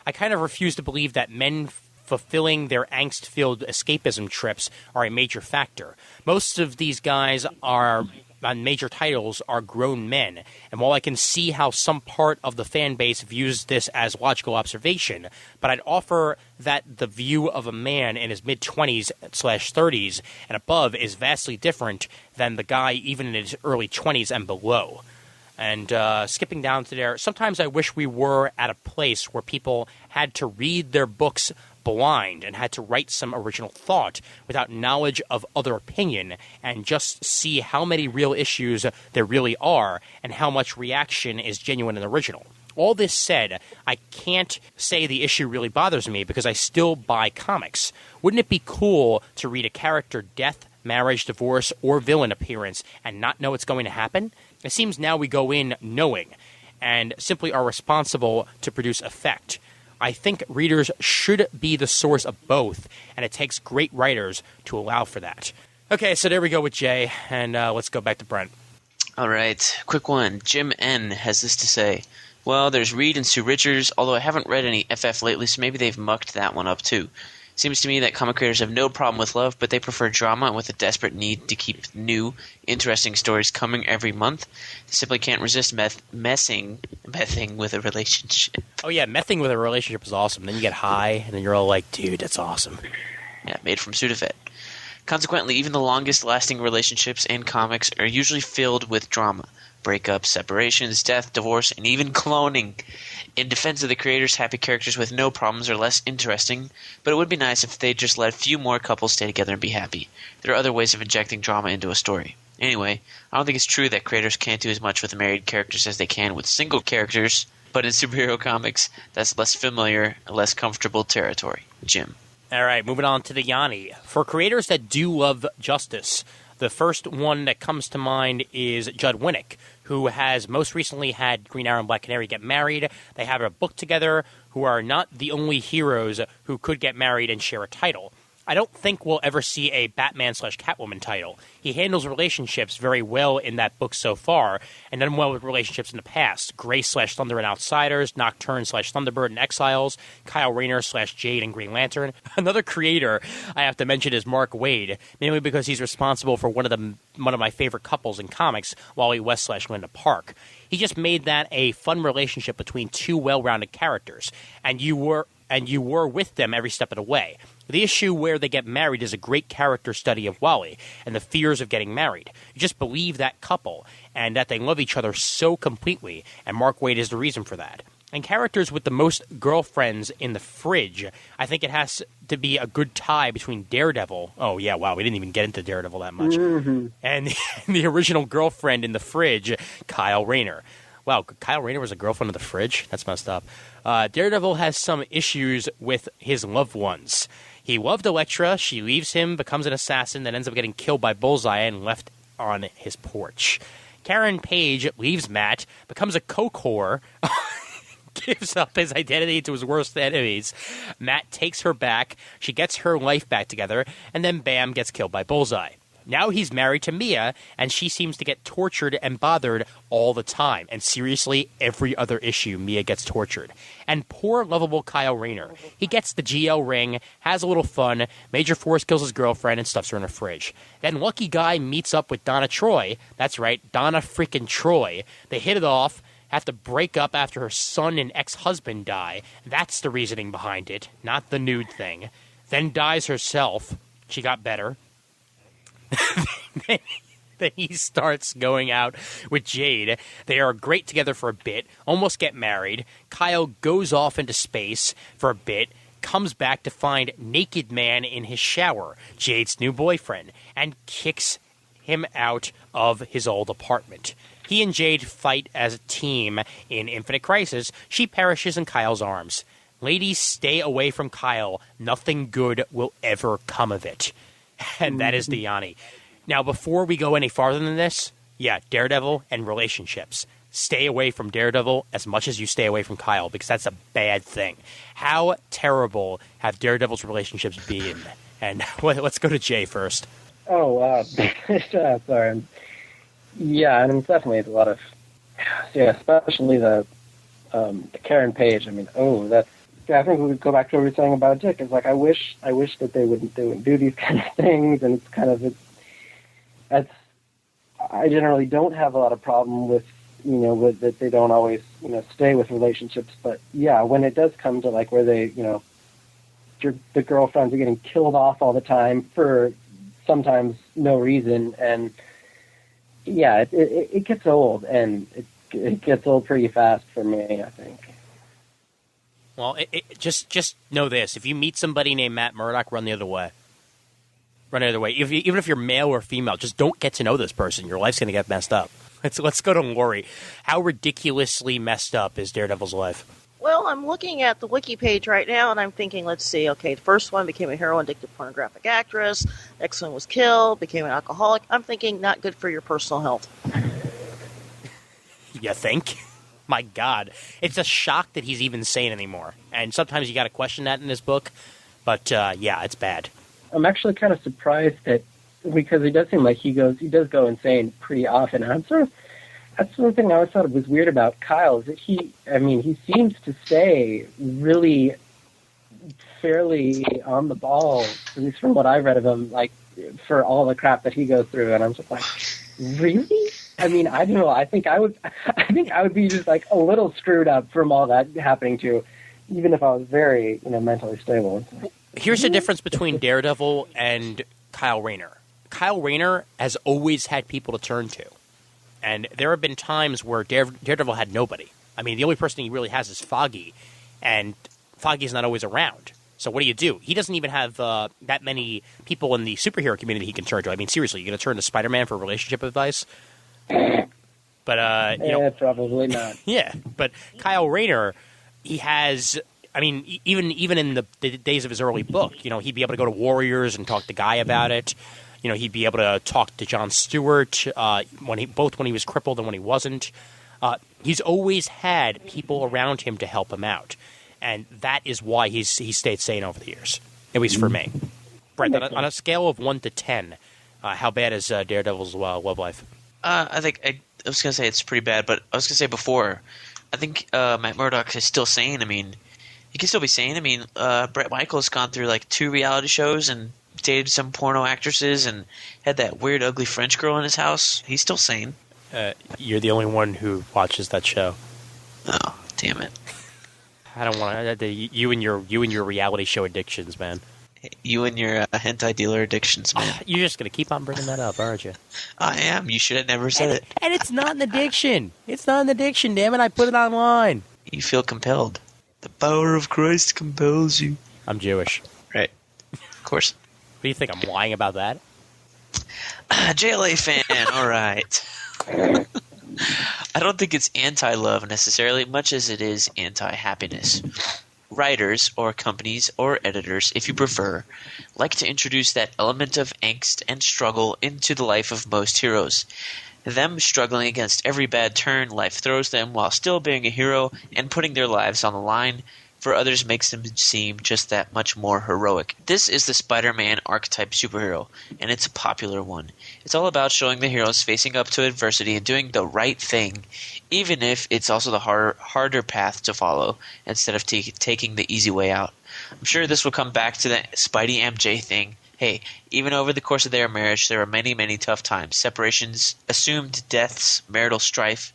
A: I kind of refuse to believe that men fulfilling their angst-filled escapism trips are a major factor. Most of these guys on major titles are grown men, and while I can see how some part of the fan base views this as logical observation, but I'd offer that the view of a man in his mid-20s/30s and above is vastly different than the guy even in his early 20s and below. And skipping down to there, sometimes I wish we were at a place where people had to read their books blind and had to write some original thought without knowledge of other opinion and just see how many real issues there really are and how much reaction is genuine and original. All this said, I can't say the issue really bothers me because I still buy comics. Wouldn't it be cool to read a character death, marriage, divorce, or villain appearance and not know it's going to happen? It seems now we go in knowing and simply are responsible to produce effect. I think readers should be the source of both, and it takes great writers to allow for that. Okay, so there we go with Jay, and let's go back to Brent.
C: All right, quick one. Jim N. has this to say. Well, there's Reed and Sue Richards, although I haven't read any FF lately, so maybe they've mucked that one up too. Seems to me that comic creators have no problem with love, but they prefer drama and with a desperate need to keep new, interesting stories coming every month. They simply can't resist messing with a relationship.
A: Oh yeah, messing with a relationship is awesome. Then you get high, and then you're all like, dude, that's awesome.
C: Yeah, made from Sudafed. Consequently, even the longest-lasting relationships in comics are usually filled with drama. Breakups, separations, death, divorce, and even cloning. In defense of the creators, happy characters with no problems are less interesting, but it would be nice if they just let a few more couples stay together and be happy. There are other ways of injecting drama into a story. Anyway, I don't think it's true that creators can't do as much with married characters as they can with single characters, but in superhero comics, that's less familiar, less comfortable territory. Jim.
A: All right, moving on to the Yanni. For creators that do love justice, the first one that comes to mind is Judd Winnick, who has most recently had Green Arrow and Black Canary get married. They have a book together, who are not the only heroes who could get married and share a title. I don't think we'll ever see a Batman/Catwoman title. He handles relationships very well in that book so far, and done well with relationships in the past. Grace/Thunder and Outsiders, Nocturne/Thunderbird and Exiles, Kyle Rayner/Jade and Green Lantern. Another creator I have to mention is Mark Waid, mainly because he's responsible for one of my favorite couples in comics, Wally West/Linda Park. He just made that a fun relationship between two well-rounded characters, and you were with them every step of the way. The issue where they get married is a great character study of Wally and the fears of getting married. You just believe that couple and that they love each other so completely, and Mark Waid is the reason for that. And characters with the most girlfriends in the fridge, I think it has to be a good tie between Daredevil. Oh, yeah, wow, we didn't even get into Daredevil that much. Mm-hmm. And the original girlfriend in the fridge, Kyle Rayner. Wow, Kyle Rayner was a girlfriend of the fridge? That's messed up. Daredevil has some issues with his loved ones. He loved Elektra. She leaves him, becomes an assassin, then ends up getting killed by Bullseye and left on his porch. Karen Page leaves Matt, becomes a coke whore, gives up his identity to his worst enemies. Matt takes her back. She gets her life back together, and then bam, gets killed by Bullseye. Now he's married to Mia, and she seems to get tortured and bothered all the time. And seriously, every other issue, Mia gets tortured. And poor, lovable Kyle Rayner. He gets the GL ring, has a little fun, Major Force kills his girlfriend and stuffs her in a fridge. Then Lucky Guy meets up with Donna Troy. That's right, Donna freaking Troy. They hit it off, have to break up after her son and ex-husband die. That's the reasoning behind it, not the nude thing. Then dies herself. She got better. Then he starts going out with Jade. They are great together for a bit, almost get married. Kyle goes off into space for a bit, comes back to find Naked Man in his shower, Jade's new boyfriend, and kicks him out of his old apartment. He and Jade fight as a team in Infinite Crisis. She perishes in Kyle's arms. Ladies, stay away from Kyle. Nothing good will ever come of it. And that is the Yanni. Now, before we go any farther than this, yeah, Daredevil and relationships. Stay away from Daredevil as much as you stay away from Kyle, because that's a bad thing. How terrible have Daredevil's relationships been? And let's go to Jay first.
D: Oh, sorry. Yeah, and definitely a lot of, especially the Karen Page. I mean, I think we would go back to what we were saying about Dick. It's like I wish that they wouldn't do these kind of things, and I generally don't have a lot of problem with that they don't always stay with relationships, but yeah, when it does come to like where they the girlfriends are getting killed off all the time for sometimes no reason, and yeah, it gets old, and it gets old pretty fast for me, I think.
A: Well, just know this: if you meet somebody named Matt Murdock, run the other way. Run the other way. Even if you're male or female, just don't get to know this person. Your life's going to get messed up. Let's go to Lori. How ridiculously messed up is Daredevil's life?
E: Well, I'm looking at the wiki page right now, and I'm thinking, let's see. Okay, the first one became a heroin-addicted pornographic actress. Next one was killed, became an alcoholic. I'm thinking, not good for your personal health.
A: You think? My God. It's a shock that he's even sane anymore. And sometimes you got to question that in this book. But, yeah, it's bad.
D: I'm actually kind of surprised that, because it does seem like he does go insane pretty often. And that's the thing I always thought was weird about Kyle, is that he seems to stay really fairly on the ball, at least from what I've read of him, like, for all the crap that he goes through. And I'm just like, really? I mean, I don't know. I think I would be just like a little screwed up from all that happening too, even if I was very, mentally stable.
A: Here's the difference between Daredevil and Kyle Rayner. Kyle Rayner has always had people to turn to. And there have been times where Daredevil had nobody. I mean, the only person he really has is Foggy, and Foggy's not always around. So what do? He doesn't even have that many people in the superhero community he can turn to. I mean, seriously, you're going to turn to Spider-Man for relationship advice? But,
D: probably not.
A: Yeah, but Kyle Rayner, he has... I mean, even in the days of his early book, he'd be able to go to Warriors and talk to Guy about it. He'd be able to talk to John Stewart when he was crippled and when he wasn't. He's always had people around him to help him out, and that is why he stayed sane over the years, at least for me. Brent, on a scale of 1 to 10, how bad is Daredevil's love life?
C: I think I was going to say it's pretty bad, but I was going to say before, I think Matt Murdock is still sane. I mean, he can still be sane. I mean, Bret Michaels gone through like 2 reality shows and dated some porno actresses and had that weird, ugly French girl in his house. He's still sane.
A: You're the only one who watches that show.
C: Oh, damn it!
A: I don't want to. You and your reality show addictions, man.
C: You and your hentai dealer addictions, man.
A: You're just gonna keep on bringing that up, aren't you?
C: I am. You should have never said it.
A: And it's not an addiction. It's not an addiction. Damn it! I put it online.
C: You feel compelled. The power of Christ compels you.
A: I'm Jewish.
C: Right. Of course.
A: What do you think? I'm lying about that?
C: JLA fan, all right. I don't think it's anti-love necessarily, much as it is anti-happiness. Writers, or companies, or editors, if you prefer, like to introduce that element of angst and struggle into the life of most heroes. Them struggling against every bad turn life throws them while still being a hero and putting their lives on the line. For others makes them seem just that much more heroic. This is the Spider-Man archetype superhero, and it's a popular one. It's all about showing the heroes facing up to adversity and doing the right thing, even if it's also the harder path to follow, instead of taking the easy way out. I'm sure this will come back to the Spidey MJ thing. Hey, even over the course of their marriage, there were many, many tough times. Separations, assumed deaths, marital strife.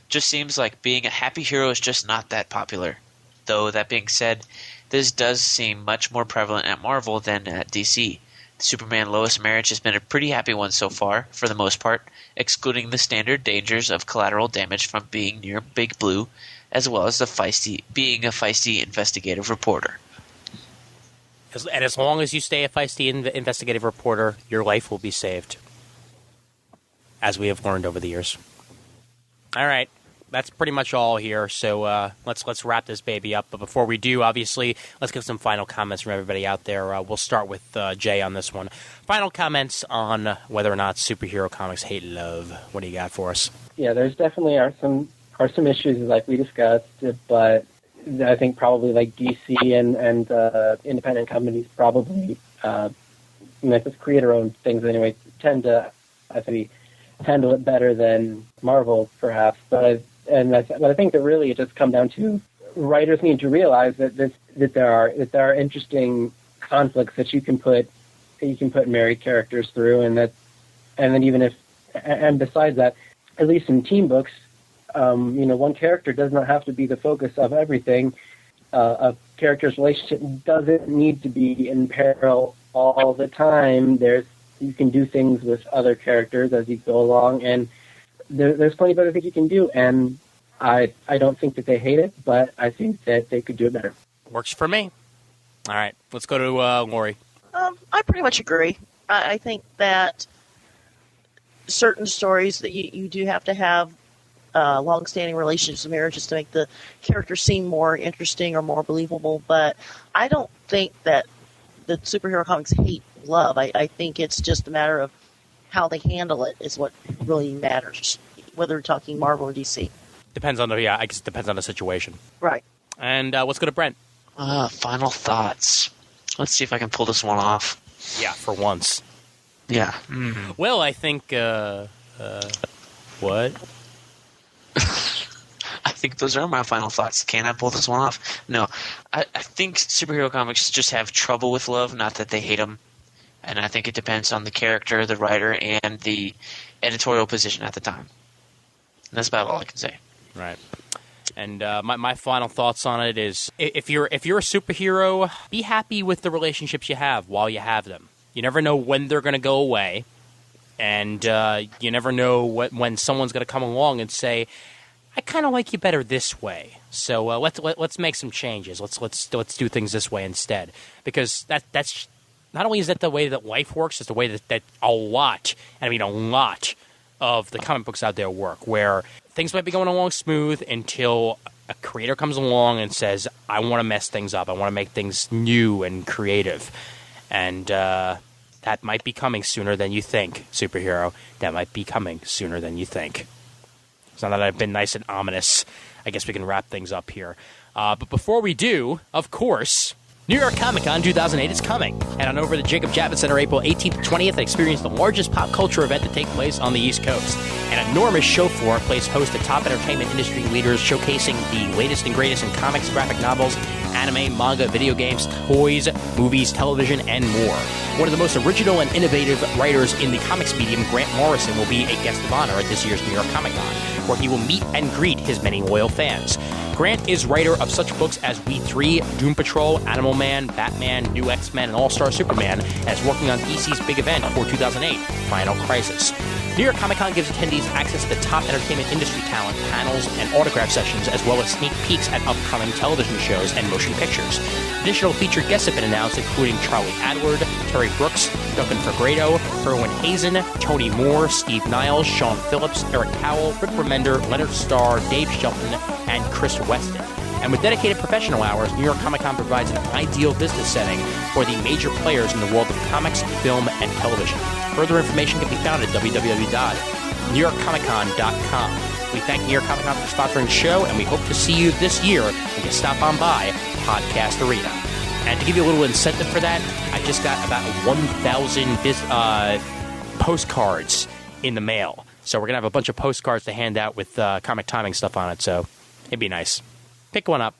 C: Just seems like being a happy hero is just not that popular. Though, that being said, this does seem much more prevalent at Marvel than at DC. The Superman-Lois marriage has been a pretty happy one so far, for the most part, excluding the standard dangers of collateral damage from being near Big Blue, as well as being a feisty investigative reporter.
A: And as long as you stay a feisty investigative reporter, your life will be saved, as we have learned over the years. All right. That's pretty much all here, so let's wrap this baby up. But before we do, obviously, let's get some final comments from everybody out there. We'll start with Jay on this one. Final comments on whether or not superhero comics hate love. What do you got for us?
D: Yeah, there's definitely are some issues like we discussed, but I think probably like DC and independent companies probably, just creator-owned things anyway, tend to, I think, handle it better than Marvel, perhaps. But I think that really it just comes down to writers need to realize that there are interesting conflicts that you can put married characters through, and besides that, at least in team books, one character does not have to be the focus of everything. A character's relationship doesn't need to be in peril all the time. You can do things with other characters as you go along, and there's plenty of other things you can do, and I don't think that they hate it, but I think that they could do it better.
A: Works for me. All right, let's go to Lori.
E: I pretty much agree. I think that certain stories that you do have to have long-standing relationships and marriages to make the characters seem more interesting or more believable. But I don't think that the superhero comics hate love. I think it's just a matter of how they handle it is what really matters, whether we're talking Marvel or DC.
A: Depends on I guess it depends on the situation.
E: Right.
A: And let's go to Brent.
C: Final thoughts. Let's see if I can pull this one off.
A: Yeah, for once.
C: Yeah.
A: Well, I think what?
C: I think those are my final thoughts. Can I pull this one off? No. I think superhero comics just have trouble with love, not that they hate them. And I think it depends on the character, the writer, and the editorial position at the time. And that's about all I can say.
A: Right. And my final thoughts on it is, if you're a superhero, be happy with the relationships you have while you have them. You never know when they're going to go away, and you never know when someone's going to come along and say, "I kind of like you better this way." So let's make some changes. Let's do things this way instead, because that's not only is that the way that life works, it's the way that a lot of the comic books out there work, where things might be going along smooth until a creator comes along and says, "I want to mess things up. I want to make things new and creative." And that might be coming sooner than you think, superhero. That might be coming sooner than you think. So now that I've been nice and ominous, I guess we can wrap things up here. But before we do, of course, New York Comic Con 2008 is coming. Head on over to Jacob Javits Center April 18th to 20th and experience the largest pop culture event to take place on the East Coast. An enormous show floor plays host to top entertainment industry leaders showcasing the latest and greatest in comics, graphic novels, anime, manga, video games, toys, movies, television, and more. One of the most original and innovative writers in the comics medium, Grant Morrison, will be a guest of honor at this year's New York Comic Con, where he will meet and greet his many loyal fans. Grant is writer of such books as We 3, Doom Patrol, Animal Man, Batman, New X-Men, and All-Star Superman, and is working on DC's big event for 2008, Final Crisis. New York Comic Con gives attendees access to the top entertainment industry talent, panels, and autograph sessions, as well as sneak peeks at upcoming television shows and motion pictures. Additional featured guests have been announced, including Charlie Adward, Terry Brooks, Duncan Fegredo, Erwin Hazen, Tony Moore, Steve Niles, Sean Phillips, Eric Powell, Rick Remender, Leonard Starr, Dave Shelton, and Chris Weston. And with dedicated professional hours, New York Comic Con provides an ideal business setting for the major players in the world of comics, film, and television. Further information can be found at www.newyorkcomiccon.com. We thank New York Comic Con for sponsoring the show, and we hope to see you this year when you stop on by Podcast Arena. And to give you a little incentive for that, I just got about 1,000 postcards in the mail. So we're going to have a bunch of postcards to hand out with comic timing stuff on it, so it'd be nice. Pick one up,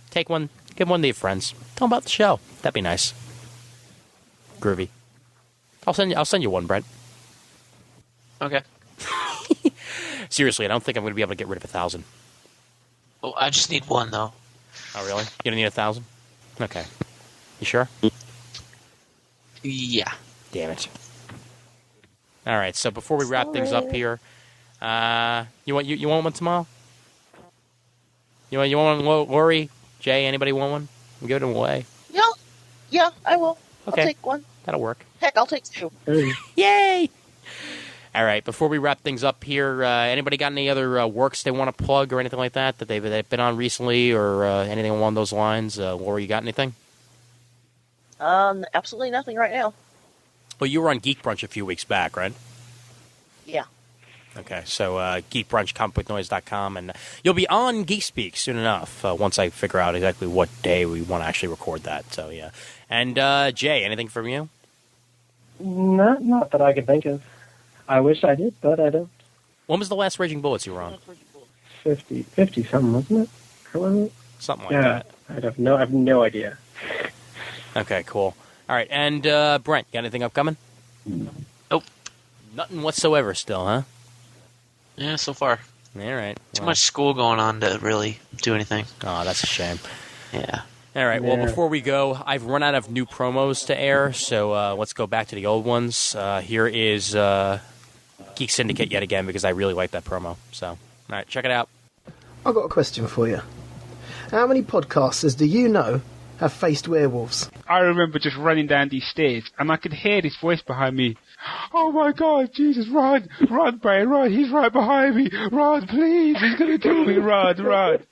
A: take one, give one to your friends. Tell them about the show. That'd be nice. Groovy. I'll send you one, Brent.
C: Okay.
A: Seriously, I don't think I'm going to be able to get rid of 1,000.
C: Oh, I just need one, though.
A: Oh, really? You don't need 1,000? Okay. You sure?
C: Yeah.
A: Damn it. All right, so before we wrap things up here, you want one tomorrow? You want one, Lori? Jay, anybody want one? I'm giving them away.
E: Yeah, I will.
A: Okay.
E: I'll take one.
A: That'll work.
E: Heck, I'll take two.
A: Yay! All right, before we wrap things up here, anybody got any other works they want to plug or anything like that they've been on recently or anything along those lines? Lori, you got anything?
E: Absolutely nothing right now.
A: Well, you were on Geek Brunch a few weeks back, right?
E: Yeah.
A: Okay, so Geek Brunch, comicbooknoise.com, and you'll be on Geek Speak soon enough once I figure out exactly what day we want to actually record that. So, yeah. And, Jay, anything from you?
D: Not that I can think of. I wish I did, but I don't.
A: When was the last Raging Bullets you were on?
D: 50 something, wasn't it? Or was it?
A: Something like that.
D: I have no idea.
A: Okay, cool. All right, and Brent, got anything upcoming?
C: Nope.
A: Nothing whatsoever still, huh?
C: Yeah, so far.
A: All right.
C: Too much school going on to really do anything.
A: Oh, that's a shame.
C: Yeah.
A: All right, well, before we go, I've run out of new promos to air, so let's go back to the old ones. Here is Geek Syndicate yet again, because I really like that promo. So, all right, check it out.
F: I've got a question for you. How many podcasters do you know have faced werewolves?
G: I remember just running down these stairs, and I could hear this voice behind me. Oh my God, Jesus, run, Brian, run, he's right behind me, run, please, he's going to kill me, run.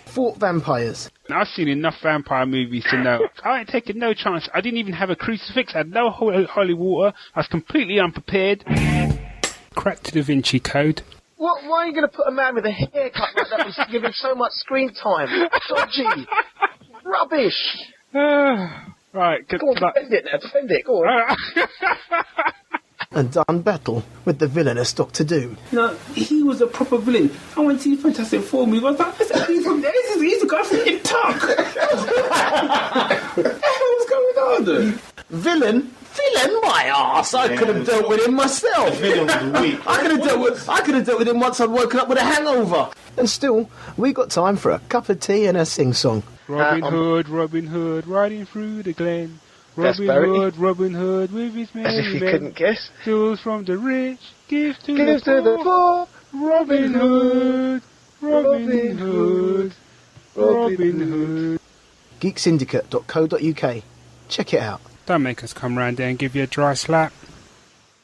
F: Fought vampires.
G: I've seen enough vampire movies to know I ain't taking no chance. I didn't even have a crucifix, I had no holy water, I was completely unprepared. Cracked the Da Vinci Code.
F: What? Why are you going to put a man with a haircut like that who's given so much screen time? Dodgy. Rubbish.
G: Right,
F: Go on, defend it, go on. And done battle with the villainous Doctor Doom.
H: No, he was a proper villain. I went to see Fantastic Four movie. I was like, he's the guy from Nip Tuck. What the hell's going on?
F: Villain, my arse! I could have dealt with him myself.
H: Villain was weak.
F: I could have dealt with him once I'd woken up with a hangover. And still, we got time for a cup of tea and a sing-song.
G: Robin Hood, riding through the glen. Robin Hood with his merry
F: As if you
G: men.
F: couldn't guess.
G: Jewels from the rich, give to the poor. Robin Hood.
F: Geeksyndicate.co.uk. Check it out.
G: Don't make us come round there and give you a dry slap.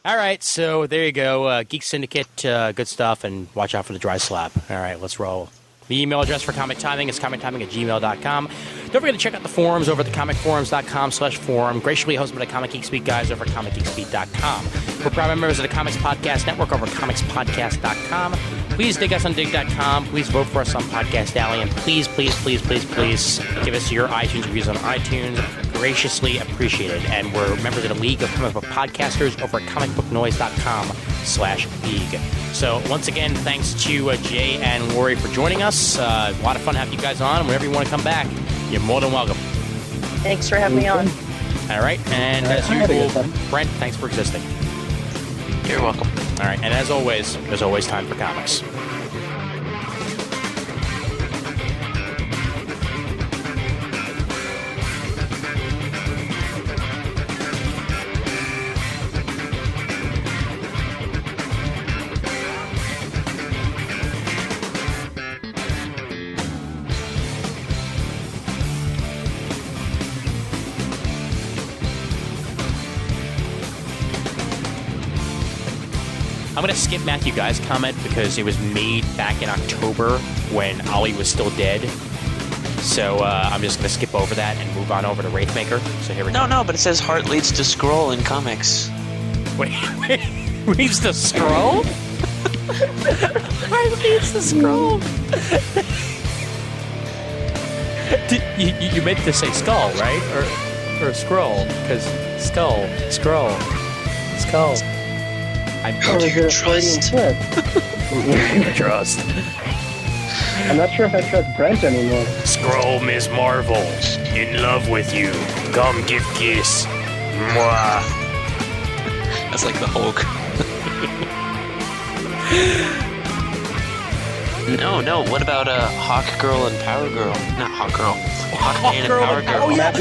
A: All right, so there you go. Geek Syndicate, good stuff, and watch out for the dry slap. All right, let's roll. The email address for Comic Timing is comictiming@gmail.com. Don't forget to check out the forums over at thecomicforums.com/forum. Graciously hosted by the Comic Geek Speak guys over at comicgeekspeak.com. We're proud members of the Comics Podcast Network over at comicspodcast.com. Please dig us on dig.com. Please vote for us on Podcast Alley. And please give us your iTunes reviews on iTunes. Graciously appreciated. And we're members of the League of Comic Book Podcasters over at comicbooknoise.com/league. So once again, thanks to Jay and Lori for joining us. A lot of fun having you guys on. Whenever you want to come back, you're more than welcome.
E: Thanks for having me on.
A: All right, and as usual, Brent, thanks for existing.
C: You're welcome.
A: All right, and as always, there's always time for comics. I'm going to skip Matthew Guy's comment because it was made back in October when Ollie was still dead. So I'm just going to skip over that and move on over to Wraithmaker. So here we go.
C: No, but it says heart leads to scroll in comics.
A: Wait, leads to scroll? Heart leads to scroll. You meant to say skull, right? Or scroll? Because skull, scroll, skull. I
C: trust.
A: Trust.
D: I'm not sure if I trust Brent anymore.
A: Scroll, Ms. Marvel. In love with you. Come give kiss. Mwah.
C: That's like the Hulk. No. What about Hawk Girl and Power Girl? Not Hawk Girl. Hawkman and Power Girl.
A: Oh yeah,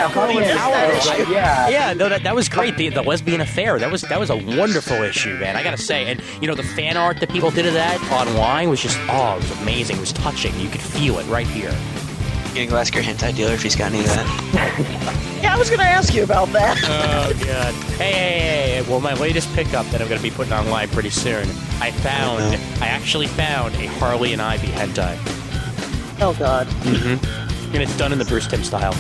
D: Hawkman and Power Girl.
A: Yeah. No, that was great. The lesbian affair. That was a wonderful issue, man. I gotta say, and the fan art that people did of that online was just it was amazing. It was touching. You could feel it right here.
C: Getting ask your hentai dealer if he's got any of that.
E: Yeah, I was going to ask you about that.
A: Oh god. Hey. Well, my latest pickup that I'm gonna be putting online pretty soon. I actually found a Harley and Ivy hentai.
E: Oh, God.
A: Mm-hmm. And it's done in the Bruce Timm style.